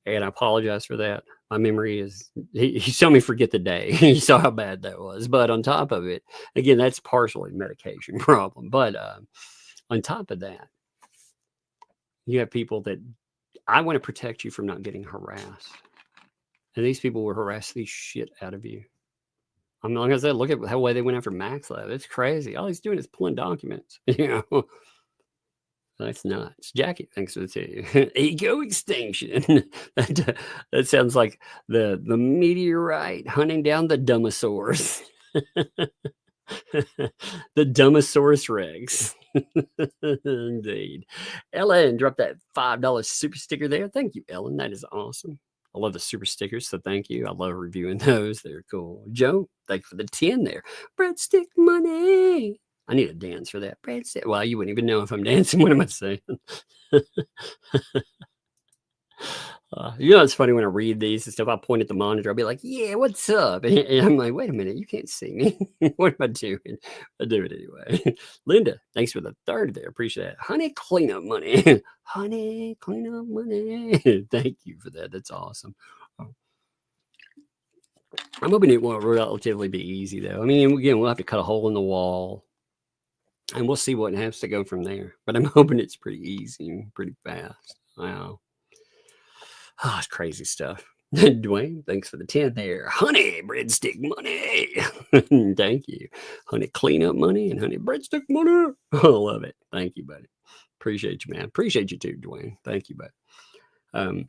and I apologize for that. My memory is, he saw me forget the day. He saw how bad that was. But on top of it, again, that's partially medication problem. But on top of that, you have people that I want to protect you from not getting harassed. And these people will harass the shit out of you. I mean, like I said, look at how way they went after Max Lab. It's crazy. All he's doing is pulling documents, you know. That's nuts. Jackie, thanks for the tea. Ego extinction. That sounds like the meteorite hunting down the Dummosaurus. The Dummosaurus Rex. Indeed. Ellen dropped that $5 super sticker there. Thank you, Ellen. That is awesome. I love the super stickers, so thank you. I love reviewing those. They're cool. Joe, thanks for the 10 there. Breadstick money. I need a dance for that. Breadstick. Well, you wouldn't even know if I'm dancing. What am I saying? You know, it's funny when I read these and stuff. I point at the monitor. I'll be like, yeah, what's up? And I'm like, wait a minute. You can't see me. What am I doing? I do it anyway. Linda, thanks for the 3rd there. Appreciate that. Honey, cleanup money. Honey, cleanup money. Thank you for that. That's awesome. I'm hoping it will relatively be easy, though. I mean, again, we'll have to cut a hole in the wall. And we'll see what has to go from there. But I'm hoping it's pretty easy and pretty fast. Wow. Oh, it's crazy stuff. Dwayne, thanks for the 10 there. Honey, breadstick money. Thank you. Honey, cleanup money and honey, breadstick money. I love it. Thank you, buddy. Appreciate you, man. Appreciate you too, Dwayne. Thank you, buddy.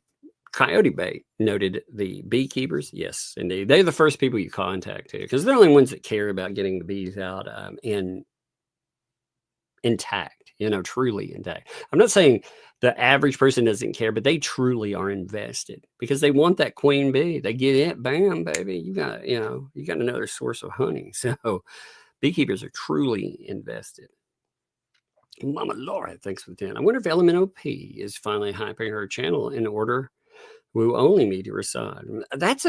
Coyote Bait noted the beekeepers. Yes, indeed. They're the first people you contact too, because they're the only ones that care about getting the bees out intact. truly intact. I'm not saying the average person doesn't care, but they truly are invested because they want that queen bee. They get it, bam, baby. You got another source of honey. So beekeepers are truly invested. Mama Laura, thanks for the 10. I wonder if LMNOP is finally hyping her channel in order will only me to her side. That's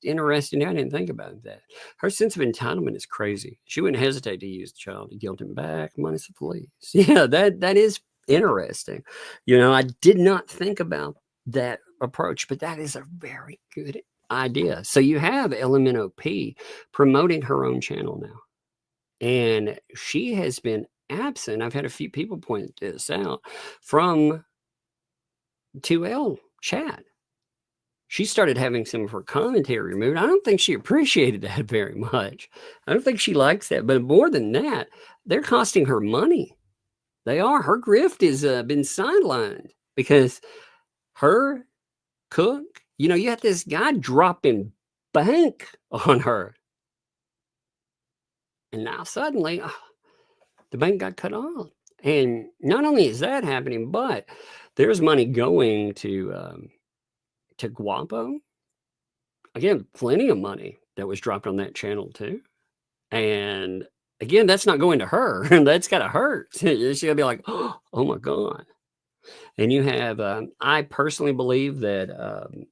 interesting. I didn't think about that. Her sense of entitlement is crazy. She wouldn't hesitate to use the child to guilt him back, minus the police. Yeah, that is interesting. I did not think about that approach, but that is a very good idea. So you have LMNOP promoting her own channel now. And she has been absent. I've had a few people point this out from 2L chat. She started having some of her commentary removed. I don't think she appreciated that very much. I don't think she likes that. But more than that, they're costing her money. They are. Her grift has been sidelined because her cook, you had this guy dropping bank on her. And now suddenly, the bank got cut off. And not only is that happening, but there's money going to Guapo. Again, plenty of money that was dropped on that channel too. And again, that's not going to her. That's got to hurt. She's going to be like, oh my God. And you have, I personally believe that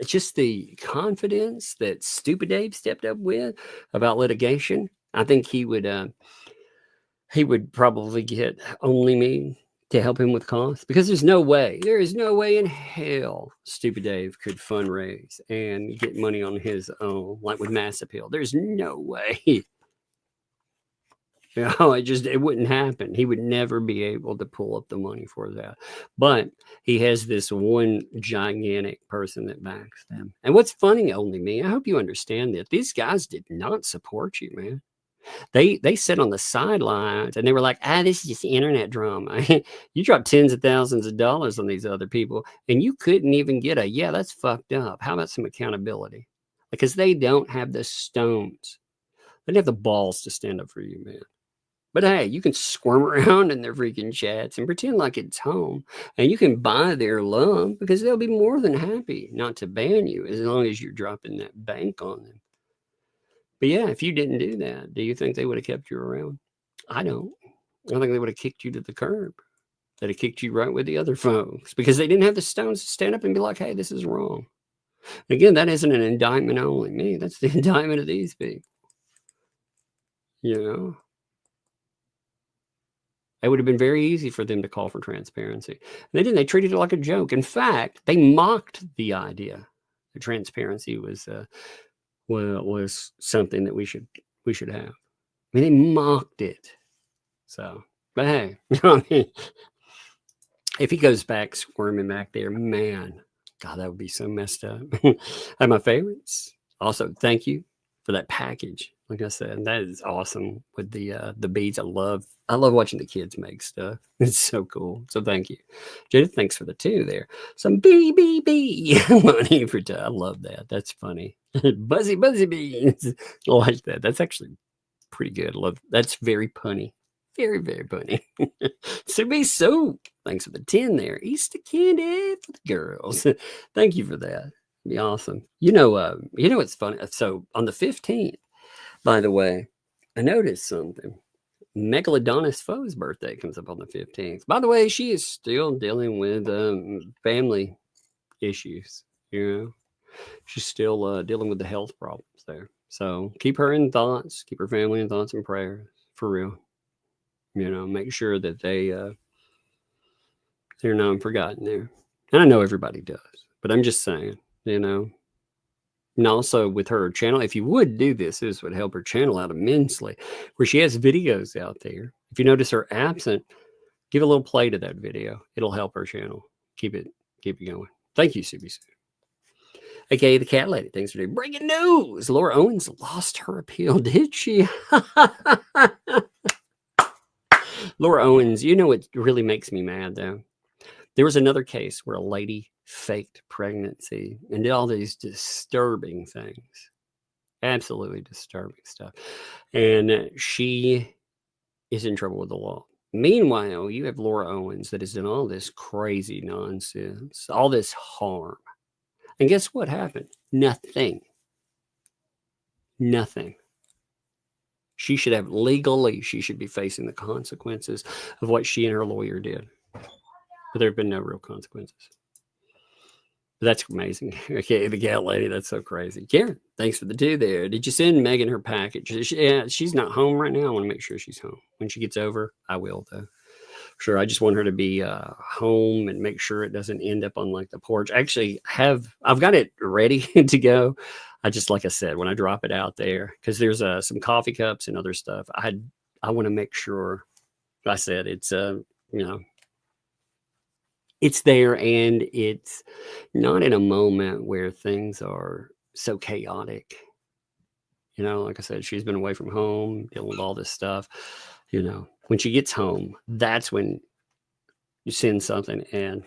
just the confidence that Stupid Dave stepped up with about litigation, I think he would probably get only me to help him with costs, because there is no way in hell Stupid Dave could fundraise and get money on his own, like with Mass Appeal. There's no way. It wouldn't happen. He would never be able to pull up the money for that. But he has this one gigantic person that backs them. And what's funny, only me, I hope you understand that these guys did not support you, man. They sit on the sidelines and they were like, this is just internet drama. You dropped tens of thousands of dollars on these other people and you couldn't even get that's fucked up. How about some accountability? Because they don't have the stones. They don't have the balls to stand up for you, man. But hey, you can squirm around in their freaking chats and pretend like it's home, and you can buy their love because they'll be more than happy not to ban you as long as you're dropping that bank on them. But yeah, if you didn't do that, do you think they would have kept you around? I don't. I think they would have kicked you to the curb. They'd have kicked you right with the other folks because they didn't have the stones to stand up and be like, hey, this is wrong. Again, that isn't an indictment only me. That's the indictment of these people. It would have been very easy for them to call for transparency. They didn't. They treated it like a joke. In fact, they mocked the idea that transparency was something that we should have. I mean, they mocked it. So, but hey, if he goes back squirming back there, man, God, that would be so messed up. I have my favorites. Also, thank you for that package. Like I said, that is awesome with the beads. I love watching the kids make stuff. It's so cool. So thank you. Judith, thanks for the 2 there. Some BBB money for time. I love that. That's funny. Buzzy beans. Watch that. That's actually pretty good. That's very punny. Very, very funny. So thanks for the 10 there. Easter candy for the girls. Thank you for that. It'd be awesome. What's funny? So on the 15th, by the way, I noticed something. Megalodonus Foe's birthday comes up on the 15th. By the way, she is still dealing with family issues. She's still dealing with the health problems there. So keep her in thoughts. Keep her family in thoughts and prayers. For real. Make sure that they're not forgotten there. And I know everybody does, but I'm just saying, And also with her channel, if you would do this would help her channel out immensely, where she has videos out there. If you notice her absent, give a little play to that video. It'll help her channel. Keep it going. Thank you, CBC. Okay, the cat lady. Thanks for doing breaking news. Laura Owens lost her appeal, did she? Laura Owens, what really makes me mad though? There was another case where a lady faked pregnancy and did all these disturbing things. Absolutely disturbing stuff. And she is in trouble with the law. Meanwhile, you have Laura Owens that has done all this crazy nonsense, all this harm. And guess what happened? Nothing. Nothing. She should have legally, she should be facing the consequences of what she and her lawyer did. But there have been no real consequences. But that's amazing. Okay, the gal lady, that's so crazy. Karen, thanks for the 2 there. Did you send Megan her package? Yeah, she's not home right now. I want to make sure she's home. When she gets over, I will, though. Sure, I just want her to be home and make sure it doesn't end up on like the porch. Actually, I've got it ready to go. I just, like I said, when I drop it out there, because there's some coffee cups and other stuff. I want to make sure, like I said, it's it's there, and it's not in a moment where things are so chaotic. Like I said, she's been away from home, dealing with all this stuff. When she gets home, that's when you send something and,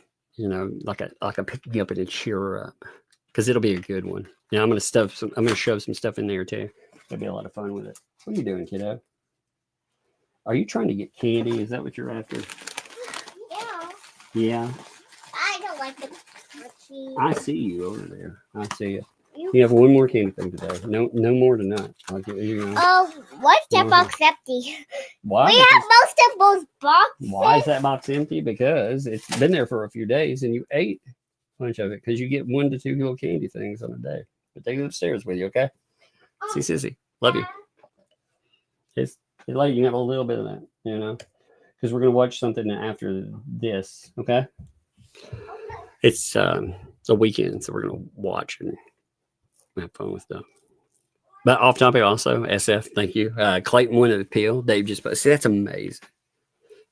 like a pick me up and cheer her up, because it'll be a good one. I'm going to shove some stuff in there too. It'll be a lot of fun with it. What are you doing, kiddo? Are you trying to get candy? Is that what you're after? Yeah. I don't like the cookies. I see you over there. I see you. You have one more candy thing today. No more tonight. Oh, what's that box empty? Why? We have most of those boxes. Why is that box empty? Because it's been there for a few days and you ate a bunch of it, because you get 1 to 2 little candy things on a day. But take it upstairs with you, okay? See, Sissy. Love you. It's like you have a little bit of that, because we're going to watch something after this, okay? It's a weekend, so we're going to watch and have fun with stuff. But off topic also, SF, thank you. Clayton won an appeal. Dave just put, see, that's amazing.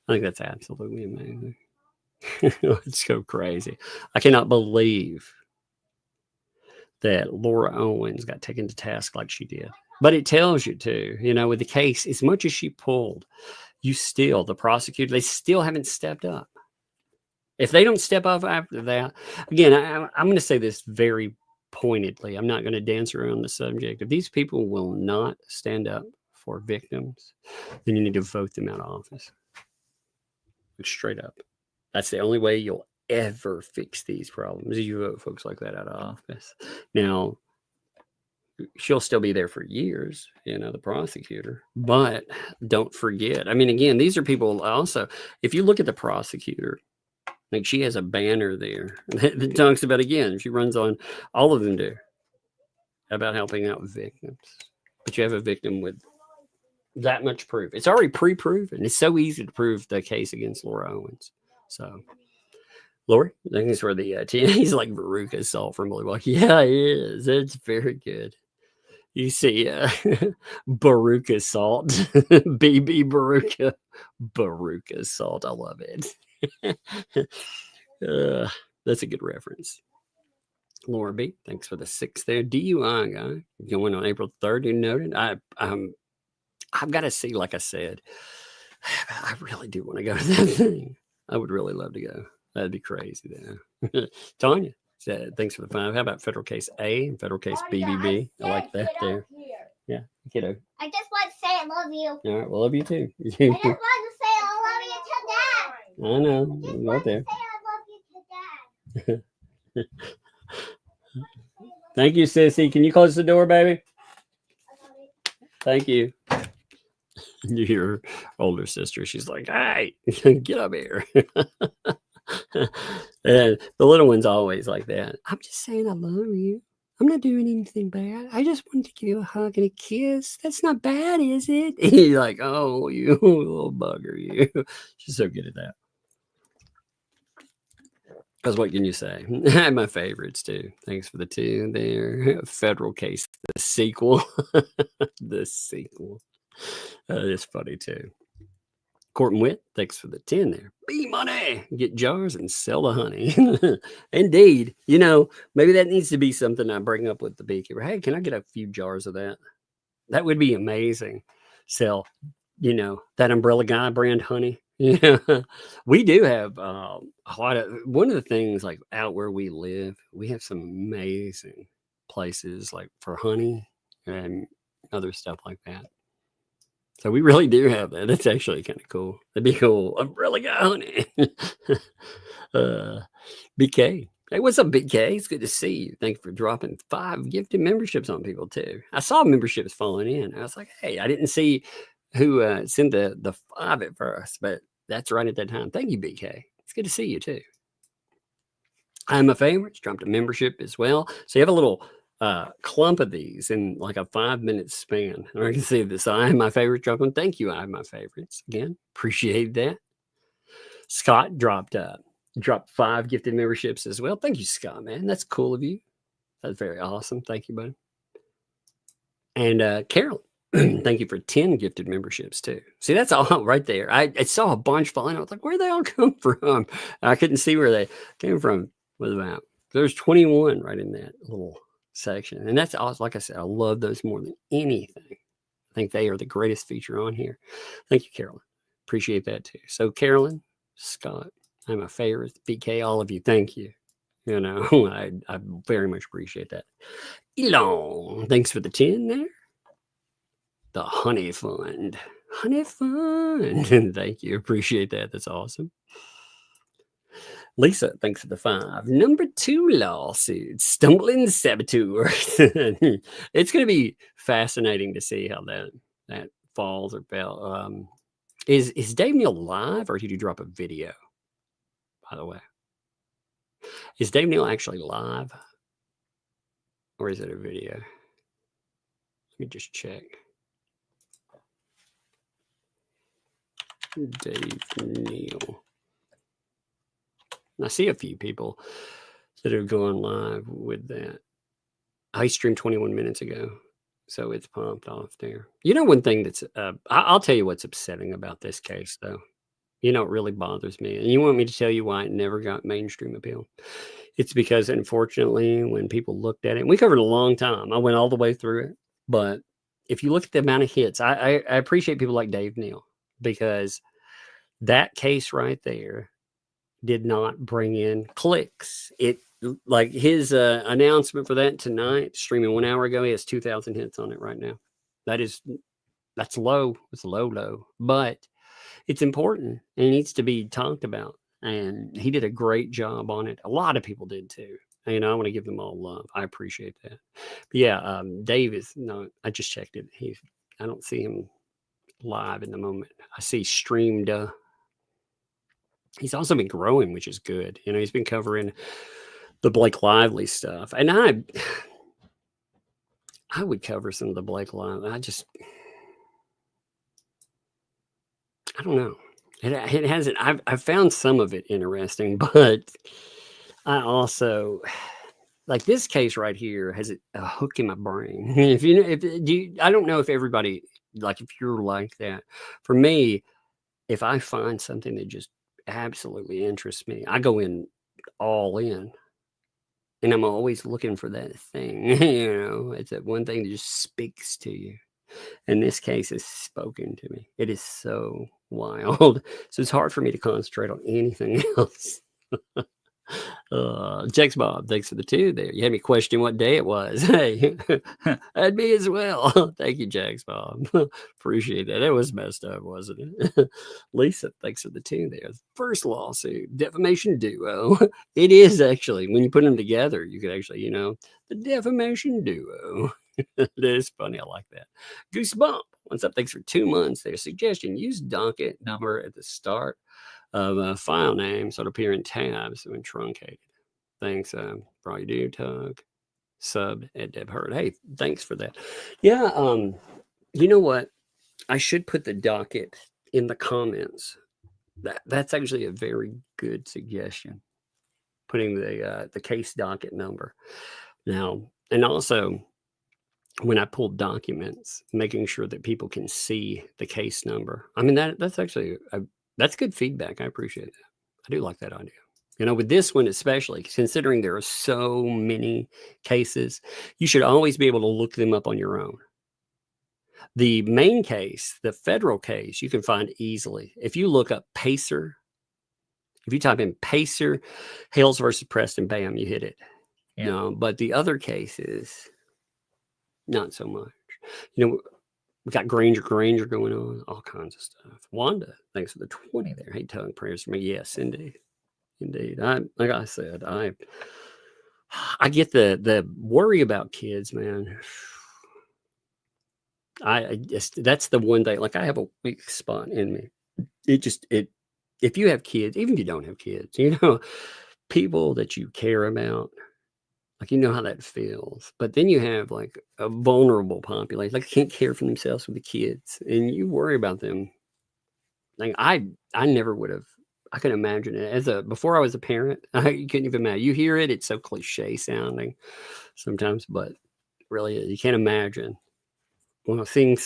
I think that's absolutely amazing. It's so crazy. I cannot believe that Laura Owens got taken to task like she did. But it tells you too, with the case, as much as she pulled, the prosecutor, they still haven't stepped up. If they don't step up after that, again, I'm going to say this very pointedly. I'm not going to dance around the subject. If these people will not stand up for victims, then you need to vote them out of office. Straight up. That's the only way you'll ever fix these problems. You vote folks like that out of office. Now, she'll still be there for years, the prosecutor. But don't forget. I mean, again, these are people also, if you look at the prosecutor, like she has a banner there that talks about, again, she runs on, all of them do, about helping out victims. But you have a victim with that much proof. It's already pre-proven. It's so easy to prove the case against Laura Owens. So, Lori, thanks for the he's like Veruca Salt from Milwaukee. Yeah, he is. It's very good. You see, Veruca Salt, BB Veruca Salt. I love it. That's a good reference. Laura B, thanks for the 6 there. DUI guy going on April 3rd. You noted. I've got to see, like I said, I really do want to go to that thing. I would really love to go. That'd be crazy there. Tanya said, thanks for the 5. How about federal case A and federal case BBB? I like that there. Yeah, kiddo. I just want to say I love you. All right, well, love you too. I just want to say I love you to Dad. I know. I just Right want there. to say I love you to Dad. Thank you, Sissy. Can you close the door, baby? Thank you. You hear her older sister. She's like, hey, get up here. And the little one's always like that. I'm just saying I love you. I'm not doing anything bad. I just wanted to give you a hug and a kiss. That's not bad, is it? And you're like, oh, you little bugger, you. She's so good at that. Because what can you say? I have my favorites too. Thanks for the 2 there. Federal case, the sequel. The sequel. It's funny too. Courtney Witt, thanks for the 10 there. Be money. Get jars and sell the honey. Indeed. Maybe that needs to be something I bring up with the beekeeper. Hey, can I get a few jars of that? That would be amazing. Sell, that Umbrella Guy brand honey. We do have a lot of, one of the things like out where we live, we have some amazing places like for honey and other stuff like that. So we really do have that. That's actually kind of cool. That'd be cool. Umbrella guy, honey. BK. Hey, what's up, BK? It's good to see you. Thanks for dropping 5 gifted memberships on people too. I saw memberships falling in. I was like, hey, I didn't see who sent the 5 at first, but that's right at that time. Thank you, BK. It's good to see you too. I'm a favorite. Dropped a membership as well. So you have a little clump of these in like a 5-minute span. I can see this. I am my favorite. Drop one. Thank you. I am my favorites. Again, appreciate that. Scott dropped 5 gifted memberships as well. Thank you, Scott, man. That's cool of you. That's very awesome. Thank you, buddy. And Carol, thank you for 10 gifted memberships too. See, that's all right there. I saw a bunch falling. I was like, where they all come from? I couldn't see where they came from with the map. There's 21 right in that little section. And that's awesome. Like I said, I love those more than anything. I think they are the greatest feature on here. Thank you, Carolyn. Appreciate that too. So Carolyn, Scott, I'm a favorite. BK, all of you, thank you. You know, I very much appreciate that. Elon, thanks for the 10 there. The Honey Fund. Honey Fund. Thank you. Appreciate that. That's awesome. Lisa, thanks for the 5. Number 2 lawsuit. Stumbling saboteurs. It's going to be fascinating to see how that falls or fell. Is Dave Neal live or did you drop a video? By the way, is Dave Neal actually live or is it a video? Let me just check. Dave Neal. I see a few people that are going live with that. I streamed 21 minutes ago, so it's pumped off there. You know, one thing that's I'll tell you what's upsetting about this case, though. You know, it really bothers me. And you want me to tell you why it never got mainstream appeal? It's because, unfortunately, when people looked at it, and we covered a long time. I went all the way through it. But if you look at the amount of hits, I appreciate people like Dave Neal because that case right there did not bring in clicks. It like his announcement for that tonight, streaming 1 hour ago, he has 2,000 hits on it right now. That's low. It's low, but it's important and it needs to be talked about. And he did a great job on it. A lot of people did too. And I want to give them all love. I appreciate that. But yeah, Dave is no. I just checked it. I don't see him live in the moment. I see streamed. He's also been growing, which is good. You know, he's been covering the Blake Lively stuff, and I would cover some of the Blake Lively. I don't know. It hasn't. I've found some of it interesting, but I also like this case right here has a hook in my brain. I don't know if everybody like if you're like that. For me, if I find something that just absolutely interests me, I go in all in, and I'm always looking for that thing. You know, it's that one thing that just speaks to you. And this case has spoken to me. It is so wild. So it's hard for me to concentrate on anything else. Jax Bob, thanks for the 2 there. You had me question what day it was. Hey, that'd be as well. Thank you, Jax Bob. Appreciate that. It was messed up, wasn't it? Lisa, thanks for the 2 there. First lawsuit, defamation duo. It is actually, when you put them together, you could actually, you know, the defamation duo. It is funny. I like that. Goosebump. What's up? Thanks for 2 months there. Suggestion, use docket number at the start of a file name so it'll appear in tabs when truncated. Thanks for all you do, Tug. Sub at Deb Hurd. Hey, thanks for that. Yeah, you know what? I should put the docket in the comments. That's actually a very good suggestion. Putting the case docket number. Now, and also when I pull documents, making sure that people can see the case number. I mean, that's actually that's good feedback. I appreciate that. I do like that idea. You know, with this one, especially considering there are so many cases, you should always be able to look them up on your own. The main case, the federal case, you can find easily. If you look up Pacer, if you type in Pacer, Hales versus Preston, bam, you hit it. Yeah. But the other cases, not so much. You know, We got Granger going on, all kinds of stuff. Wanda, thanks for the 20 there. Hey, tongue prayers for me. Yes, indeed. Like I said, I get the worry about kids, man. I just, that's the one thing. Like I have a weak spot in me. If you have kids, even if you don't have kids, people that you care about, like, how that feels. But then you have like a vulnerable population, like can't care for themselves with the kids, and you worry about them. Like I never would have. I can imagine it before I was a parent. You couldn't even imagine. You hear it; it's so cliche sounding sometimes, but really, you can't imagine. Well, seeing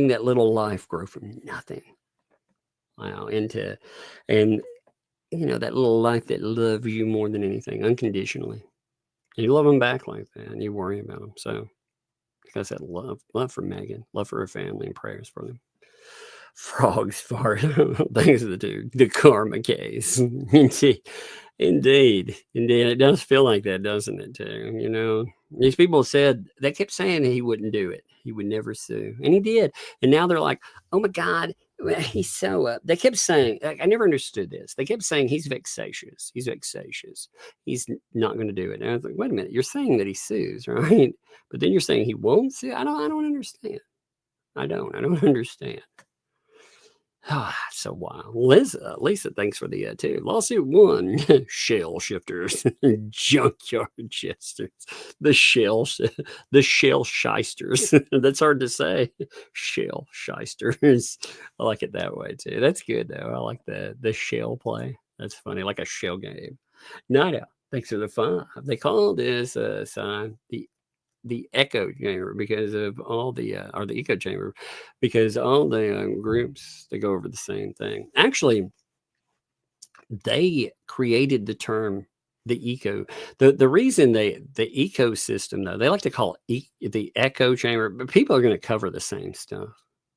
that little life grow from nothing, wow, into, and that little life that loves you more than anything, unconditionally. And you love them back like that, and you worry about them. So, like I said, love for Megan, love for her family, and prayers for them. Frogs fart. Thanks to the karma case. Indeed. It does feel like that, doesn't it? Too. These people they kept saying he wouldn't do it. He would never sue, and he did. And now they're like, oh my God, he's so. They kept saying, I never understood this. They kept saying he's vexatious. He's not going to do it. And I was like, wait a minute, you're saying that he sues, right? But then you're saying he won't sue. I don't understand. I don't understand. So wild. Lisa, thanks for the two. Lawsuit 1, shell shifters, junkyard jesters, the shell shysters. That's hard to say. Shell shysters. I like it that way too. That's good though. I like the shell play. That's funny, like a shell game. Night out. Thanks for the 5. They call this sign the echo chamber because of all the or the echo chamber because all the groups, they go over the same thing. Actually, they created the term the eco. The reason the ecosystem, though, they like to call it the echo chamber, but people are going to cover the same stuff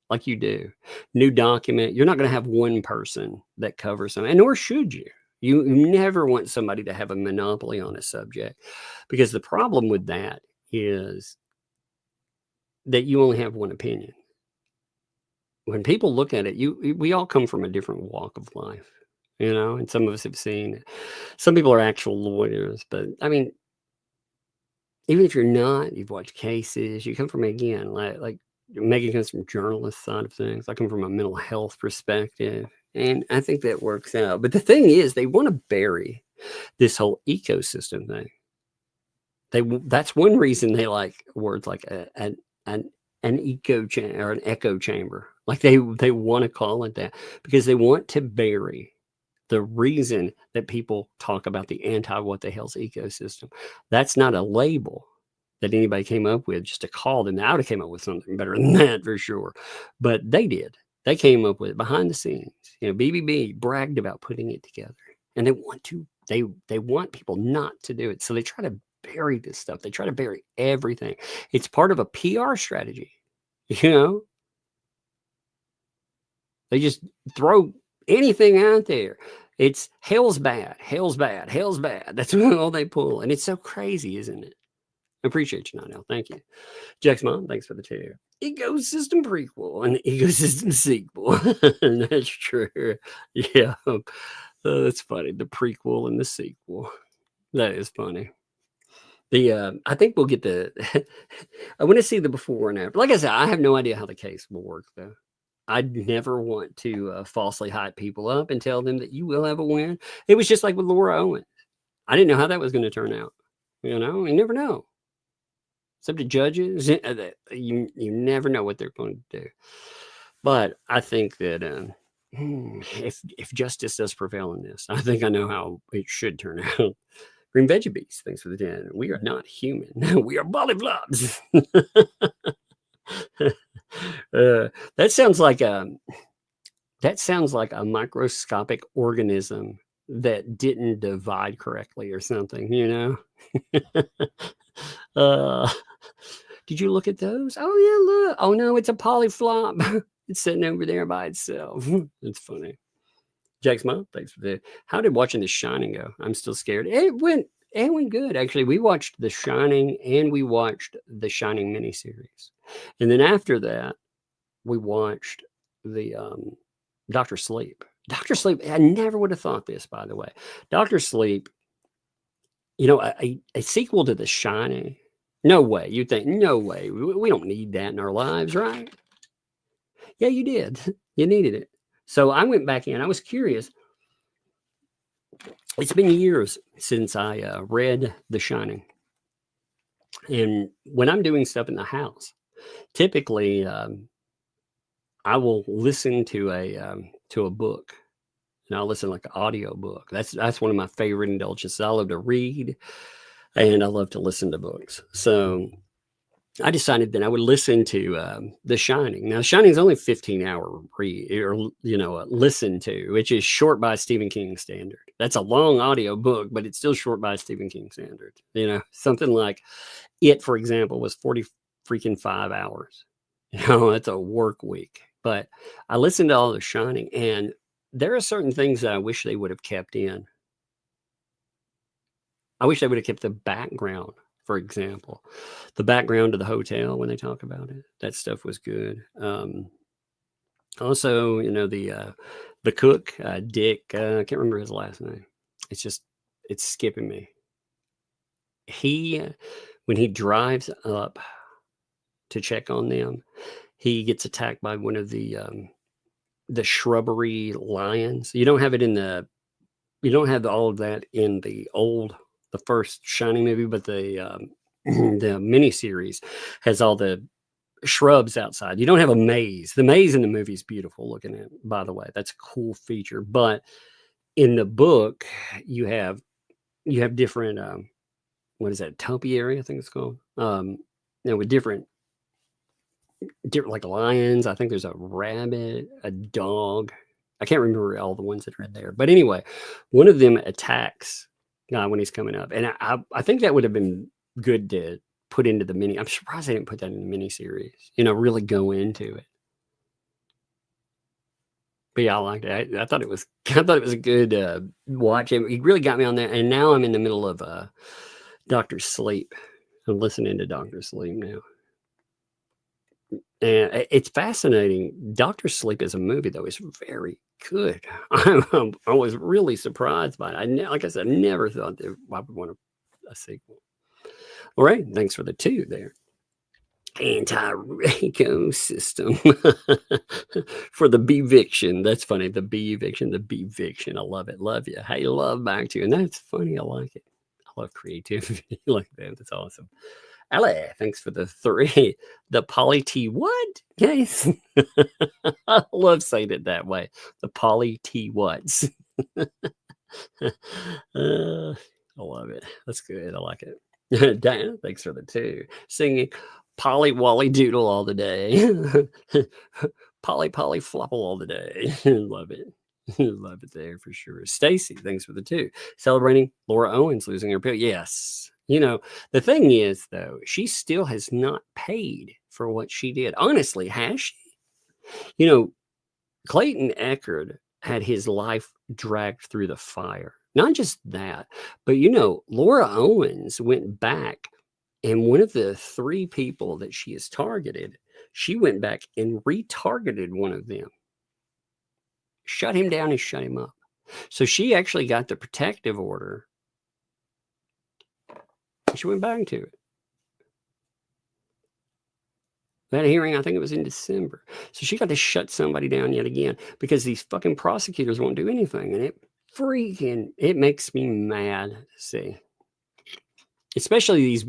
like you do. New document, you're not going to have one person that covers them, and nor should you. You never want somebody to have a monopoly on a subject, because the problem with that is that you only have one opinion. When people look at it, we all come from a different walk of life, and some of us have seen, some people are actual lawyers, but I mean, even if you're not, you've watched cases, you come from, again, like Megan comes from journalist side of things. I come from a mental health perspective, and I think that works out. But the thing is, they want to bury this whole ecosystem thing. That's one reason they like words like an echo chamber or an echo chamber. Like they want to call it that because they want to bury the reason that people talk about the what the hell's ecosystem. That's not a label that anybody came up with just to call them. I would have came up with something better than that for sure. But they did. They came up with it behind the scenes. BBB bragged about putting it together, and they want to. They want people not to do it, so they try to bury this stuff. They try to bury everything. It's part of a PR strategy. They just throw anything out there. It's Hale's bad. That's all they pull. And it's so crazy, isn't it? I appreciate you, Nino. Thank you. Jack's mom, thanks for the 2. Ecosystem prequel and ecosystem sequel. That's true. Yeah. That's funny. The prequel and the sequel. That is funny. I think we'll get I want to see the before and after. Like I said, I have no idea how the case will work, though. I'd never want to falsely hype people up and tell them that you will have a win. It was just like with Laura Owens. I didn't know how that was going to turn out. You never know. It's up to judges. You never know what they're going to do. But I think that if justice does prevail in this, I think I know how it should turn out. Green Veggie Beast, thanks for the 10. We are not human. We are polyflops. That sounds like a microscopic organism that didn't divide correctly or something, Did you look at those? Oh yeah, look. Oh no, it's a polyflop. It's sitting over there by itself. It's funny. Jack's mom, thanks for that. How did watching The Shining go? I'm still scared. It It went good, actually. We watched The Shining and we watched the Shining miniseries. And then after that, we watched the Dr. Sleep. Dr. Sleep, I never would have thought this, by the way. Dr. Sleep, you know, a sequel to The Shining. No way. You think, no way. We don't need that in our lives, right? Yeah, you did. You needed it. So I went back in. I was curious. It's been years since I read The Shining. And when I'm doing stuff in the house, typically I will listen to a book. And I'll listen like an audio book. That's one of my favorite indulgences. I love to read and I love to listen to books. So I decided that I would listen to The Shining. Now, The Shining is only 15-hour read or listen to, which is short by Stephen King standard. That's a long audio book, but it's still short by Stephen King standard. You know, something like It, for example, was 45 hours. You know, that's a work week. But I listened to all The Shining, and there are certain things that I wish they would have kept in. I wish they would have kept the background. For example, the background of the hotel when they talk about it, that stuff was good. Also, you know, the cook, Dick, I can't remember his last name. It's skipping me. When he drives up to check on them, he gets attacked by one of the shrubbery lions. You don't have all of that in the first Shining movie, but the miniseries has all the shrubs outside. You don't have a maze. The maze in the movie is beautiful looking at, by the way. That's a cool feature. But in the book, you have different what is that, topiary, I think it's called. With different like lions. I think there's a rabbit, a dog. I can't remember all the ones that are in there. But anyway, one of them attacks when he's coming up. And I think that would have been good to put into the mini. I'm surprised they didn't put that in the mini series, really go into it. But yeah, I liked it. I thought it was a good watch. It really got me on there. And now I'm in the middle of Dr. Sleep. I'm listening to Dr. Sleep now. And it's fascinating. Dr. Sleep as a movie, though, is very good. I was really surprised by it. Like I said, I never thought that I would want a sequel. All right. Thanks for the 2 there. Anti-RECKS system for the B-viction. That's funny. The B-eviction, the B-viction. I love it. Love you. Hey, love back to you. And that's funny. I like it. I love creativity like that. That's awesome. Ale, thanks for the 3. The poly T what? Yes. I love saying it that way. The poly T what's. I love it. That's good. I like it. Diana, thanks for the 2. Singing Polly Wally Doodle all the day. Polly Flopple all the day. Love it. Love it there for sure. Stacy, thanks for the 2. Celebrating Laura Owens losing her pill. Yes. The thing is, though, she still has not paid for what she did. Honestly, has she? Clayton Echard had his life dragged through the fire. Not just that, but, Laura Owens went back, and one of the 3 people that she has targeted, she went back and retargeted one of them. Shut him down and shut him up. So she actually got the protective order. She went back to it. That hearing, I think it was in December. So she got to shut somebody down yet again because these fucking prosecutors won't do anything. And it makes me mad to see. Especially these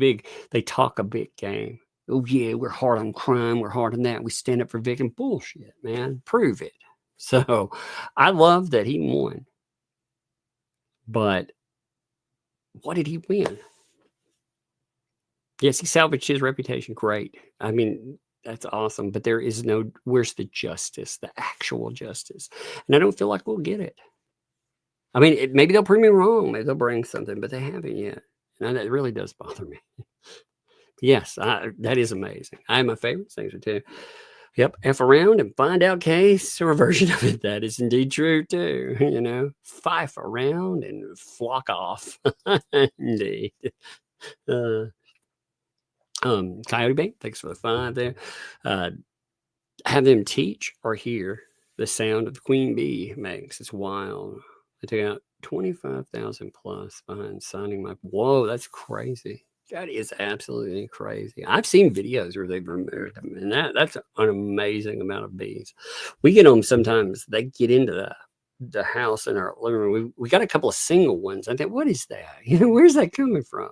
they talk a big game. Oh yeah, we're hard on crime. We're hard on that. We stand up for victim. Bullshit, man. Prove it. So I love that he won. But what did he win? Yes, he salvaged his reputation. Great. I mean, that's awesome. But where's the justice, the actual justice? And I don't feel like we'll get it. I mean, maybe they'll prove me wrong. Maybe they'll bring something, but they haven't yet. And that really does bother me. Yes, that is amazing. I have my favorite things too. Yep, F around and find out case or a version of it. That is indeed true too. You know, fife around and flock off. Indeed. Coyote Bait, thanks for the 5 there. Have them teach or hear the sound of the queen bee makes. It's wild. They took out 25,000 plus behind signing my. Whoa, that's crazy. That is absolutely crazy. I've seen videos where they've removed them, and that's an amazing amount of bees. We get them sometimes. They get into the house in our living room. We got a couple of single ones. I think, what is that? You know, where's that coming from?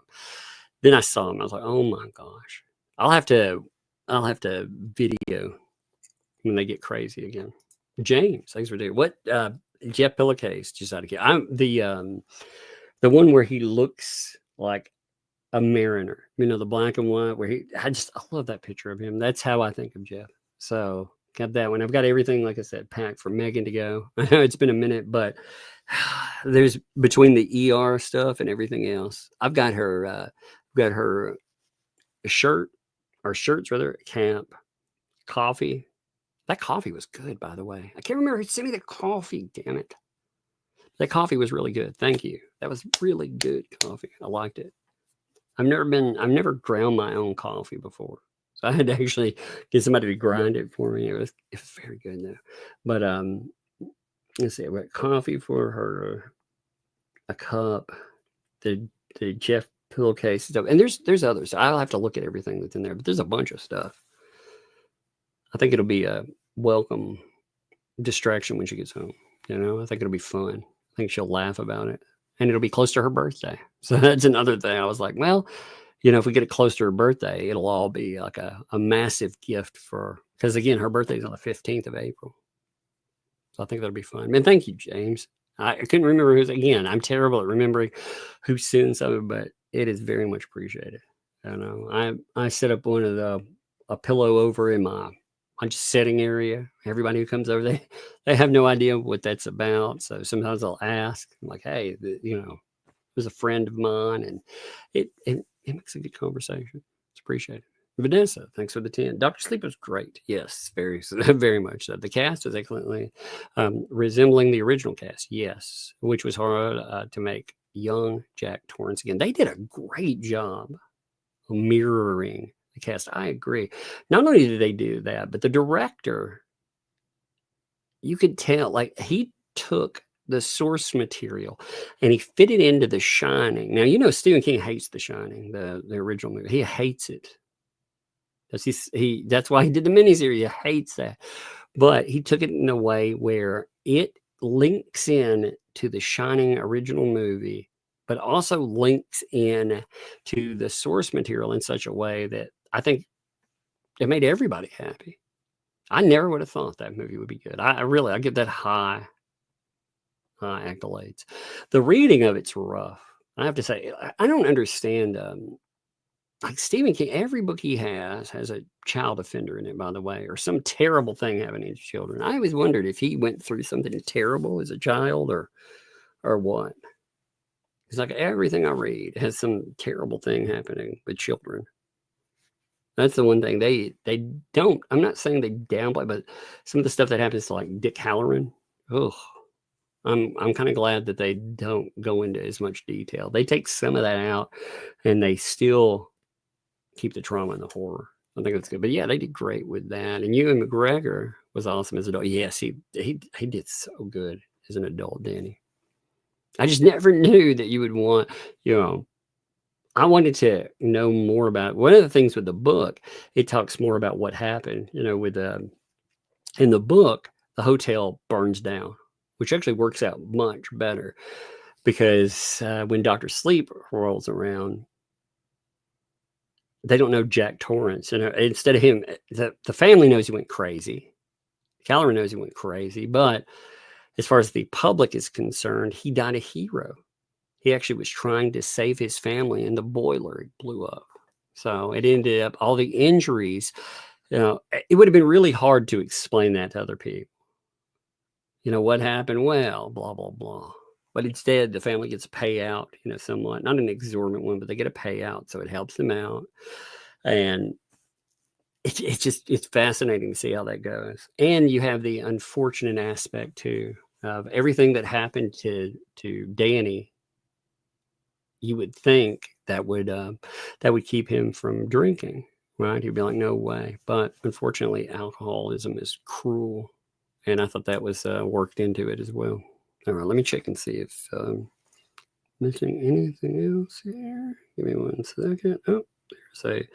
Then I saw them. I was like, oh my gosh. I'll have to video when they get crazy again. James, thanks for doing what? Jeff Pillowcase, just out of here. I'm the one where he looks like a mariner, you know, the black and white where I love that picture of him. That's how I think of Jeff. So got that one. I've got everything, like I said, packed for Megan to go. I know it's been a minute, but there's between the ER stuff and everything else. I've got her shirt or shirts rather, camp, coffee. That coffee was good, by the way. I can't remember who sent me the coffee, damn it. That coffee was really good. Thank you. That was really good coffee. I liked it. I've never ground my own coffee before. So I had to actually get somebody to grind it for me. It was very good though. But let's see, I've got coffee for her, a cup, the Jeff pillowcase stuff. And there's others. I'll have to look at everything that's in there, but there's a bunch of stuff. I think it'll be a welcome distraction when she gets home. You know, I think it'll be fun. I think she'll laugh about it. And it'll be close to her birthday. So that's another thing. I was like, well, you know, if we get it close to her birthday, it'll all be like a massive gift for, because again, her birthday is on the 15th of April. So I think that'll be fun. Man, thank you, James. I couldn't remember who's, again, I'm terrible at remembering who sent something, but it is very much appreciated. You know, I set up one of a pillow over in my just sitting area. Everybody who comes over, they have no idea what that's about. So sometimes I'll ask, I'm like, hey, you know, it was a friend of mine, and it makes a good conversation. It's appreciated. Vanessa, thanks for the 10. Dr. Sleep was great. Yes, very, very much so. The cast is excellently resembling the original cast. Yes, which was hard to make young Jack Torrance again. They did a great job of mirroring the cast. I agree. Not only did they do that, but the director, you could tell, like, he took the source material and he fit it into The Shining. Now, you know, Stephen King hates The Shining, the original movie. He hates it. That's why he did the miniseries. He hates that. But he took it in a way where it links in to the Shining original movie, but also links in to the source material in such a way that I think it made everybody happy. I never would have thought that movie would be good. I give that high accolades. The reading of it's rough. I have to say, I don't understand. Like Stephen King, every book he has a child offender in it, by the way, or some terrible thing happening to children. I always wondered if he went through something terrible as a child or what. It's like everything I read has some terrible thing happening with children. That's the one thing they don't. I'm not saying they downplay, but some of the stuff that happens to like Dick Halloran, I'm kind of glad that they don't go into as much detail. They take some of that out, and they still keep the trauma and the horror. I think that's good. But yeah, they did great with that. And Ewan McGregor was awesome as an adult. Yes, he did so good as an adult, Danny. I just never knew that you would want, you know, I wanted to know more about one of the things with the book. It talks more about what happened, you know, with in the book, the hotel burns down, which actually works out much better because when Dr. Sleep rolls around, they don't know Jack Torrance. You know, instead of him, the family knows he went crazy. Halloran knows he went crazy, but as far as the public is concerned, he died a hero. He actually was trying to save his family, and the boiler blew up. So it ended up all the injuries. You know, it would have been really hard to explain that to other people. You know, what happened? Well, blah, blah, blah. But instead, the family gets a payout, you know, somewhat, not an exorbitant one, but they get a payout. So it helps them out. And it's fascinating to see how that goes. And you have the unfortunate aspect too of everything that happened to Danny. You would think that would keep him from drinking, right? He'd be like, no way. But unfortunately, alcoholism is cruel, and I thought that was worked into it as well. All right, let me check and see if missing anything else here. Give me 1 second. Oh, there's a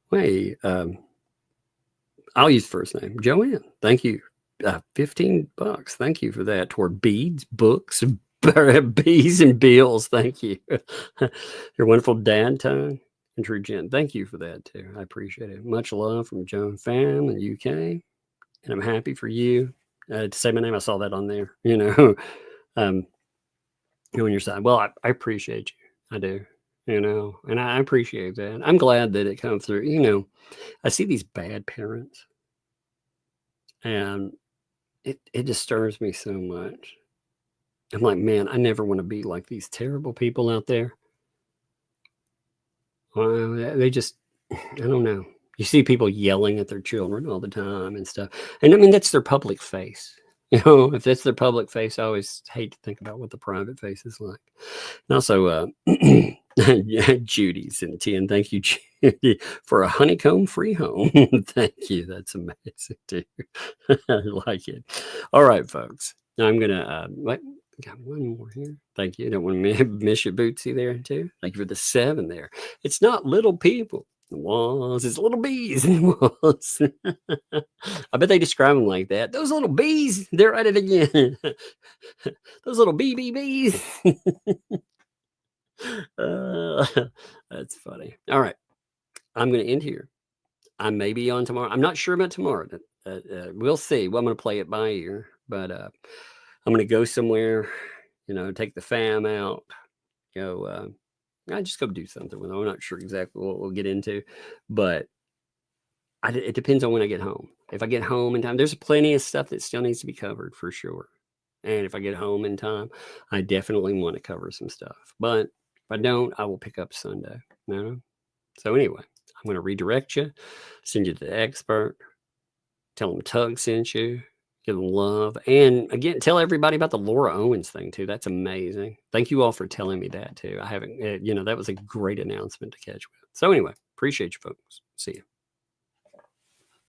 way. I'll use first name, Joanne. Thank you. $15. Thank you for that. Toward beads, books, bees, and bills. Thank you. Your wonderful dad tongue and True Jen. Thank you for that too. I appreciate it. Much love from Joan Pham in the UK, and I'm happy for you. To say my name, I saw that on there. You know, on your side. Well, I appreciate you. I do. You know, and I appreciate that. I'm glad that it comes through. You know, I see these bad parents, and it disturbs me so much. I'm like, man, I never want to be like these terrible people out there. They just, I don't know. You see people yelling at their children all the time and stuff. And I mean, that's their public face. You know, if that's their public face, I always hate to think about what the private face is like. And also, Judy's in 10. Thank you, Judy, for a honeycomb-free home. Thank you. That's amazing, too. I like it. All right, folks. Now I'm going to, got one more here. Thank you. Don't want to miss your Bootsy there, too. Thank you for the 7 there. It's not little people. The walls, it's little bees in the walls. I bet they describe them like that. Those little bees, they're at it again. Those little bees. That's funny. All right. I'm going to end here. I may be on tomorrow. I'm not sure about tomorrow. We'll see. Well, I'm going to play it by ear, but I'm going to go somewhere, you know, take the fam out, go, I just go do something with them. I'm not sure exactly what we'll get into, but it depends on when I get home. If I get home in time, there's plenty of stuff that still needs to be covered for sure. And if I get home in time, I definitely want to cover some stuff. But if I don't, I will pick up Sunday. You know? So anyway, I'm going to redirect you, send you to the expert, tell them Tug sent you. Give them love. And again, tell everybody about the Laura Owens thing too. That's amazing. Thank you all for telling me that too. I haven't, you know, that was a great announcement to catch with. So anyway, appreciate you folks. See you.